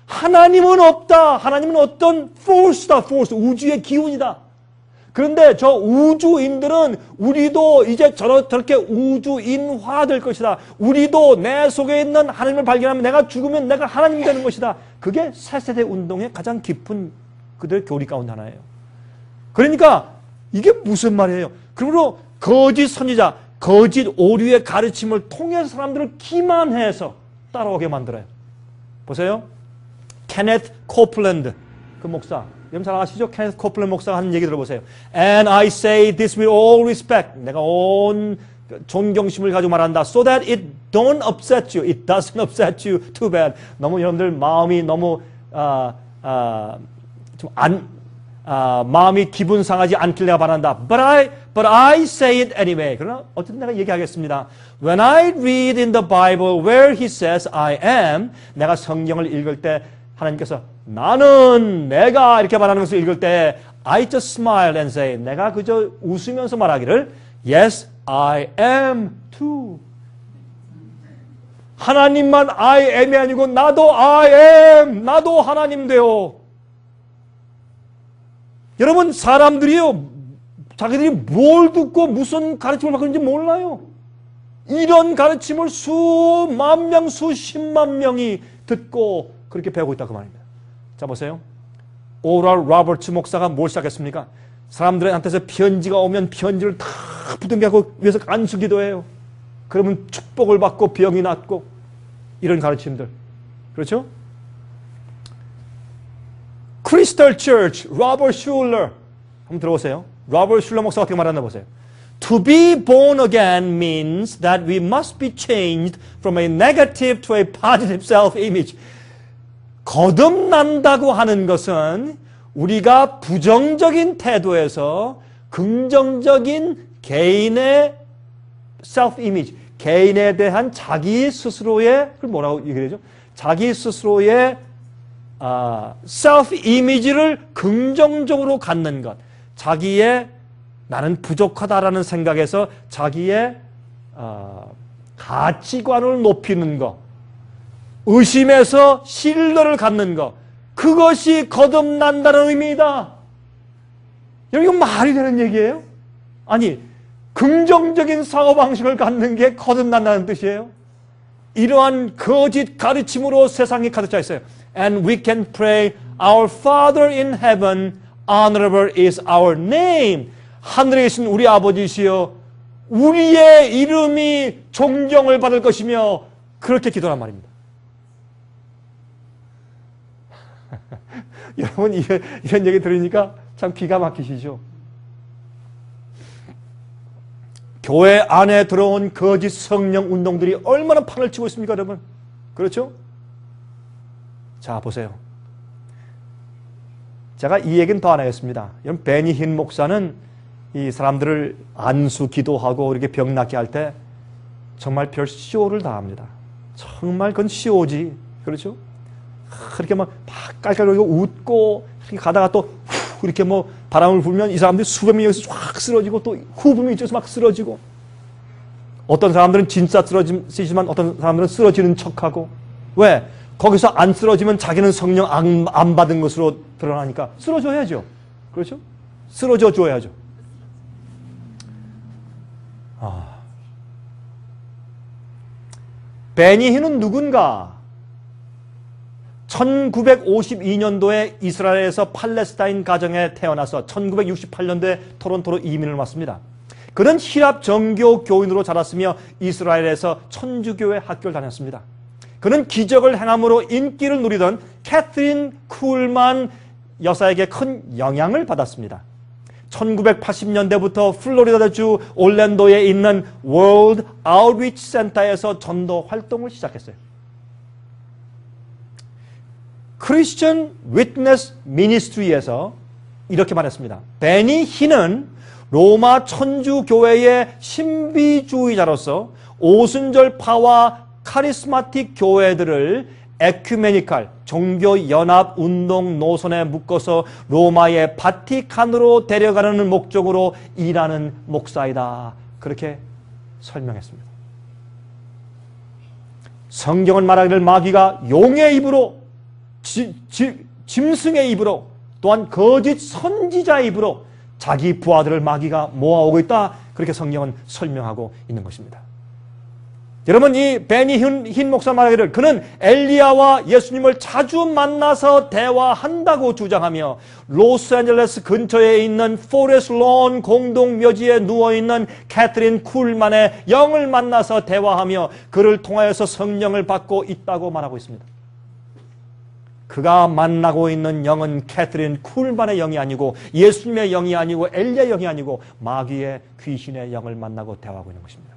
하나님은 없다. 하나님은 어떤 force다. force. 우주의 기운이다. 그런데 저 우주인들은 우리도 이제 저렇게 우주인화될 것이다. 우리도 내 속에 있는 하나님을 발견하면 내가 죽으면 내가 하나님 되는 것이다. 그게 새세대 운동의 가장 깊은 그들의 교리 가운데 하나예요. 그러니까 이게 무슨 말이에요? 그러므로 거짓 선지자, 거짓 오류의 가르침을 통해서 사람들을 기만해서 따라오게 만들어요. 보세요. 케네트 코플랜드 그 목사, 여러분 잘 아시죠? 케네스 코플러 목사가 하는 얘기 들어보세요. And I say this with all respect. 내가 온 존경심을 가지고 말한다. So that it don't upset you. It doesn't upset you too bad. 너무 여러분들 마음이 너무 마음이 기분 상하지 않길 내가 바란다. But I say it anyway. 그러나 어쨌든 내가 얘기하겠습니다. When I read in the Bible where he says I am, 내가 성경을 읽을 때 하나님께서 나는 내가 이렇게 말하는 것을 읽을 때 I just smile and say 내가 그저 웃으면서 말하기를 Yes, I am too. 하나님만 I am이 아니고 나도 I am. 나도 하나님 되어. 여러분 사람들이요 자기들이 뭘 듣고 무슨 가르침을 받고 있는지 몰라요. 이런 가르침을 수만 명 수십만 명이 듣고 그렇게 배우고 있다 그 말입니다. 자 보세요. 오랄 로버츠 목사가 뭘 시작했습니까? 사람들한테서 편지가 오면 편지를 다 부둥켜고 위해서 안수기도해요. 그러면 축복을 받고 병이 낫고 이런 가르침들. 그렇죠? 크리스탈 처치, 로버트 슐러 한번 들어보세요. 로버트 슐러 목사가 어떻게 말하나 보세요. To be born again means that we must be changed from a negative to a positive self-image. 거듭난다고 하는 것은 우리가 부정적인 태도에서 긍정적인 개인의 self-image, 개인에 대한 자기 스스로의, 그걸 뭐라고 얘기하죠? 자기 스스로의 self-image를 긍정적으로 갖는 것. 자기의 나는 부족하다라는 생각에서 자기의 가치관을 높이는 것. 의심에서 신뢰를 갖는 것. 그것이 거듭난다는 의미이다. 여러분 이건 말이 되는 얘기예요? 아니 긍정적인 사고방식을 갖는 게 거듭난다는 뜻이에요. 이러한 거짓 가르침으로 세상이 가득 차 있어요. And we can pray, Our Father in heaven, honorable is our name. 하늘에 계신 우리 아버지시여 우리의 이름이 존경을 받을 것이며 그렇게 기도란 말입니다. 여러분 이런 얘기 들으니까 참 기가 막히시죠? 교회 안에 들어온 거짓 성령 운동들이 얼마나 판을 치고 있습니까, 여러분? 그렇죠? 자, 보세요. 제가 이 얘기는 더 안 하겠습니다. 여러분, 베니 힌 목사는 이 사람들을 안수 기도하고 이렇게 병 낫게 할 때 정말 별 쇼를 다 합니다. 정말 그건 쇼지. 그렇죠? 그렇게 막 깔깔거리고 웃고 이렇게 가다가 또 이렇게 뭐 바람을 불면 이 사람들이 수백 명에서 확 쓰러지고 또 후불면 이쪽에서 막 쓰러지고 어떤 사람들은 진짜 쓰러지지만 어떤 사람들은 쓰러지는 척하고 왜? 거기서 안 쓰러지면 자기는 성령 안 받은 것으로 드러나니까 쓰러져야죠. 그렇죠? 쓰러져 줘야죠. 베니 힌은 누군가? 1952년도에 이스라엘에서 팔레스타인 가정에 태어나서 1968년도에 토론토로 이민을 왔습니다. 그는 히랍 정교 교인으로 자랐으며 이스라엘에서 천주교회 학교를 다녔습니다. 그는 기적을 행함으로 인기를 누리던 캐서린 쿨만 여사에게 큰 영향을 받았습니다. 1980년대부터 플로리다주 올랜도에 있는 월드 아웃리치 센터에서 전도 활동을 시작했어요. 크리스천 위트네스 미니스트리에서 이렇게 말했습니다. 베니 힌은 로마 천주교회의 신비주의자로서 오순절파와 카리스마틱 교회들을 에큐메니칼 종교연합운동 노선에 묶어서 로마의 바티칸으로 데려가는 목적으로 일하는 목사이다. 그렇게 설명했습니다. 성경은 말하기를 마귀가 용의 입으로 짐승의 입으로 또한 거짓 선지자의 입으로 자기 부하들을 마귀가 모아오고 있다. 그렇게 성경은 설명하고 있는 것입니다. 여러분 이 베니 힌 목사 말하기를 그는 엘리야와 예수님을 자주 만나서 대화한다고 주장하며 로스앤젤레스 근처에 있는 포레스트 론 공동묘지에 누워있는 캐서린 쿨만의 영을 만나서 대화하며 그를 통하여서 성령을 받고 있다고 말하고 있습니다. 그가 만나고 있는 영은 캐트린 쿨만의 영이 아니고 예수님의 영이 아니고 엘리야의 영이 아니고 마귀의 귀신의 영을 만나고 대화하고 있는 것입니다.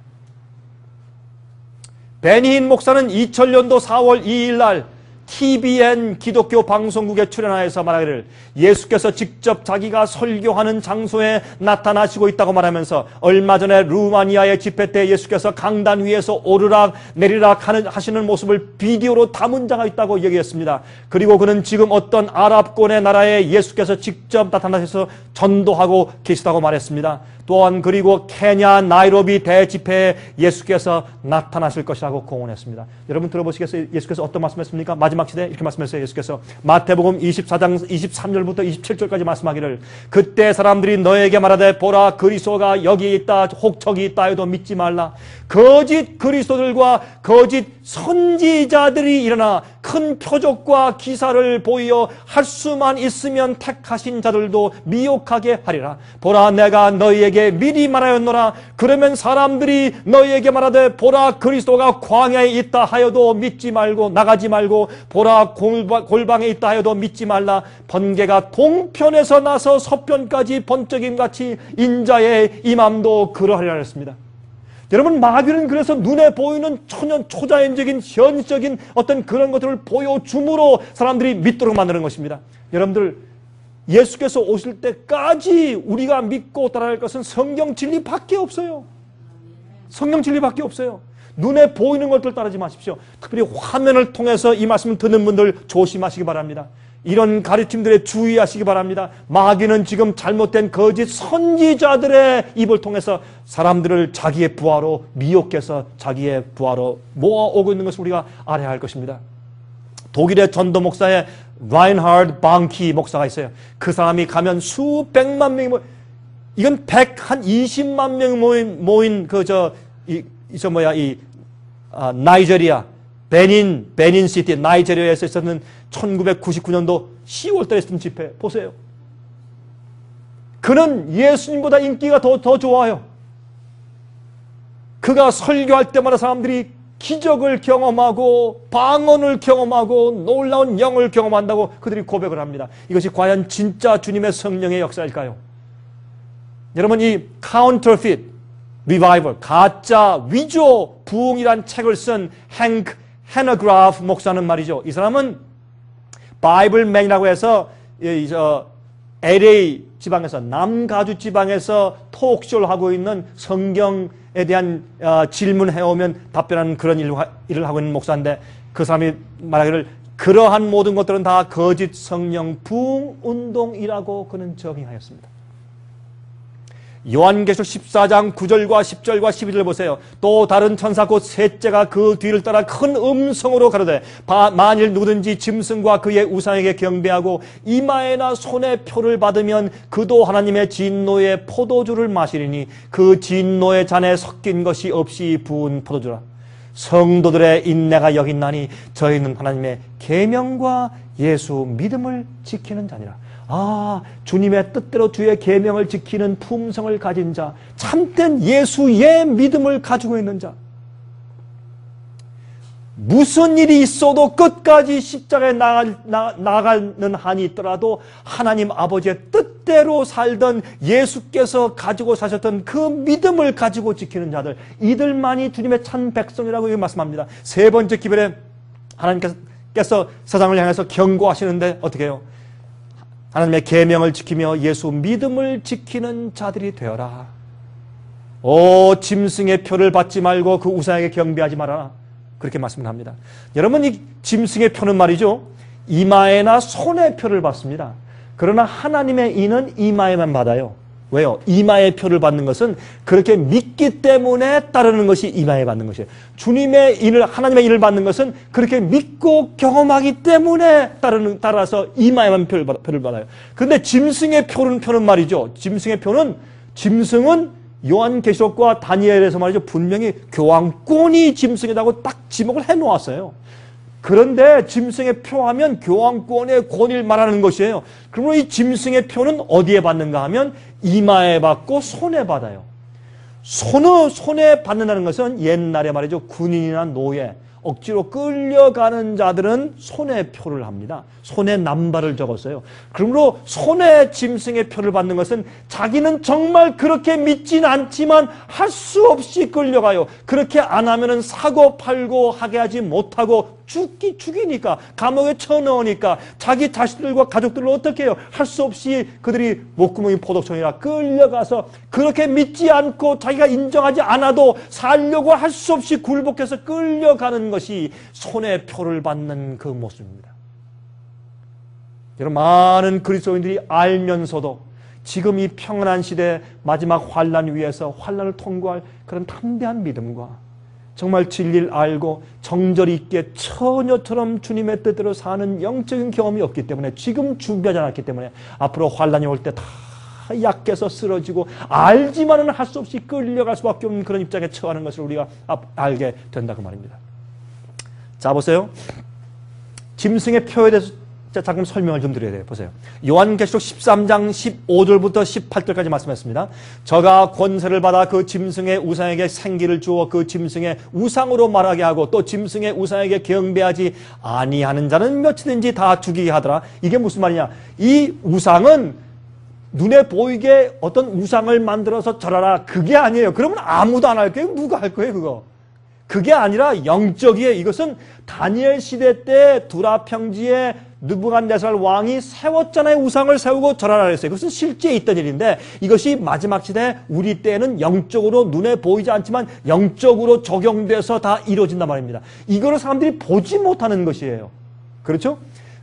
베니힌 목사는 2000년도 4월 2일 날 TBN 기독교 방송국에 출연하여서 말하기를 예수께서 직접 자기가 설교하는 장소에 나타나시고 있다고 말하면서 얼마 전에 루마니아의 집회 때 예수께서 강단 위에서 오르락 내리락 하시는 모습을 비디오로 담은 자가 있다고 얘기했습니다. 그리고 그는 지금 어떤 아랍권의 나라에 예수께서 직접 나타나셔서 전도하고 계시다고 말했습니다. 또한 그리고 케냐 나이로비 대집회에 예수께서 나타나실 것이라고 공언했습니다. 여러분 들어보시겠어요? 예수께서 어떤 말씀했습니까? 마지막 시대에 이렇게 말씀했어요. 예수께서 마태복음 24장 23절부터 27절까지 말씀하기를 그때 사람들이 너에게 말하되 보라 그리스도가 여기 있다 혹 저기 있다 해도 믿지 말라. 거짓 그리스도들과 거짓 선지자들이 일어나 큰 표적과 기사를 보이어 할 수만 있으면 택하신 자들도 미혹하게 하리라. 보라 내가 너희에게 미리 말하였노라. 그러면 사람들이 너희에게 말하되 보라 그리스도가 광야에 있다 하여도 믿지 말고 나가지 말고 보라 골방에 있다 하여도 믿지 말라. 번개가 동편에서 나서 서편까지 번쩍임같이 인자의 임함도 그러하리라 했습니다. 여러분 마귀는 그래서 눈에 보이는 초자연적인 현실적인 어떤 그런 것들을 보여줌으로 사람들이 믿도록 만드는 것입니다. 여러분들 예수께서 오실 때까지 우리가 믿고 따라갈 것은 성경 진리밖에 없어요. 성경 진리밖에 없어요. 눈에 보이는 것들 따르지 마십시오. 특별히 화면을 통해서 이 말씀을 듣는 분들 조심하시기 바랍니다. 이런 가르침들에 주의하시기 바랍니다. 마귀는 지금 잘못된 거짓 선지자들의 입을 통해서 사람들을 자기의 부하로 미혹해서 자기의 부하로 모아오고 있는 것을 우리가 알아야 할 것입니다. 독일의 전도 목사의 라인하르드 방키 목사가 있어요. 그 사람이 가면 수백만 명이 이건 120만 명이 모인 나이제리아 베닌 시티 나이제리아에서 있었는 1999년도 10월달에 있었던 집회 보세요. 그는 예수님보다 인기가 더 좋아요. 그가 설교할 때마다 사람들이 기적을 경험하고 방언을 경험하고 놀라운 영을 경험한다고 그들이 고백을 합니다. 이것이 과연 진짜 주님의 성령의 역사일까요? 여러분 이 counterfeit revival 가짜 위조 부흥이란 책을 쓴 행크 헤너그라프 목사는 말이죠. 이 사람은 바이블맨이라고 해서 LA 지방에서 남가주 지방에서 토크쇼를 하고 있는 성경에 대한 질문해오면 답변하는 그런 일을 하고 있는 목사인데 그 사람이 말하기를 그러한 모든 것들은 다 거짓 성령 부흥 운동이라고 그는 정의하였습니다. 요한계시록 14장 9절과 10절과 12절 보세요. 또 다른 천사 곧 셋째가 그 뒤를 따라 큰 음성으로 가로되 만일 누구든지 짐승과 그의 우상에게 경배하고 이마에나 손에 표를 받으면 그도 하나님의 진노의 포도주를 마시리니 그 진노의 잔에 섞인 것이 없이 부은 포도주라. 성도들의 인내가 여기 있나니 저희는 하나님의 계명과 예수 믿음을 지키는 자니라. 주님의 뜻대로 주의 계명을 지키는 품성을 가진 자, 참된 예수의 믿음을 가지고 있는 자. 무슨 일이 있어도 끝까지 십자가에 나가는 한이 있더라도 하나님 아버지의 뜻대로 살던 예수께서 가지고 사셨던 그 믿음을 가지고 지키는 자들, 이들만이 주님의 참 백성이라고 말씀합니다. 세 번째 기별에 하나님께서 세상을 향해서 경고하시는데 어떻게 해요? 하나님의 계명을 지키며 예수 믿음을 지키는 자들이 되어라. 짐승의 표를 받지 말고 그 우상에게 경배하지 말아라. 그렇게 말씀을 합니다. 여러분 이 짐승의 표는 말이죠. 이마에나 손에 표를 받습니다. 그러나 하나님의 인은 이마에만 받아요. 왜요? 이마의 표를 받는 것은 그렇게 믿기 때문에 따르는 것이 이마에 받는 것이에요. 주님의 인을, 하나님의 인을 받는 것은 그렇게 믿고 경험하기 때문에 따라서 이마에만 표를 받아요. 그런데 짐승의 표는 말이죠. 짐승은 요한계시록과 다니엘에서 말이죠. 분명히 교황권이 짐승이라고 딱 지목을 해 놓았어요. 그런데 짐승의 표하면 교황권의 권위를 말하는 것이에요. 그러므로 이 짐승의 표는 어디에 받는가 하면 이마에 받고 손에 받아요. 손에 받는다는 것은 옛날에 말이죠. 군인이나 노예, 억지로 끌려가는 자들은 손해표를 합니다. 손해 남발을 적었어요. 그러므로 손해 짐승의 표를 받는 것은 자기는 정말 그렇게 믿진 않지만 할 수 없이 끌려가요. 그렇게 안 하면은 사고 팔고 하게 하지 못하고 죽이니까, 감옥에 쳐넣으니까 자기 자식들과 가족들을 어떻게 해요? 할 수 없이 그들이 목구멍이 포독청이라 끌려가서 그렇게 믿지 않고 자기가 인정하지 않아도 살려고 할 수 없이 굴복해서 끌려가는 것이 손해표를 받는 그 모습입니다. 여러분, 많은 그리스도인들이 알면서도 지금 이 평안한 시대 마지막 환난 위에서 환난을 통과할 그런 담대한 믿음과 정말 진리를 알고 정절이 있게 처녀처럼 주님의 뜻대로 사는 영적인 경험이 없기 때문에, 지금 준비하지 않았기 때문에 앞으로 환난이 올 때 다 약해서 쓰러지고 알지만은 할 수 없이 끌려갈 수밖에 없는 그런 입장에 처하는 것을 우리가 알게 된다 그 말입니다. 자, 보세요. 짐승의 표에 대해서 잠깐 설명을 좀 드려야 돼요. 보세요. 요한계시록 13장 15절부터 18절까지 말씀했습니다. 저가 권세를 받아 그 짐승의 우상에게 생기를 주어 그 짐승의 우상으로 말하게 하고 또 짐승의 우상에게 경배하지 아니하는 자는 몇이든지 다 죽이게 하더라. 이게 무슨 말이냐? 이 우상은 눈에 보이게 어떤 우상을 만들어서 절하라, 그게 아니에요. 그러면 아무도 안 할 거예요. 누가 할 거예요, 그거? 그게 아니라 영적이에요. 이것은 다니엘 시대 때 두라 평지에 느부갓네살 왕이 세웠잖아요. 우상을 세우고 절하라 했어요. 그것은 실제 있던 일인데, 이것이 마지막 시대 우리 때는 영적으로 눈에 보이지 않지만 영적으로 적용돼서 다 이루어진단 말입니다. 이거를 사람들이 보지 못하는 것이에요. 그렇죠?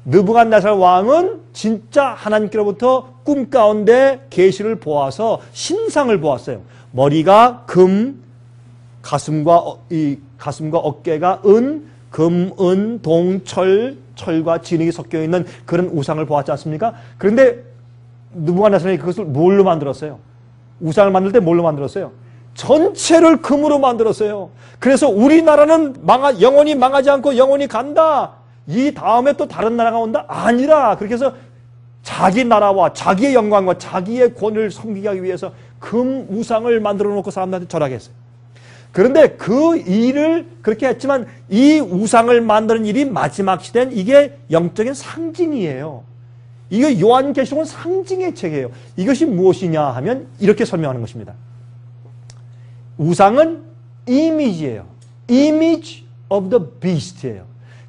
느부갓네살 왕은 진짜 하나님께로부터 꿈 가운데 계시를 보아서 신상을 보았어요. 머리가 금, 가슴과 어깨가 은, 금, 은, 동, 철과 진흙이 섞여 있는 그런 우상을 보았지 않습니까? 그런데 느부갓네살이 그것을 뭘로 만들었어요? 우상을 만들 때 뭘로 만들었어요? 전체를 금으로 만들었어요. 그래서 우리나라는 영원히 망하지 않고 영원히 간다. 이 다음에 또 다른 나라가 온다? 아니라, 그렇게 해서 자기 나라와 자기의 영광과 자기의 권을 섬기기 하기 위해서 금 우상을 만들어 놓고 사람들한테 절하게 했어요. 그런데 그 일을 그렇게 했지만 이 우상을 만드는 일이 마지막 시대는 이게 영적인 상징이에요. 이거 요한계시록은 상징의 책이에요. 이것이 무엇이냐 하면 이렇게 설명하는 것입니다. 우상은 이미지예요. Image of the beast예요.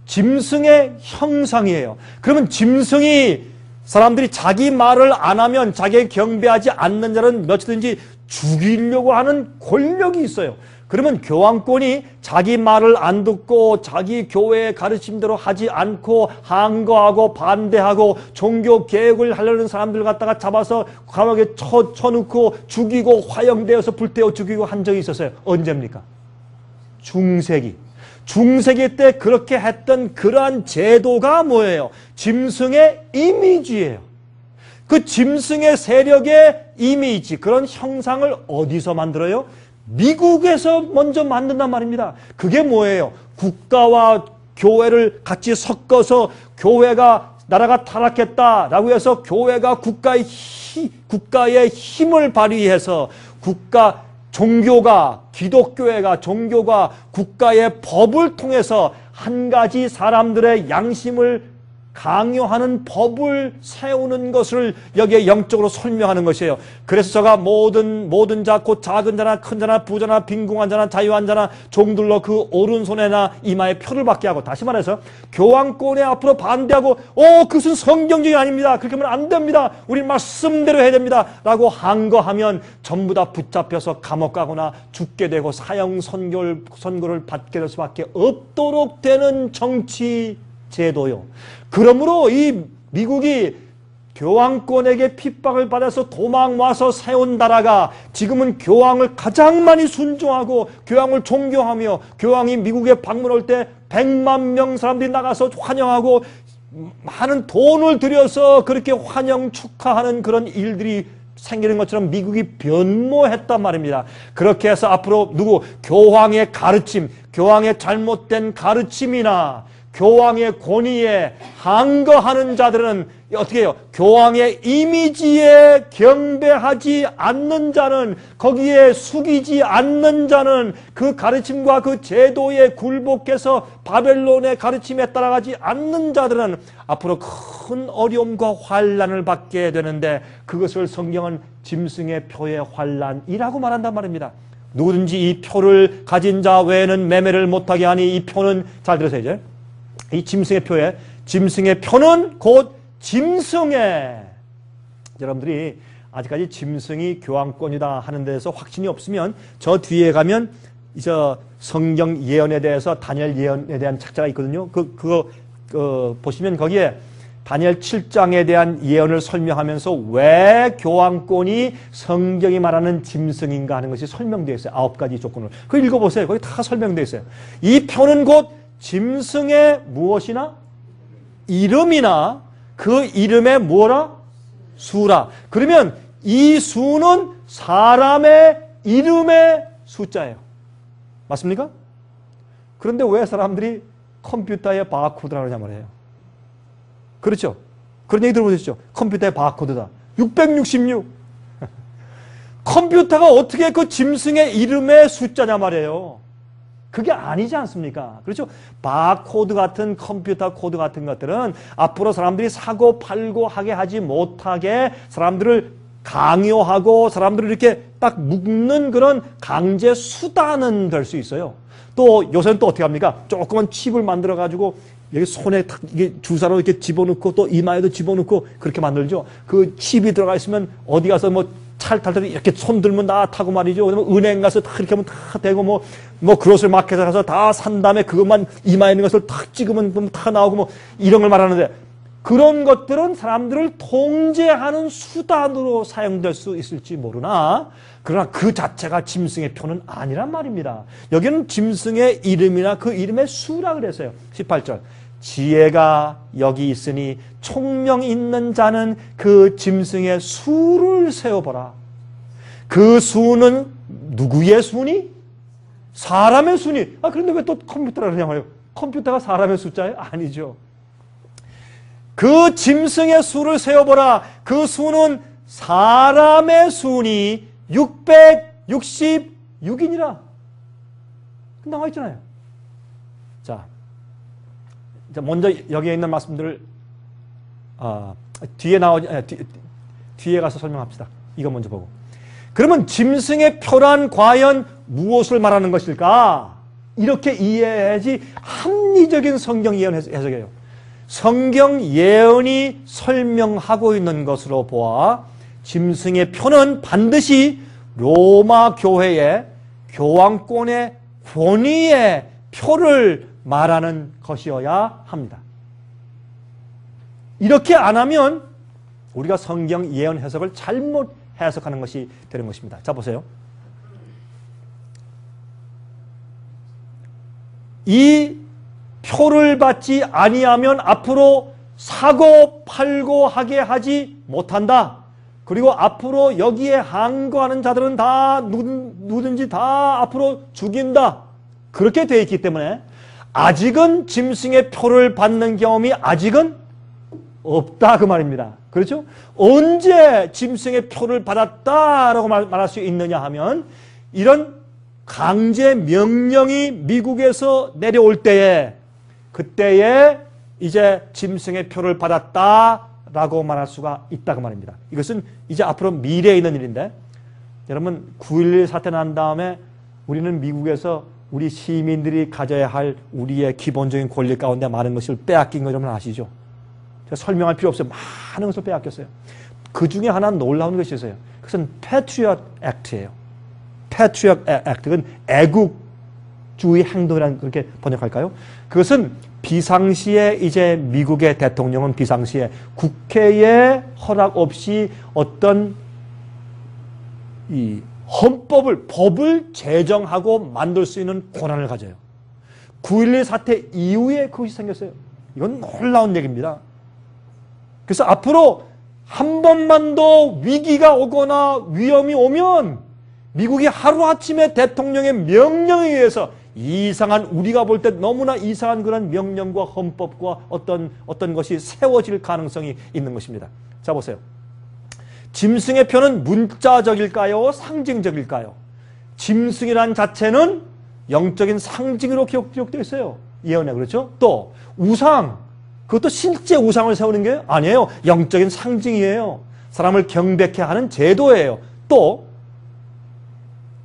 짐승의 형상이에요. 그러면 짐승이 사람들이 자기 말을 안 하면, 자기에게 경배하지 않는 자는 며칠든지 죽이려고 하는 권력이 있어요. 그러면 교황권이 자기 말을 안 듣고 자기 교회의 가르침대로 하지 않고 항거하고 반대하고 종교 개혁을 하려는 사람들 갖다가 잡아서 감옥에 쳐놓고 죽이고 화형되어서 불태워 죽이고 한 적이 있었어요. 언제입니까? 중세기. 중세기 때 그렇게 했던 그러한 제도가 뭐예요? 짐승의 이미지예요. 그 짐승의 세력의 이미지, 그런 형상을 어디서 만들어요? 미국에서 먼저 만든단 말입니다. 그게 뭐예요? 국가와 교회를 같이 섞어서 나라가 타락했다라고 해서 교회가 국가의 힘을 발휘해서 기독교가 국가의 법을 통해서 한 가지 사람들의 양심을 강요하는 법을 세우는 것을 여기에 영적으로 설명하는 것이에요. 그래서 저가 모든 자, 곧 작은 자나 큰 자나 부자나 빈궁한 자나 자유한 자나 종들로 그 오른손에나 이마에 표를 받게 하고, 다시 말해서 교황권에 앞으로 반대하고 그것은 성경적이 아닙니다. 그렇게 하면 안 됩니다. 우리 말씀대로 해야 됩니다. 라고 항거하면 전부 다 붙잡혀서 감옥 가거나 죽게 되고 사형 선고를 받게 될 수밖에 없도록 되는 정치 제도요. 그러므로 이 미국이 교황권에게 핍박을 받아서 도망와서 세운 나라가 지금은 교황을 가장 많이 순종하고 교황을 존경하며, 교황이 미국에 방문할 때 100만 명 사람들이 나가서 환영하고 많은 돈을 들여서 그렇게 환영 축하하는 그런 일들이 생기는 것처럼 미국이 변모했단 말입니다. 그렇게 해서 앞으로 교황의 가르침, 교황의 잘못된 가르침이나 교황의 권위에 항거하는 자들은 어떻게 해요? 교황의 이미지에 경배하지 않는 자는, 거기에 숙이지 않는 자는, 그 가르침과 그 제도에 굴복해서 바벨론의 가르침에 따라가지 않는 자들은 앞으로 큰 어려움과 환란을 받게 되는데, 그것을 성경은 짐승의 표의 환란이라고 말한단 말입니다. 누구든지 이 표를 가진 자 외에는 매매를 못하게 하니, 이 표는, 잘 들으세요 이제, 이 짐승의 표에, 짐승의 표는 곧 짐승의, 여러분들이 아직까지 짐승이 교황권이다 하는 데서 확신이 없으면 저 뒤에 가면 저 성경 예언에 대해서 다니엘 예언에 대한 책자가 있거든요. 그거 보시면 거기에 다니엘 7장에 대한 예언을 설명하면서 왜 교황권이 성경이 말하는 짐승인가 하는 것이 설명되어 있어요. 9가지 조건을. 그거 읽어보세요. 거기 다 설명되어 있어요. 이 표는 곧 짐승의 무엇이나 이름이나 그 이름의 뭐라? 수라. 그러면 이 수는 사람의 이름의 숫자예요. 맞습니까? 그런데 왜 사람들이 컴퓨터에 바코드라고 하냐 말이에요. 그렇죠? 그런 얘기 들어보셨죠? 컴퓨터의 바코드다. 666. 컴퓨터가 어떻게 그 짐승의 이름의 숫자냐 말이에요. 그게 아니지 않습니까? 그렇죠? 바코드 같은 컴퓨터 코드 같은 것들은 앞으로 사람들이 사고 팔고 하게 하지 못하게 사람들을 강요하고 사람들을 이렇게 딱 묶는 그런 강제 수단은 될 수 있어요. 또 요새는 또 어떻게 합니까? 조그만 칩을 만들어 가지고 여기 손에 탁 이게 주사로 이렇게 집어넣고 또 이마에도 집어넣고 그렇게 만들죠. 그 칩이 들어가 있으면 어디 가서 뭐 찰탈 이렇게 손 들면 다 타고 말이죠. 그러면 은행 가서 다 이렇게 하면 다 되고 뭐 그로스 마켓에 가서 다 산 다음에 그것만 이마에 있는 것을 탁 찍으면 다 나오고 뭐 이런 걸 말하는데, 그런 것들은 사람들을 통제하는 수단으로 사용될 수 있을지 모르나, 그러나 그 자체가 짐승의 표는 아니란 말입니다. 여기는 짐승의 이름이나 그 이름의 수라 그랬어요. 18절. 지혜가 여기 있으니 총명 있는 자는 그 짐승의 수를 세어보라. 그 수는 누구의 수니? 사람의 수니. 그런데 왜 또 컴퓨터라고 그러냐 말이에요. 컴퓨터가 사람의 숫자예요? 아니죠. 그 짐승의 수를 세어보라. 그 수는 사람의 수니 666이니라. 나와 있잖아요. 자, 먼저 여기에 있는 말씀들을 뒤에 가서 설명합시다. 이거 먼저 보고. 그러면 짐승의 표란 과연 무엇을 말하는 것일까? 이렇게 이해해야지 합리적인 성경 예언 해석이에요. 성경 예언이 설명하고 있는 것으로 보아 짐승의 표는 반드시 로마 교회의 교황권의 권위의 표를 말하는 것이어야 합니다. 이렇게 안 하면 우리가 성경 예언 해석을 잘못 해석하는 것이 되는 것입니다. 자, 보세요. 이 표를 받지 아니하면 앞으로 사고 팔고 하게 하지 못한다. 그리고 앞으로 여기에 항거하는 자들은 다 누구든지 다 앞으로 죽인다. 그렇게 되어 있기 때문에 아직은 짐승의 표를 받는 경험이 아직은 없다 그 말입니다. 그렇죠? 언제 짐승의 표를 받았다라고 말할 수 있느냐 하면, 이런 강제 명령이 미국에서 내려올 때에, 그때에 이제 짐승의 표를 받았다라고 말할 수가 있다 그 말입니다. 이것은 이제 앞으로 미래에 있는 일인데, 여러분 9.11 사태 난 다음에 우리는 미국에서 우리 시민들이 가져야 할 우리의 기본적인 권리 가운데 많은 것을 빼앗긴 거 여러분 아시죠? 제가 설명할 필요 없어요. 많은 것을 빼앗겼어요. 그 중에 하나 놀라운 것이 있어요. 그것은 Patriot Act예요. Patriot Act. 그건 애국주의 행동이라는, 그렇게 번역할까요? 그것은 비상시에 이제 미국의 대통령은 비상시에 국회의 허락 없이 어떤 이 법을 제정하고 만들 수 있는 권한을 가져요. 9.11 사태 이후에 그것이 생겼어요. 이건 놀라운 얘기입니다. 그래서 앞으로 한 번만 더 위기가 오거나 위험이 오면 미국이 하루아침에 대통령의 명령에 의해서 이상한, 우리가 볼 때 너무나 이상한 그런 명령과 헌법과 어떤 것이 세워질 가능성이 있는 것입니다. 자, 보세요. 짐승의 표는 문자적일까요? 상징적일까요? 짐승이란 자체는 영적인 상징으로 기록되어 있어요. 예언에. 그렇죠? 또 우상, 그것도 실제 우상을 세우는 게 아니에요. 영적인 상징이에요. 사람을 경배케 하는 제도예요. 또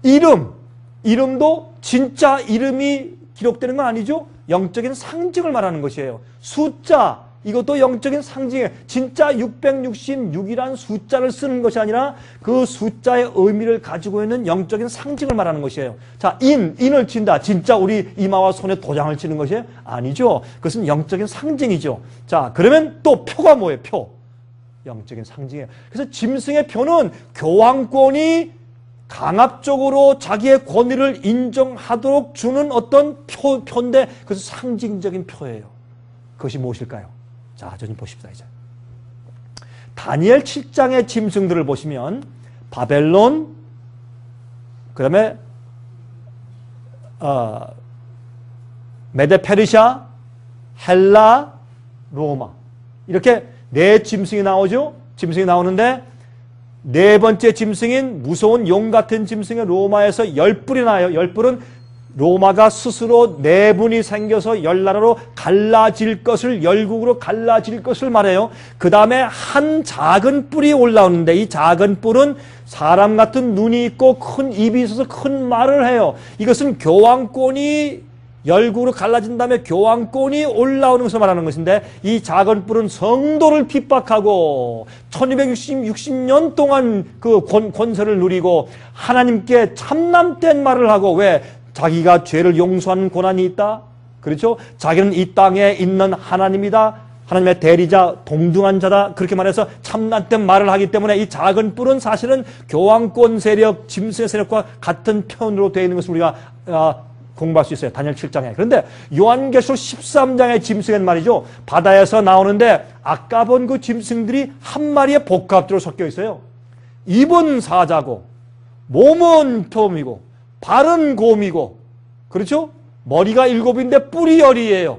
이름도 진짜 이름이 기록되는 건 아니죠. 영적인 상징을 말하는 것이에요. 숫자, 이것도 영적인 상징이에요. 진짜 666이란 숫자를 쓰는 것이 아니라 그 숫자의 의미를 가지고 있는 영적인 상징을 말하는 것이에요. 자, 인을 친다. 진짜 우리 이마와 손에 도장을 치는 것이에요? 아니죠. 그것은 영적인 상징이죠. 자, 그러면 또 표가 뭐예요? 표. 영적인 상징이에요. 그래서 짐승의 표는 교황권이 강압적으로 자기의 권위를 인정하도록 주는 어떤 표인데 그것은 상징적인 표예요. 그것이 무엇일까요? 자, 좀 보십시다. 이제 다니엘 7장의 짐승들을 보시면 바벨론, 그 다음에 메데 페르시아, 헬라, 로마, 이렇게 네 짐승이 나오죠. 짐승이 나오는데 네 번째 짐승인 무서운 용 같은 짐승의 로마에서 10뿔이 나요. 10뿔은 로마가 스스로 내분이 생겨서 열나라로 갈라질 것을, 열국으로 갈라질 것을 말해요. 그 다음에 한 작은 뿔이 올라오는데 이 작은 뿔은 사람 같은 눈이 있고 큰 입이 있어서 큰 말을 해요. 이것은 교황권이 열국으로 갈라진 다음에 교황권이 올라오는 것을 말하는 것인데 이 작은 뿔은 성도를 핍박하고 1260년 동안 그 권세를 누리고 하나님께 참남된 말을 하고, 왜? 자기가 죄를 용서하는 권한이 있다. 그렇죠? 자기는 이 땅에 있는 하나님이다. 하나님의 대리자, 동등한 자다. 그렇게 말해서 참남된 말을 하기 때문에 이 작은 뿔은 사실은 교황권 세력, 짐승의 세력과 같은 편으로 되어 있는 것을 우리가 공부할 수 있어요. 다니엘 7장에. 그런데 요한계시록 13장의 짐승은 말이죠. 바다에서 나오는데 아까 본 그 짐승들이 한 마리의 복합적으로 섞여 있어요. 입은 사자고 몸은 표범이고 발은 곰이고, 그렇죠? 머리가 7인데 뿔이 10이에요.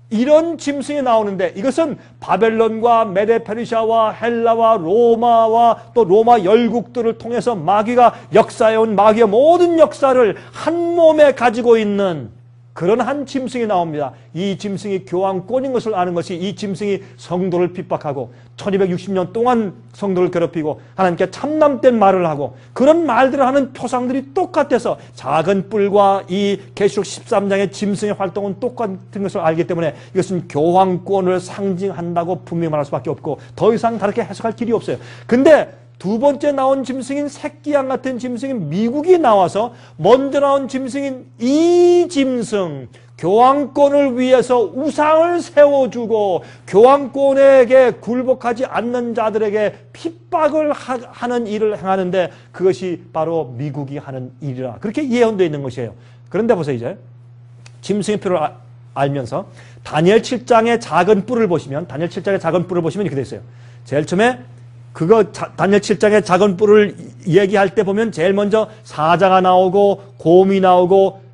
이런 짐승이 나오는데 이것은 바벨론과 메데 페르시아와 헬라와 로마와 또 로마 열국들을 통해서 마귀가 역사해온 마귀의 모든 역사를 한 몸에 가지고 있는 그런 한 짐승이 나옵니다. 이 짐승이 교황권인 것을 아는 것이, 이 짐승이 성도를 핍박하고 1260년 동안 성도를 괴롭히고 하나님께 참남된 말을 하고 그런 말들을 하는 표상들이 똑같아서 작은 뿔과 이 계시록 13장의 짐승의 활동은 똑같은 것을 알기 때문에 이것은 교황권을 상징한다고 분명히 말할 수밖에 없고 더 이상 다르게 해석할 길이 없어요. 근데 두 번째 나온 짐승인 새끼양 같은 짐승인 미국이 나와서 먼저 나온 짐승인 이 짐승, 교황권을 위해서 우상을 세워주고 교황권에게 굴복하지 않는 자들에게 핍박을 하는 일을 행하는데 그것이 바로 미국이 하는 일이라, 그렇게 예언되어 있는 것이에요. 그런데 보세요. 이제 짐승의 표를 알면서 다니엘 7장의 작은 뿔을 보시면, 다니엘 7장의 작은 뿔을 보시면 이렇게 되어 있어요. 제일 처음에 다니엘 7장의 작은 뿔을 얘기할 때 보면 제일 먼저 사자가 나오고 곰이 나오고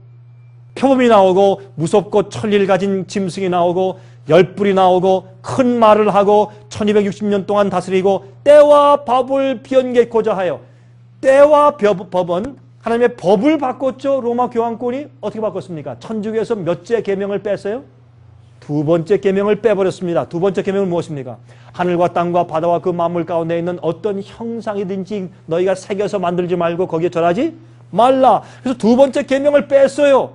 표범이 나오고 무섭고 천리를 가진 짐승이 나오고 10뿔이 나오고 큰 말을 하고 1260년 동안 다스리고 때와 법을 변개코자 하여, 때와 법은 하나님의 법을 바꿨죠. 로마 교황권이 어떻게 바꿨습니까? 천주교에서 몇째 계명을 뺐어요? 두 번째 계명을 빼버렸습니다. 두 번째 계명은 무엇입니까? 하늘과 땅과 바다와 그 만물 가운데 있는 어떤 형상이든지 너희가 새겨서 만들지 말고 거기에 절하지 말라. 그래서 두 번째 계명을 뺐어요.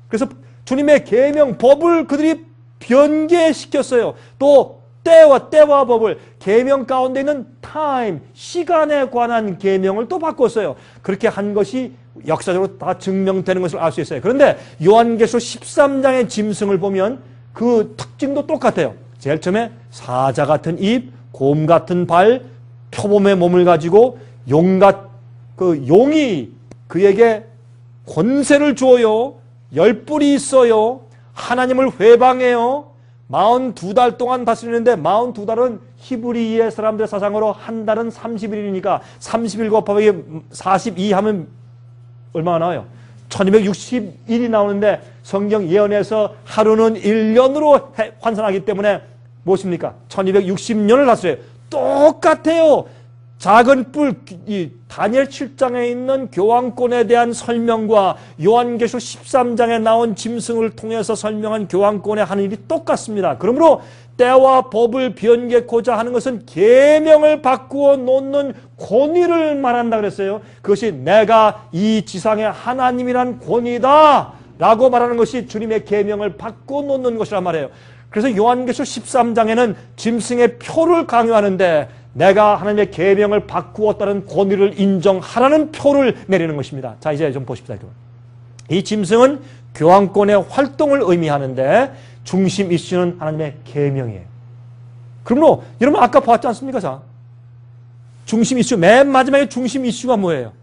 그래서 주님의 계명, 법을 그들이 변개시켰어요. 또 때와 법을, 계명 가운데 있는 타임, 시간에 관한 계명을 또 바꿨어요. 그렇게 한 것이 역사적으로 다 증명되는 것을 알 수 있어요. 그런데 요한계시록 13장의 짐승을 보면 그 특징도 똑같아요. 제일 처음에 사자 같은 입, 곰 같은 발, 표범의 몸을 가지고 용이 그에게 권세를 주어요. 10뿔이 있어요. 하나님을 회방해요. 42달 동안 다스리는데 42달은 히브리의 사람들의 사상으로 한 달은 30일이니까 30일 곱하기 42 하면 얼마나 나와요? 1260일이 나오는데 성경 예언에서 하루는 1년으로 환산하기 때문에 무엇입니까? 1260년을 다스려요. 똑같아요. 작은 뿔, 이 다니엘 7장에 있는 교황권에 대한 설명과 요한계시록 13장에 나온 짐승을 통해서 설명한 교황권에 하는 일이 똑같습니다. 그러므로 때와 법을 변개코자 하는 것은 계명을 바꾸어 놓는 권위를 말한다 그랬어요. 그것이 내가 이 지상의 하나님이란 권위다 라고 말하는 것이 주님의 계명을 바꾸어 놓는 것이란 말이에요. 그래서 요한계시록 13장에는 짐승의 표를 강요하는데 내가 하나님의 계명을 바꾸었다는 권위를 인정하라는 표를 내리는 것입니다. 자, 이제 좀 보십시다. 이 짐승은 교황권의 활동을 의미하는데 중심 이슈는 하나님의 계명이에요. 그러므로 여러분 아까 보았지 않습니까? 자, 중심 이슈, 맨 마지막에 중심 이슈가 뭐예요?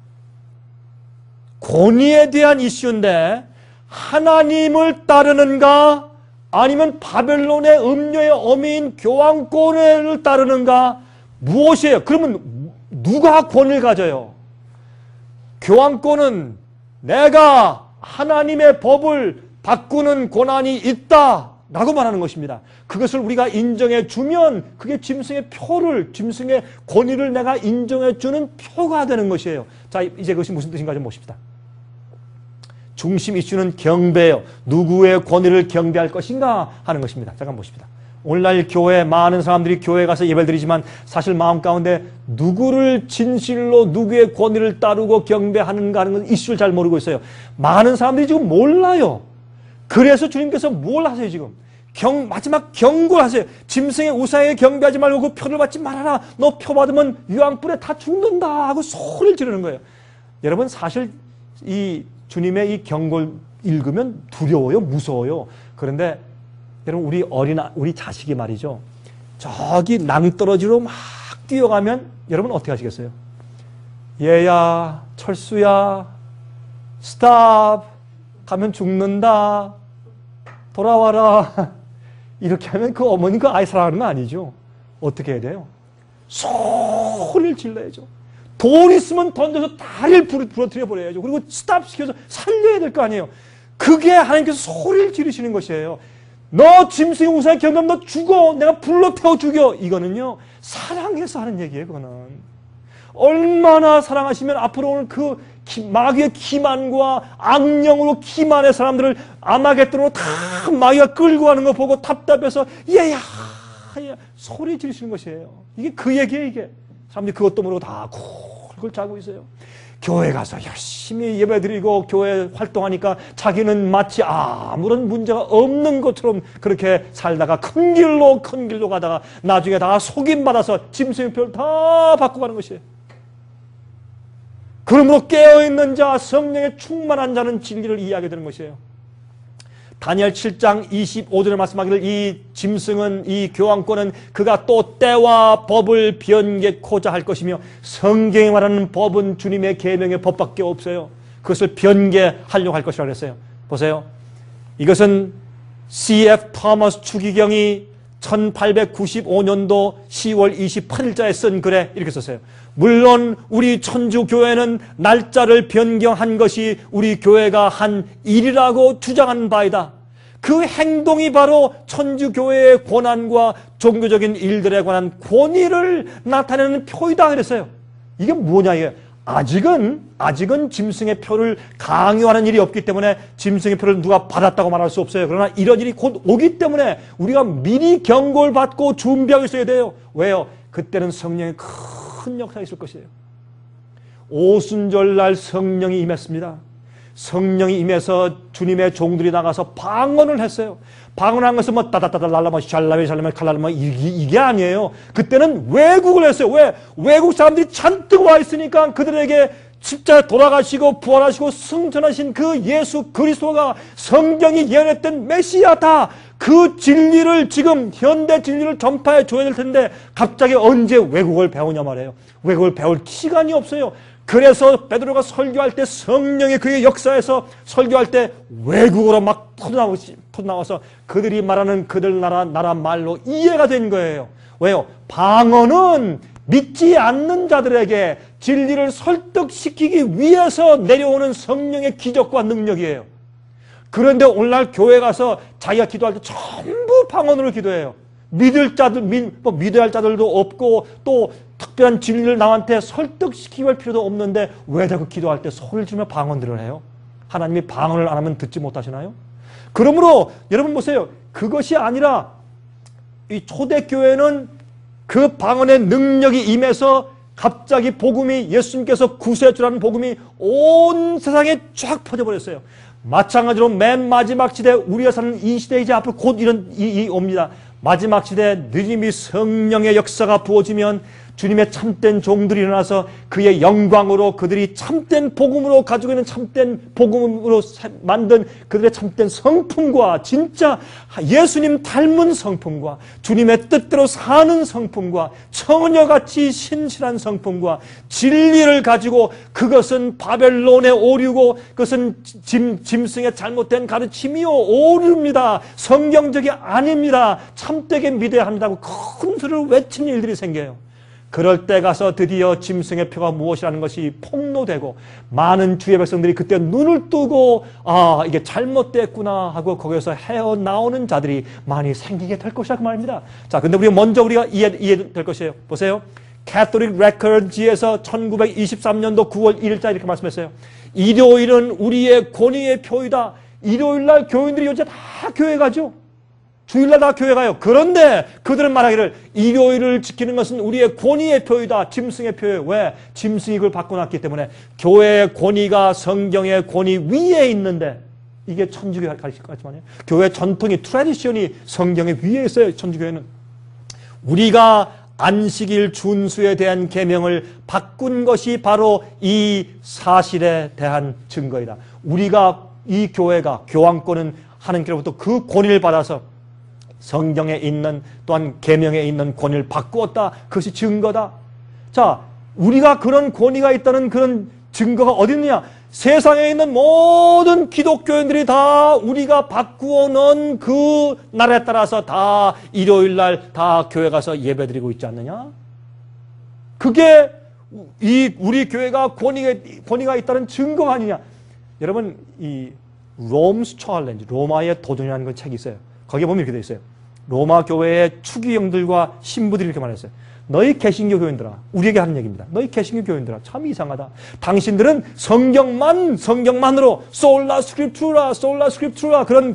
권위에 대한 이슈인데 하나님을 따르는가 아니면 바벨론의 음료의 어미인 교황권을 따르는가 무엇이에요? 그러면 누가 권위를 가져요? 교황권은 내가 하나님의 법을 바꾸는 권한이 있다 라고 말하는 것입니다. 그것을 우리가 인정해 주면 그게 짐승의 표를, 짐승의 권위를 내가 인정해 주는 표가 되는 것이에요. 자, 이제 그것이 무슨 뜻인가 좀 보십시다. 중심 이슈는 경배예요. 누구의 권위를 경배할 것인가 하는 것입니다. 잠깐 보십시다. 오늘날 교회 많은 사람들이 교회에 가서 예배를 드리지만 사실 마음 가운데 누구를 진실로 누구의 권위를 따르고 경배하는가 하는 이슈를 잘 모르고 있어요. 많은 사람들이 지금 몰라요. 그래서 주님께서 뭘 하세요 지금? 마지막 경고를 하세요. 짐승의 우상에 경배하지 말고 그 표를 받지 말아라. 너 표 받으면 유황불에 다 죽는다 하고 소리를 지르는 거예요. 여러분 사실 이 주님의 이 경고를 읽으면 두려워요. 무서워요. 그런데 여러분 우리 자식이 말이죠. 저기 낭떠러지로 막 뛰어가면 여러분 어떻게 하시겠어요? 얘야, 철수야, 스탑 가면 죽는다. 돌아와라. 이렇게 하면 그 어머니 그 아이 사랑하는 거 아니죠. 어떻게 해야 돼요? 소리를 질러야죠. 돌 있으면 던져서 다리를 부러뜨려 버려야죠. 그리고 스탑 시켜서 살려야 될 거 아니에요. 그게 하나님께서 소리를 지르시는 것이에요. 너 짐승의 우상에 경배하면 너 죽어. 내가 불로 태워 죽여. 이거는요 사랑해서 하는 얘기예요. 그거는 얼마나 사랑하시면 앞으로 오늘 그 마귀의 기만과 악령으로 기만의 사람들을 아마겟돈으로 다 마귀가 끌고 가는 거 보고 답답해서 얘야 소리 지르시는 것이에요. 이게 그 얘기예요. 이게 사람들이 그것도 모르고 다 콜콜 자고 있어요. 교회 가서 열심히 예배드리고 교회 활동하니까 자기는 마치 아무런 문제가 없는 것처럼 그렇게 살다가 큰 길로 가다가 나중에 다 속임받아서 짐승의 표를 다 받고 가는 것이에요. 그러므로 깨어있는 자, 성령에 충만한 자는 진리를 이해하게 되는 것이에요. 다니엘 7장 25절에 말씀하기를 이 짐승은, 이 교황권은 그가 또 때와 법을 변개코자 할 것이며 성경에 말하는 법은 주님의 계명의 법밖에 없어요. 그것을 변개하려고 할 것이라고 했어요. 보세요. 이것은 C.F. 토머스 추기경이 1895년도 10월 28일자에 쓴 글에 이렇게 썼어요. 물론 우리 천주교회는 날짜를 변경한 것이 우리 교회가 한 일이라고 주장하는 바이다. 그 행동이 바로 천주교회의 권한과 종교적인 일들에 관한 권위를 나타내는 표이다 그랬어요. 이게 뭐냐 이게. 아직은 짐승의 표를 강요하는 일이 없기 때문에 짐승의 표를 누가 받았다고 말할 수 없어요. 그러나 이런 일이 곧 오기 때문에 우리가 미리 경고를 받고 준비하고 있어야 돼요. 왜요? 그때는 성령의 큰 역사가 있을 것이에요. 오순절날 성령이 임했습니다. 성령이 임해서 주님의 종들이 나가서 방언을 했어요. 방언한 것은 뭐 따다따다 랄라마 샬라메 칼라마 이게 아니에요. 그때는 왜곡을 했어요. 왜? 외국 사람들이 잔뜩 와 있으니까 그들에게 십자가에 돌아가시고 부활하시고 승천하신 그 예수 그리스도가 성경이 예언했던 메시아다. 그 진리를 지금 현대 진리를 전파해 줘야 될 텐데 갑자기 언제 외국어를 배우냐 말이에요. 외국어를 배울 시간이 없어요. 그래서 베드로가 설교할 때 성령이 그의 역사에서 설교할 때 외국어로 막 터져나와서 그들이 말하는 그들 나라 말로 이해가 된 거예요. 왜요? 방언은 믿지 않는 자들에게 진리를 설득시키기 위해서 내려오는 성령의 기적과 능력이에요. 그런데 오늘날 교회 가서 자기가 기도할 때 전부 방언으로 기도해요. 믿어야 할 자들도 없고 또 특별한 진리를 남한테 설득시키기 할 필요도 없는데 왜 자꾸 기도할 때 소리를 지르며 방언들을 해요? 하나님이 방언을 안 하면 듣지 못하시나요? 그러므로 여러분 보세요. 그것이 아니라 이 초대교회는 그 방언의 능력이 임해서 갑자기 복음이 예수님께서 구세해 주라는 복음이 온 세상에 쫙 퍼져버렸어요. 마찬가지로 맨 마지막 시대 우리가 사는 이 시대 이제 앞으로 곧 이런 옵니다. 마지막 시대에 느림이 성령의 역사가 부어지면 주님의 참된 종들이 일어나서 그의 영광으로 그들이 참된 복음으로 가지고 있는 참된 복음으로 만든 그들의 참된 성품과 진짜 예수님 닮은 성품과 주님의 뜻대로 사는 성품과 처녀같이 신실한 성품과 진리를 가지고 그것은 바벨론의 오류고 그것은 짐승의 잘못된 가르침이요 오류입니다. 성경적이 아닙니다. 참되게 믿어야 한다고 큰 소리를 외치는 일들이 생겨요. 그럴 때 가서 드디어 짐승의 표가 무엇이라는 것이 폭로되고 많은 주의 백성들이 그때 눈을 뜨고 아 이게 잘못됐구나 하고 거기서 헤어나오는 자들이 많이 생기게 될 것이라고 말입니다. 자, 근데 먼저 우리가 이해될 것이에요. 보세요. 캐톨릭 레코드지에서 1923년도 9월 1일자 이렇게 말씀했어요. 일요일은 우리의 권위의 표이다. 일요일날 교인들이 요새 다 교회 가죠. 주일날 다 교회 가요. 그런데 그들은 말하기를 일요일을 지키는 것은 우리의 권위의 표이다. 짐승의 표예요. 왜? 짐승이 그걸 바꿔놨기 때문에 교회의 권위가 성경의 권위 위에 있는데 이게 천주교 가르치거든요. 교회 전통이 트래디션이 성경의 위에 있어요. 천주교회는. 우리가 안식일 준수에 대한 계명을 바꾼 것이 바로 이 사실에 대한 증거이다. 우리가 이 교회가 교황권은 하나님께로부터 그 권위를 받아서 성경에 있는 또한 계명에 있는 권위를 바꾸었다. 그것이 증거다. 자, 우리가 그런 권위가 있다는 그런 증거가 어디 있느냐? 세상에 있는 모든 기독교인들이 다 우리가 바꾸어 놓은 그 날에 따라서 다 일요일날 다 교회 가서 예배드리고 있지 않느냐? 그게 우리 교회가 권위가 있다는 증거가 아니냐? 여러분 이 롬스 챌린지 로마의 도전이라는 그 책이 있어요. 거기에 보면 이렇게 되어 있어요. 로마 교회의 추기경들과 신부들이 이렇게 말했어요. 너희 개신교 교인들아, 우리에게 하는 얘기입니다. 너희 개신교 교인들아, 참 이상하다. 당신들은 성경만으로 솔라 스크립투라, 솔라 스크립투라 그런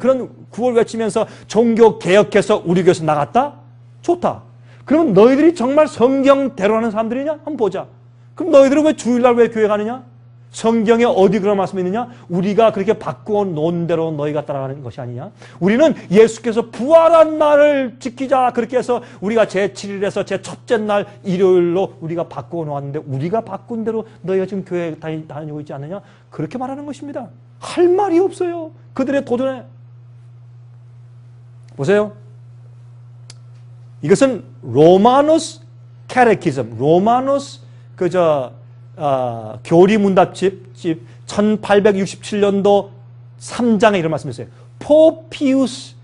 구호를 외치면서 종교 개혁해서 우리 교회에서 나갔다? 좋다. 그러면 너희들이 정말 성경대로 하는 사람들이냐? 한번 보자. 그럼 너희들은 왜 주일날 왜 교회 가느냐? 성경에 어디 그런 말씀이 있느냐? 우리가 그렇게 바꾸어 놓은 대로 너희가 따라가는 것이 아니냐? 우리는 예수께서 부활한 날을 지키자 그렇게 해서 우리가 제7일에서 제 첫째 날 일요일로 우리가 바꾸어 놓았는데 우리가 바꾼 대로 너희가 지금 교회에 다니고 있지 않느냐? 그렇게 말하는 것입니다. 할 말이 없어요. 그들의 도전에. 보세요. 이것은 로마노스 캐테키즘, 로마노스 교리문답집 1867년도 3장에 이런 말씀이 있어요. Pope Pius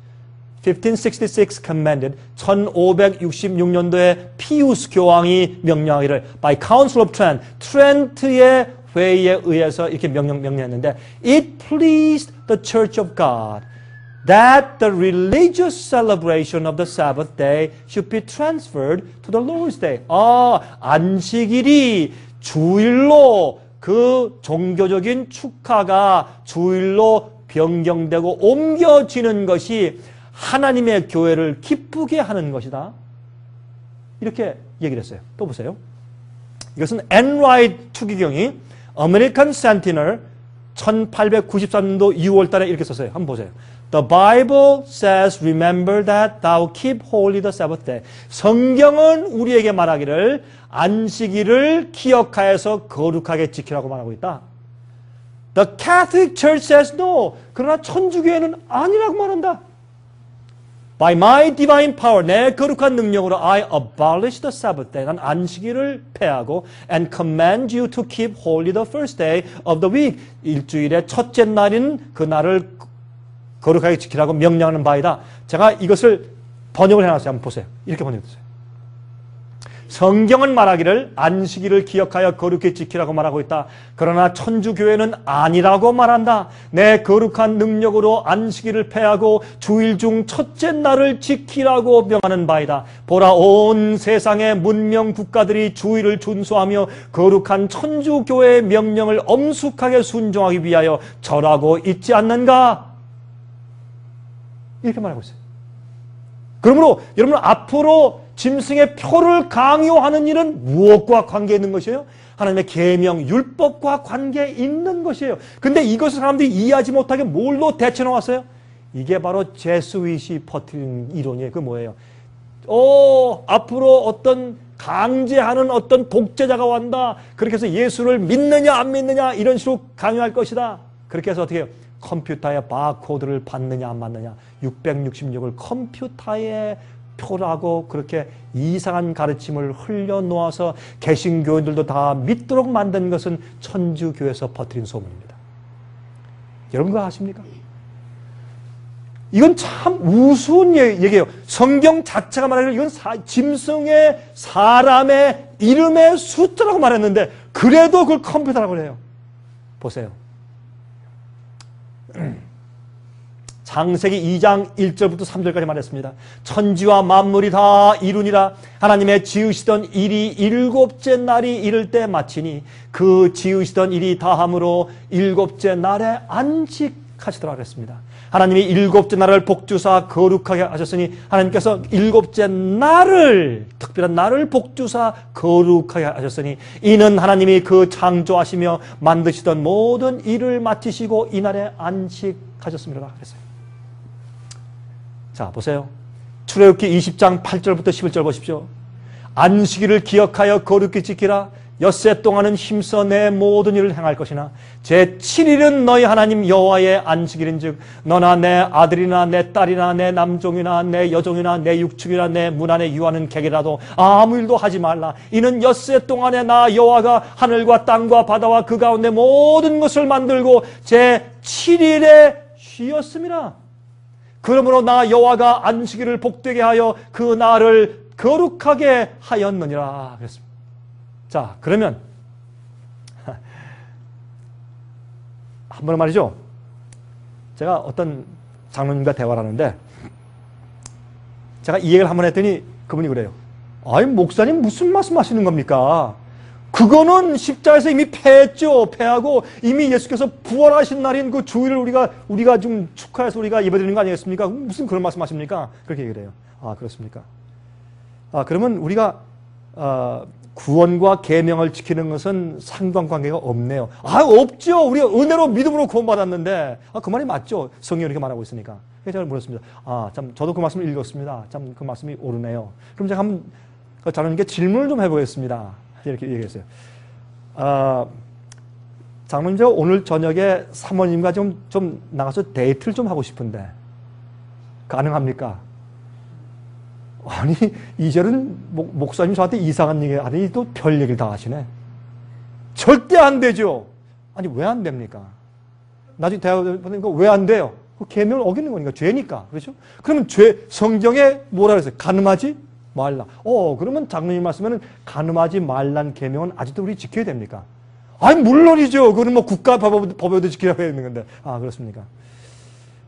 1566 commanded 1566년도에 피우스 교황이 명령하기를 by Council of Trent 트렌트의 회의에 의해서 이렇게 명령했는데 It pleased the Church of God that the religious celebration of the Sabbath day should be transferred to the Lord's day. 안식일이 주일로 그 종교적인 축하가 주일로 변경되고 옮겨지는 것이 하나님의 교회를 기쁘게 하는 것이다. 이렇게 얘기를 했어요. 또 보세요. 이것은 앤라이트 추기경이 American Sentinel 1893년도 6월 달에 이렇게 썼어요. 한번 보세요. The Bible says, remember that thou keep holy the Sabbath day. 성경은 우리에게 말하기를 안식일을 기억하여서 거룩하게 지키라고 말하고 있다. The Catholic Church says no. 그러나 천주교회는 아니라고 말한다. By my divine power, 내 거룩한 능력으로 I abolish the Sabbath day. 난 안식일을 폐하고 and command you to keep holy the first day of the week. 일주일의 첫째 날인 그 날을 거룩하게 지키라고 명령하는 바이다. 제가 이것을 번역을 해놨어요. 한번 보세요. 이렇게 번역했어요. 성경은 말하기를 안식일을 기억하여 거룩히 지키라고 말하고 있다. 그러나 천주교회는 아니라고 말한다. 내 거룩한 능력으로 안식일을 폐하고 주일 중 첫째 날을 지키라고 명하는 바이다. 보라, 온 세상의 문명 국가들이 주일을 준수하며 거룩한 천주교회의 명령을 엄숙하게 순종하기 위하여 절하고 있지 않는가? 이렇게 말하고 있어요. 그러므로 여러분, 앞으로 짐승의 표를 강요하는 일은 무엇과 관계 있는 것이에요? 하나님의 계명, 율법과 관계 있는 것이에요. 근데 이것을 사람들이 이해하지 못하게 뭘로 대체 놓았어요? 이게 바로 제스윗이 퍼뜨린 이론이에요. 그 뭐예요? 앞으로 어떤 강제하는 어떤 독재자가 왔다. 그렇게 해서 예수를 믿느냐 안 믿느냐 이런 식으로 강요할 것이다. 그렇게 해서 어떻게 해요? 컴퓨터에 바코드를 받느냐 안 받느냐, 666을 컴퓨터에 표라고 그렇게 이상한 가르침을 흘려놓아서 개신교인들도 다 믿도록 만든 것은 천주교에서 퍼뜨린 소문입니다. 여러분 그거 아십니까? 이건 참 우스운 얘기예요. 성경 자체가 말하기를 이건 짐승의 사람의 이름의 숫자라고 말했는데 그래도 그걸 컴퓨터라고 해요. 보세요. 창세기 2장 1절부터 3절까지 말했습니다. 천지와 만물이 다 이루니라. 하나님의 지으시던 일이 일곱째 날이 이를 때 마치니 그 지으시던 일이 다함으로 일곱째 날에 안식하시더라 그랬습니다. 하나님이 일곱째 날을 복주사 거룩하게 하셨으니 하나님께서 일곱째 날을, 특별한 날을 복주사 거룩하게 하셨으니 이는 하나님이 그 창조하시며 만드시던 모든 일을 마치시고 이날에 안식하셨습니다 그랬어요. 자, 보세요. 출애굽기 20장 8절부터 11절 보십시오. 안식일을 기억하여 거룩히 지키라. 엿새 동안은 힘써 내 모든 일을 행할 것이나 제7일은 너희 하나님 여호와의 안식일인즉 너나 내 아들이나 내 딸이나 내 남종이나 내 여종이나 내 육축이나 내 문 안에 유하는 객이라도 아무 일도 하지 말라. 이는 엿새 동안에 나 여호와가 하늘과 땅과 바다와 그 가운데 모든 것을 만들고 제7일에 쉬었음이라. 그러므로 나 여호와가 안식일을 복되게 하여 그 날을 거룩하게 하였느니라 그랬습니다. 자, 그러면 한 번 말이죠. 제가 어떤 장로님과 대화를 하는데 제가 이 얘기를 한 번 했더니 그분이 그래요. 아니 목사님 무슨 말씀 하시는 겁니까? 그거는 십자가에서 이미 패했죠. 패하고 이미 예수께서 부활하신 날인 그 주일을 우리가 좀 축하해서 우리가 예배드리는 거 아니겠습니까? 무슨 그런 말씀 하십니까? 그렇게 얘기를 해요. 아, 그렇습니까? 그러면 우리가 구원과 계명을 지키는 것은 상관관계가 없네요. 없죠. 우리가 은혜로 믿음으로 구원받았는데 그 말이 맞죠. 성경이 이렇게 말하고 있으니까. 그래서 제가 물었습니다. 참 저도 그 말씀을 읽었습니다. 참 그 말씀이 옳으네요. 그럼 제가 한번 장로님께 질문을 좀 해보겠습니다. 이렇게 얘기했어요. 장로님, 제가 오늘 저녁에 사모님과 좀 나가서 데이트를 좀 하고 싶은데 가능합니까? 아니, 이제는 목사님 저한테 이상한 얘기 하더니 또 별 얘기를 다 하시네. 절대 안 되죠. 아니, 왜 안 됩니까? 나중에 대화 보니까 왜 안 돼요? 그 계명을 어기는 거니까, 죄니까. 그렇죠? 그러면 성경에 뭐라 그랬어요? 가늠하지 말라. 그러면 장로님 말씀에는 가늠하지 말란 계명은 아직도 우리 지켜야 됩니까? 아니, 물론이죠. 그건 뭐 국가 법에도 지키라고 해야 되는 건데. 그렇습니까?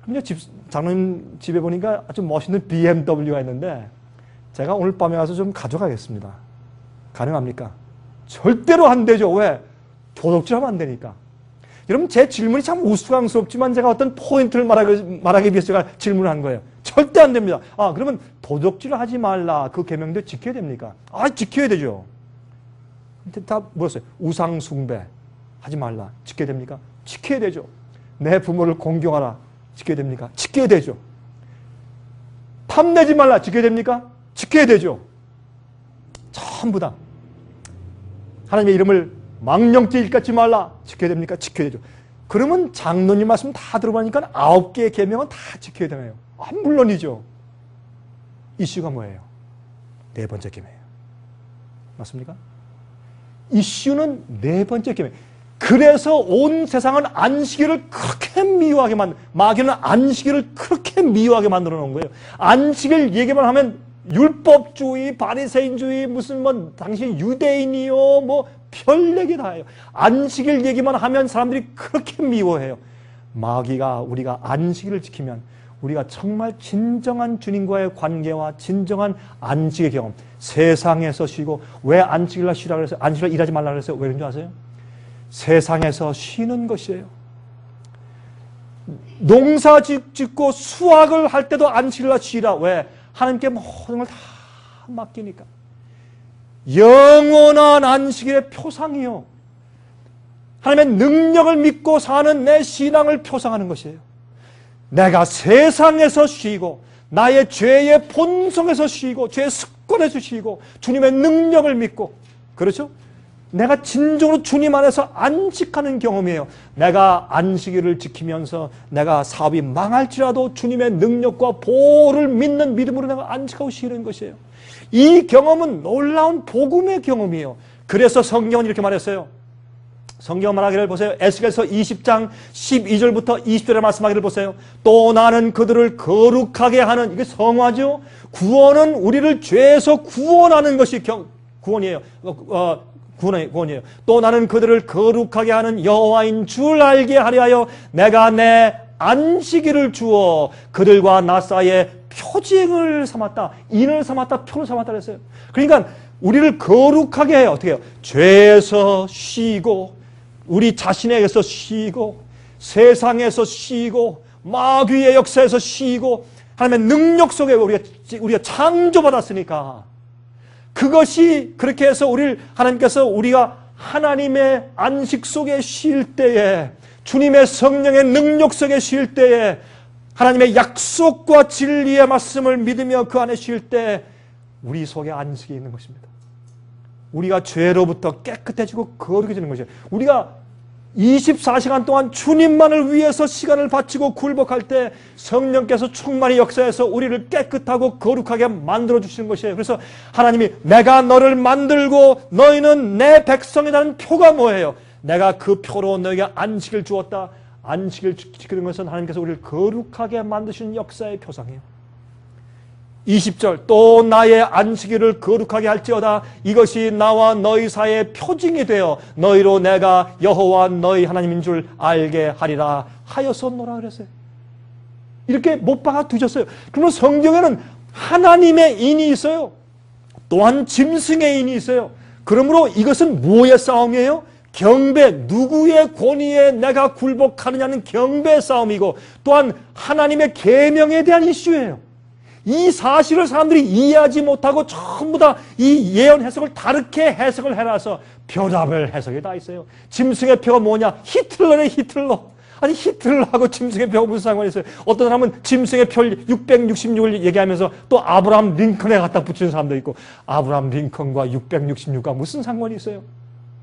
근데 장로님 집에 보니까 아주 멋있는 BMW가 있는데 제가 오늘 밤에 와서 좀 가져가겠습니다. 가능합니까? 절대로 안 되죠. 왜? 도덕질하면 안 되니까. 여러분, 제 질문이 참 우스꽝스럽지만 제가 어떤 포인트를 말하기 위해서 제가 질문을 한 거예요. 절대 안 됩니다. 그러면 도덕질을 하지 말라. 그 계명도 지켜야 됩니까? 지켜야 되죠. 근데 다 물었어요. 우상 숭배 하지 말라. 지켜야 됩니까? 지켜야 되죠. 내 부모를 공경하라. 지켜야 됩니까? 지켜야 되죠. 탐내지 말라. 지켜야 됩니까? 지켜야 되죠. 전부 다. 하나님의 이름을 망령되이 일컫지 말라. 지켜야 됩니까? 지켜야 되죠. 그러면 장로님 말씀 다 들어보니까 9개의 계명은 다 지켜야 되나요? 물론이죠. 이슈가 뭐예요? 4번째 계명이에요. 맞습니까? 이슈는 4번째 계명. 그래서 온 세상은 안식일을 그렇게 미워하게 마귀는 안식일을 그렇게 미워하게 만들어 놓은 거예요. 안식일 얘기만 하면 율법주의, 바리새인주의, 무슨 뭐 당신 유대인이요, 뭐 별얘기 다 해요. 안식일 얘기만 하면 사람들이 그렇게 미워해요. 마귀가 우리가 안식일을 지키면 우리가 정말 진정한 주님과의 관계와 진정한 안식의 경험, 세상에서 쉬고, 왜 안식일날 쉬라 그랬어요? 안식일날 일하지 말라 그랬어요? 왜 그런 줄 아세요? 세상에서 쉬는 것이에요. 농사 짓고 수확을 할 때도 안식일날 쉬라. 왜? 하나님께 모든 걸 다 맡기니까. 영원한 안식일의 표상이요. 하나님의 능력을 믿고 사는 내 신앙을 표상하는 것이에요. 내가 세상에서 쉬고, 나의 죄의 본성에서 쉬고, 죄의 습관에서 쉬고, 주님의 능력을 믿고, 그렇죠? 내가 진정으로 주님 안에서 안식하는 경험이에요. 내가 안식일을 지키면서 내가 사업이 망할지라도 주님의 능력과 보호를 믿는 믿음으로 내가 안식하고 쉬는 것이에요. 이 경험은 놀라운 복음의 경험이에요. 그래서 성경은 이렇게 말했어요. 성경 말하기를 보세요. 에스겔서 20장 12절부터 20절에 말씀하기를 보세요. 또 나는 그들을 거룩하게 하는, 이게 성화죠. 구원은 우리를 죄에서 구원하는 것이 구원이에요. 구원이에요. 또 나는 그들을 거룩하게 하는 여호와인 줄 알게 하려 내가 내 안식일을 주어 그들과 나 사이에 표징을 삼았다. 인을 삼았다. 표를 삼았다 그랬어요. 그러니까 우리를 거룩하게 해요. 어떻게 해요? 죄에서 쉬고, 우리 자신에게서 쉬고, 세상에서 쉬고, 마귀의 역사에서 쉬고, 하나님의 능력 속에 우리가 창조받았으니까, 그것이 그렇게 해서 하나님께서 우리가 하나님의 안식 속에 쉴 때에, 주님의 성령의 능력 속에 쉴 때에, 하나님의 약속과 진리의 말씀을 믿으며 그 안에 쉴 때 우리 속에 안식이 있는 것입니다. 우리가 죄로부터 깨끗해지고 거룩해지는 것이에요. 우리가 24시간 동안 주님만을 위해서 시간을 바치고 굴복할 때 성령께서 충만히 역사해서 우리를 깨끗하고 거룩하게 만들어 주시는 것이에요. 그래서 하나님이 내가 너를 만들고 너희는 내 백성이라는 표가 뭐예요? 내가 그 표로 너희에게 안식을 주었다. 안식을 지키는 것은 하나님께서 우리를 거룩하게 만드시는 역사의 표상이에요. 20절 또 나의 안식일을 거룩하게 할지어다. 이것이 나와 너희 사이의 표징이 되어 너희로 내가 여호와 너희 하나님인 줄 알게 하리라 하였었노라 그랬어요. 이렇게 못 박아 두셨어요. 그러면 성경에는 하나님의 인이 있어요. 또한 짐승의 인이 있어요. 그러므로 이것은 뭐의 싸움이에요? 경배, 누구의 권위에 내가 굴복하느냐는 경배의 싸움이고, 또한 하나님의 계명에 대한 이슈예요. 이 사실을 사람들이 이해하지 못하고 전부 다 이 예언 해석을 다르게 해석을 해놔서 별의별 해석이 다 있어요. 짐승의 표가 뭐냐? 히틀러네, 히틀러. 아니 히틀러하고 짐승의 표가 무슨 상관이 있어요? 어떤 사람은 짐승의 표 666을 얘기하면서 또 아브라함 링컨에 갖다 붙이는 사람도 있고, 아브라함 링컨과 666과 무슨 상관이 있어요?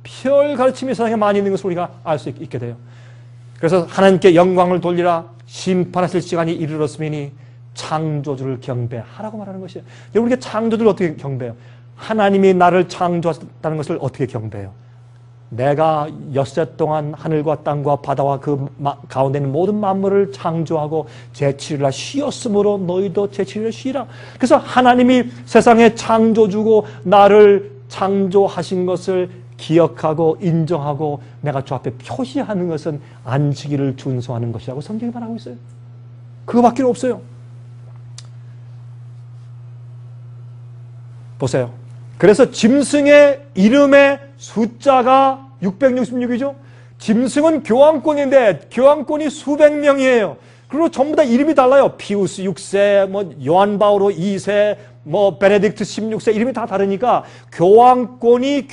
별 가르침이 세상에 많이 있는 것을 우리가 알 수 있게 돼요. 그래서 하나님께 영광을 돌리라, 심판하실 시간이 이르렀으니 창조주를 경배하라고 말하는 것이에요. 여러분, 우리가 창조주를 어떻게 경배해요? 하나님이 나를 창조하셨다는 것을 어떻게 경배해요? 내가 엿새 동안 하늘과 땅과 바다와 그 가운데 있는 모든 만물을 창조하고 제7일날 쉬었으므로 너희도 제7일에 쉬라. 그래서 하나님이 세상의 창조주고 나를 창조하신 것을 기억하고 인정하고 내가 주 앞에 표시하는 것은 안식일을 준수하는 것이라고 성경이 말하고 있어요. 그거밖에 없어요. 보세요. 그래서 짐승의 이름의 숫자가 666이죠. 짐승은 교황권인데 교황권이 수백 명이에요. 그리고 전부 다 이름이 달라요. 피우스 6세, 뭐 요한 바오로 2세, 뭐 베네딕트 16세 이름이 다 다르니까 교황이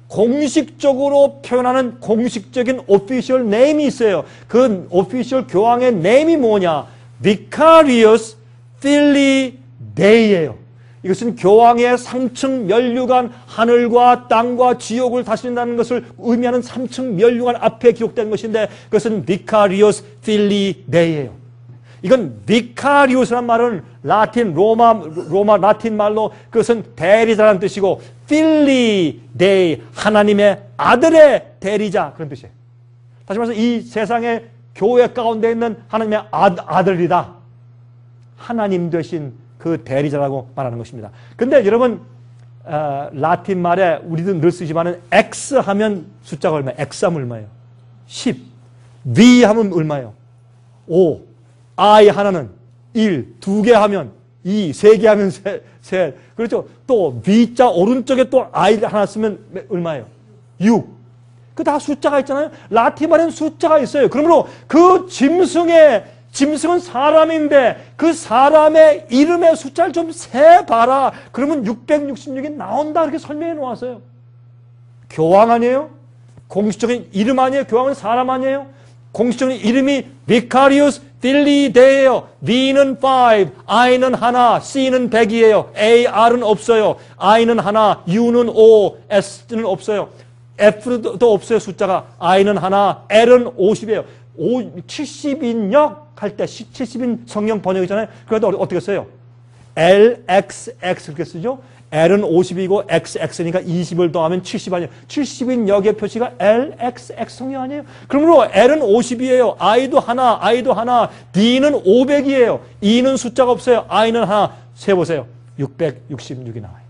공식적으로 표현하는 공식적인 오피셜 네임이 있어요. 그 오피셜 교황의 네임이 뭐냐? Vicarius Filii Dei예요. 이것은 교황의 3층 면류관, 하늘과 땅과 지옥을 다스린다는 것을 의미하는 3층 면류관 앞에 기록된 것인데, 그것은 Vicarius Filii Dei예요. 이건 Vicarius란 말은 로마 라틴 말로 그것은 대리자라는 뜻이고, Filii Dei, 하나님의 아들의 대리자, 그런 뜻이에요. 다시 말해서 이 세상의 교회 가운데 있는 하나님의 아들이다. 하나님 되신 그 대리자라고 말하는 것입니다. 근데 여러분 라틴 말에 우리도 늘 쓰지만은 X 하면 숫자가 얼마예요? X 하면 얼마예요? 10. V 하면 얼마예요? 5. I 하나는 1. 2개 하면 2. 3개 하면 3. 그렇죠? 또 V자 오른쪽에 또 I 하나 쓰면 얼마예요? 6. 그 다 숫자가 있잖아요. 라틴 말에는 숫자가 있어요. 그러므로 그 짐승은 사람인데 그 사람의 이름의 숫자를 좀 세봐라. 그러면 666이 나온다. 이렇게 설명해 놓았어요. 교황 아니에요? 공식적인 이름 아니에요? 교황은 사람 아니에요? 공식적인 이름이 Vicarius Filii Dei예요. V는 5, I는 하나, C는 100이에요. AR은 없어요. I는 하나, U는 5, S는 없어요. F도 없어요. 숫자가. I는 하나, L은 50이에요. 70인역 할 때 70인 성경 번역이잖아요. 그래도 어떻게 써요? LXX 그렇게 쓰죠. L은 50이고 XX니까 20을 더하면 70 아니에요. 70인 역의 표시가 LXX 성경 아니에요. 그러므로 L은 50이에요. I도 하나, D는 500이에요. E는 숫자가 없어요. I는 하나. 세보세요. 666이 나와요.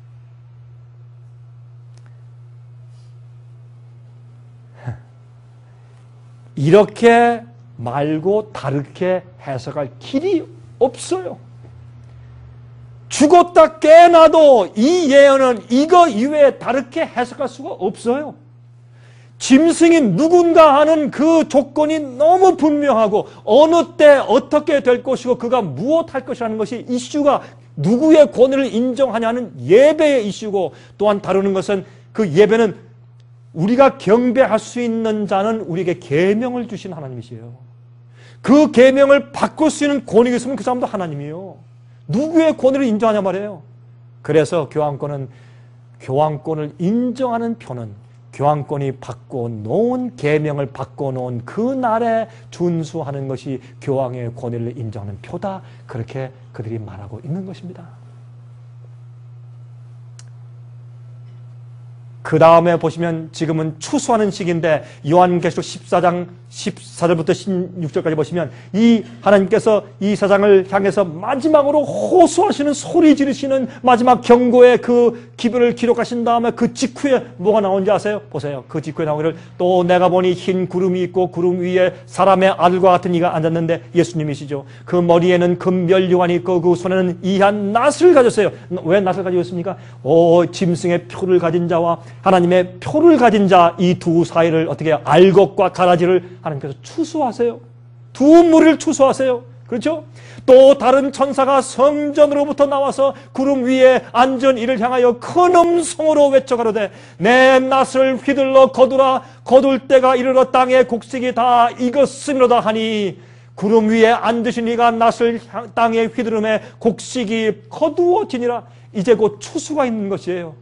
이렇게 말고 다르게 해석할 길이 없어요. 죽었다 깨어나도 이 예언은 이거 이외에 다르게 해석할 수가 없어요. 짐승이 누군가 하는 그 조건이 너무 분명하고 어느 때 어떻게 될 것이고 그가 무엇할 것이라는 것이 이슈가 누구의 권위를 인정하냐는 예배의 이슈고 또한 다루는 것은 그 예배는 우리가 경배할 수 있는 자는 우리에게 계명을 주신 하나님이시에요. 그 계명을 바꿀 수 있는 권위가 있으면 그 사람도 하나님이에요. 누구의 권위를 인정하냐 말이에요. 그래서 교황권을 인정하는 표는 교황권이 바꿔놓은 계명을 바꿔놓은 그 날에 준수하는 것이 교황의 권위를 인정하는 표다. 그렇게 그들이 말하고 있는 것입니다. 그 다음에 보시면 지금은 추수하는 시기인데 요한계시록 14장 14절부터 16절까지 보시면 이 하나님께서 이 세상을 향해서 마지막으로 호소하시는 소리 지르시는 마지막 경고의 그 기별을 기록하신 다음에 그 직후에 뭐가 나온지 아세요? 보세요. 그 직후에 나오기를 또 내가 보니 흰 구름이 있고 구름 위에 사람의 아들과 같은 이가 앉았는데 예수님이시죠. 그 머리에는 금면류관이 있고 그 손에는 이한 낫을 가졌어요. 왜 낫을 가지고 있습니까? 짐승의 표를 가진 자와 하나님의 표를 가진 자 이 두 사이를 어떻게 해요? 알곡과 가라지를 하나님께서 추수하세요. 두 무리를 추수하세요. 그렇죠? 또 다른 천사가 성전으로부터 나와서 구름 위에 앉은 이를 향하여 큰 음성으로 외쳐가로되 내 낫을 휘둘러 거두라. 거둘 때가 이르러 땅의 곡식이 다 익었음이로다 하니 구름 위에 앉으신 이가 낫을 땅에 휘두름에 곡식이 거두어지니라. 이제 곧 추수가 있는 것이에요.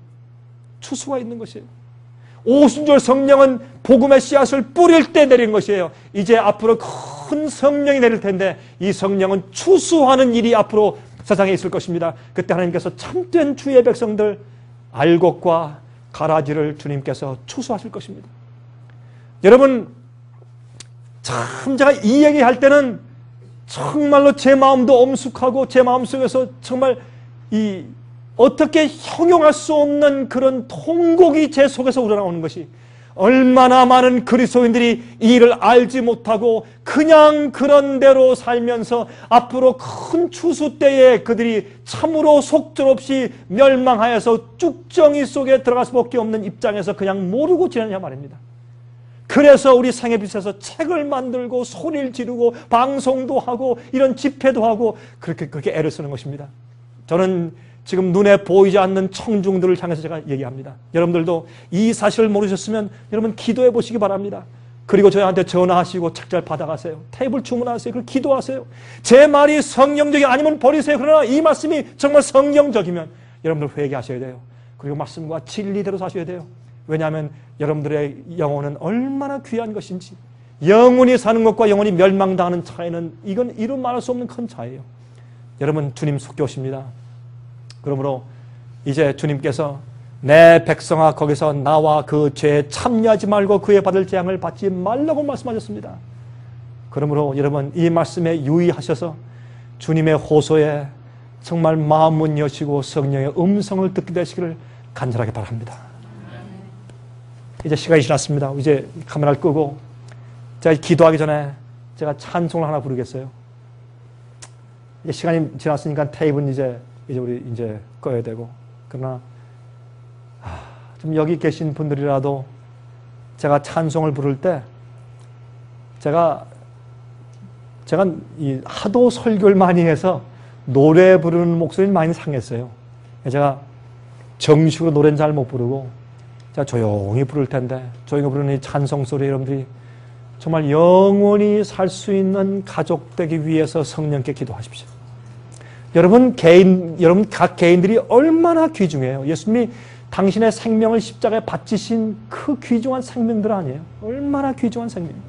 추수가 있는 것이에요. 오순절 성령은 복음의 씨앗을 뿌릴 때 내린 것이에요. 이제 앞으로 큰 성령이 내릴 텐데 이 성령은 추수하는 일이 앞으로 세상에 있을 것입니다. 그때 하나님께서 참된 주의 백성들 알곡과 가라지를 주님께서 추수하실 것입니다. 여러분 참 제가 이 얘기할 때는 정말로 제 마음도 엄숙하고 제 마음속에서 정말 어떻게 형용할 수 없는 그런 통곡이 제 속에서 우러나오는 것이 얼마나 많은 그리스도인들이 이 일을 알지 못하고 그냥 그런 대로 살면서 앞으로 큰 추수 때에 그들이 참으로 속절없이 멸망하여서 쭉정이 속에 들어갈 수밖에 없는 입장에서 그냥 모르고 지내냐 말입니다. 그래서 우리 생애빛에서 책을 만들고 소리를 지르고 방송도 하고 이런 집회도 하고 그렇게 애를 쓰는 것입니다. 저는 지금 눈에 보이지 않는 청중들을 향해서 제가 얘기합니다. 여러분들도 이 사실을 모르셨으면 여러분 기도해 보시기 바랍니다. 그리고 저희한테 전화하시고 책잘 받아가세요. 테이블 주문하세요. 그리고 기도하세요. 제 말이 성경적이 아니면 버리세요. 그러나 이 말씀이 정말 성경적이면 여러분들 회개하셔야 돼요. 그리고 말씀과 진리대로 사셔야 돼요. 왜냐하면 여러분들의 영혼은 얼마나 귀한 것인지, 영혼이 사는 것과 영혼이 멸망당하는 차이는 이건 이루 말할 수 없는 큰 차이예요. 여러분 주님 속에 오십니다. 그러므로 이제 주님께서 내 백성아 거기서 나와 그 죄에 참여하지 말고 그에 받을 재앙을 받지 말라고 말씀하셨습니다. 그러므로 여러분 이 말씀에 유의하셔서 주님의 호소에 정말 마음문 여시고 성령의 음성을 듣게 되시기를 간절하게 바랍니다. 이제 시간이 지났습니다. 이제 카메라를 끄고 제가 기도하기 전에 제가 찬송을 하나 부르겠어요. 이제 시간이 지났으니까 테이프는 이제 우리 이제 꺼야 되고, 그러나 좀 여기 계신 분들이라도 제가 찬송을 부를 때 제가 이 하도 설교를 많이 해서 노래 부르는 목소리는 많이 상했어요. 제가 정식으로 노래는 잘 못 부르고 제가 조용히 부를 텐데, 조용히 부르는 이 찬송 소리 여러분들이 정말 영원히 살 수 있는 가족 되기 위해서 성령께 기도하십시오. 여러분 각 개인들이 얼마나 귀중해요. 예수님이 당신의 생명을 십자가에 바치신 그 귀중한 생명들 아니에요? 얼마나 귀중한 생명입니다.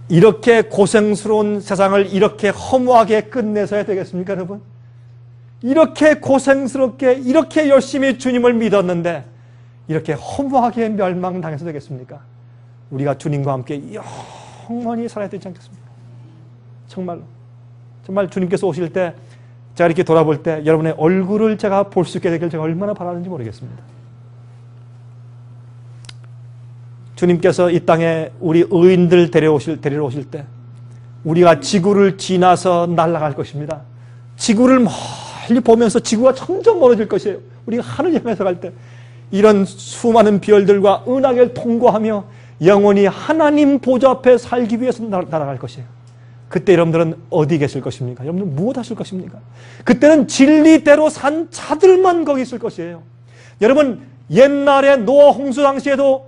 이렇게 고생스러운 세상을 이렇게 허무하게 끝내서야 되겠습니까, 여러분? 이렇게 고생스럽게, 이렇게 열심히 주님을 믿었는데 이렇게 허무하게 멸망당해서 되겠습니까? 우리가 주님과 함께 영원히 살아야 되지 않겠습니까? 정말로. 정말 주님께서 오실 때 제가 이렇게 돌아볼 때 여러분의 얼굴을 제가 볼 수 있게 되길 제가 얼마나 바라는지 모르겠습니다. 주님께서 이 땅에 우리 의인들 데리러 오실 때 우리가 지구를 지나서 날아갈 것입니다. 지구를 멀리 보면서 지구가 점점 멀어질 것이에요. 우리가 하늘 향해서 갈 때 이런 수많은 별들과 은하계를 통과하며 영원히 하나님 보좌 앞에 살기 위해서 날아갈 것이에요. 그때 여러분들은 어디 계실 것입니까? 여러분들 무엇 하실 것입니까? 그때는 진리대로 산 자들만 거기 있을 것이에요. 여러분, 옛날에 노아 홍수 당시에도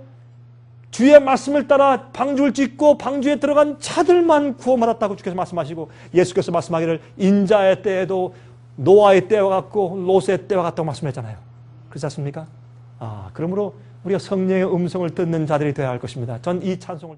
주의 말씀을 따라 방주를 짓고 방주에 들어간 자들만 구원받았다고 주께서 말씀하시고, 예수께서 말씀하기를 인자의 때에도 노아의 때와 같고 롯의 때와 같다고 말씀했잖아요. 그렇지 않습니까? 그러므로 우리가 성령의 음성을 듣는 자들이 되어야 할 것입니다. 전 이 찬송을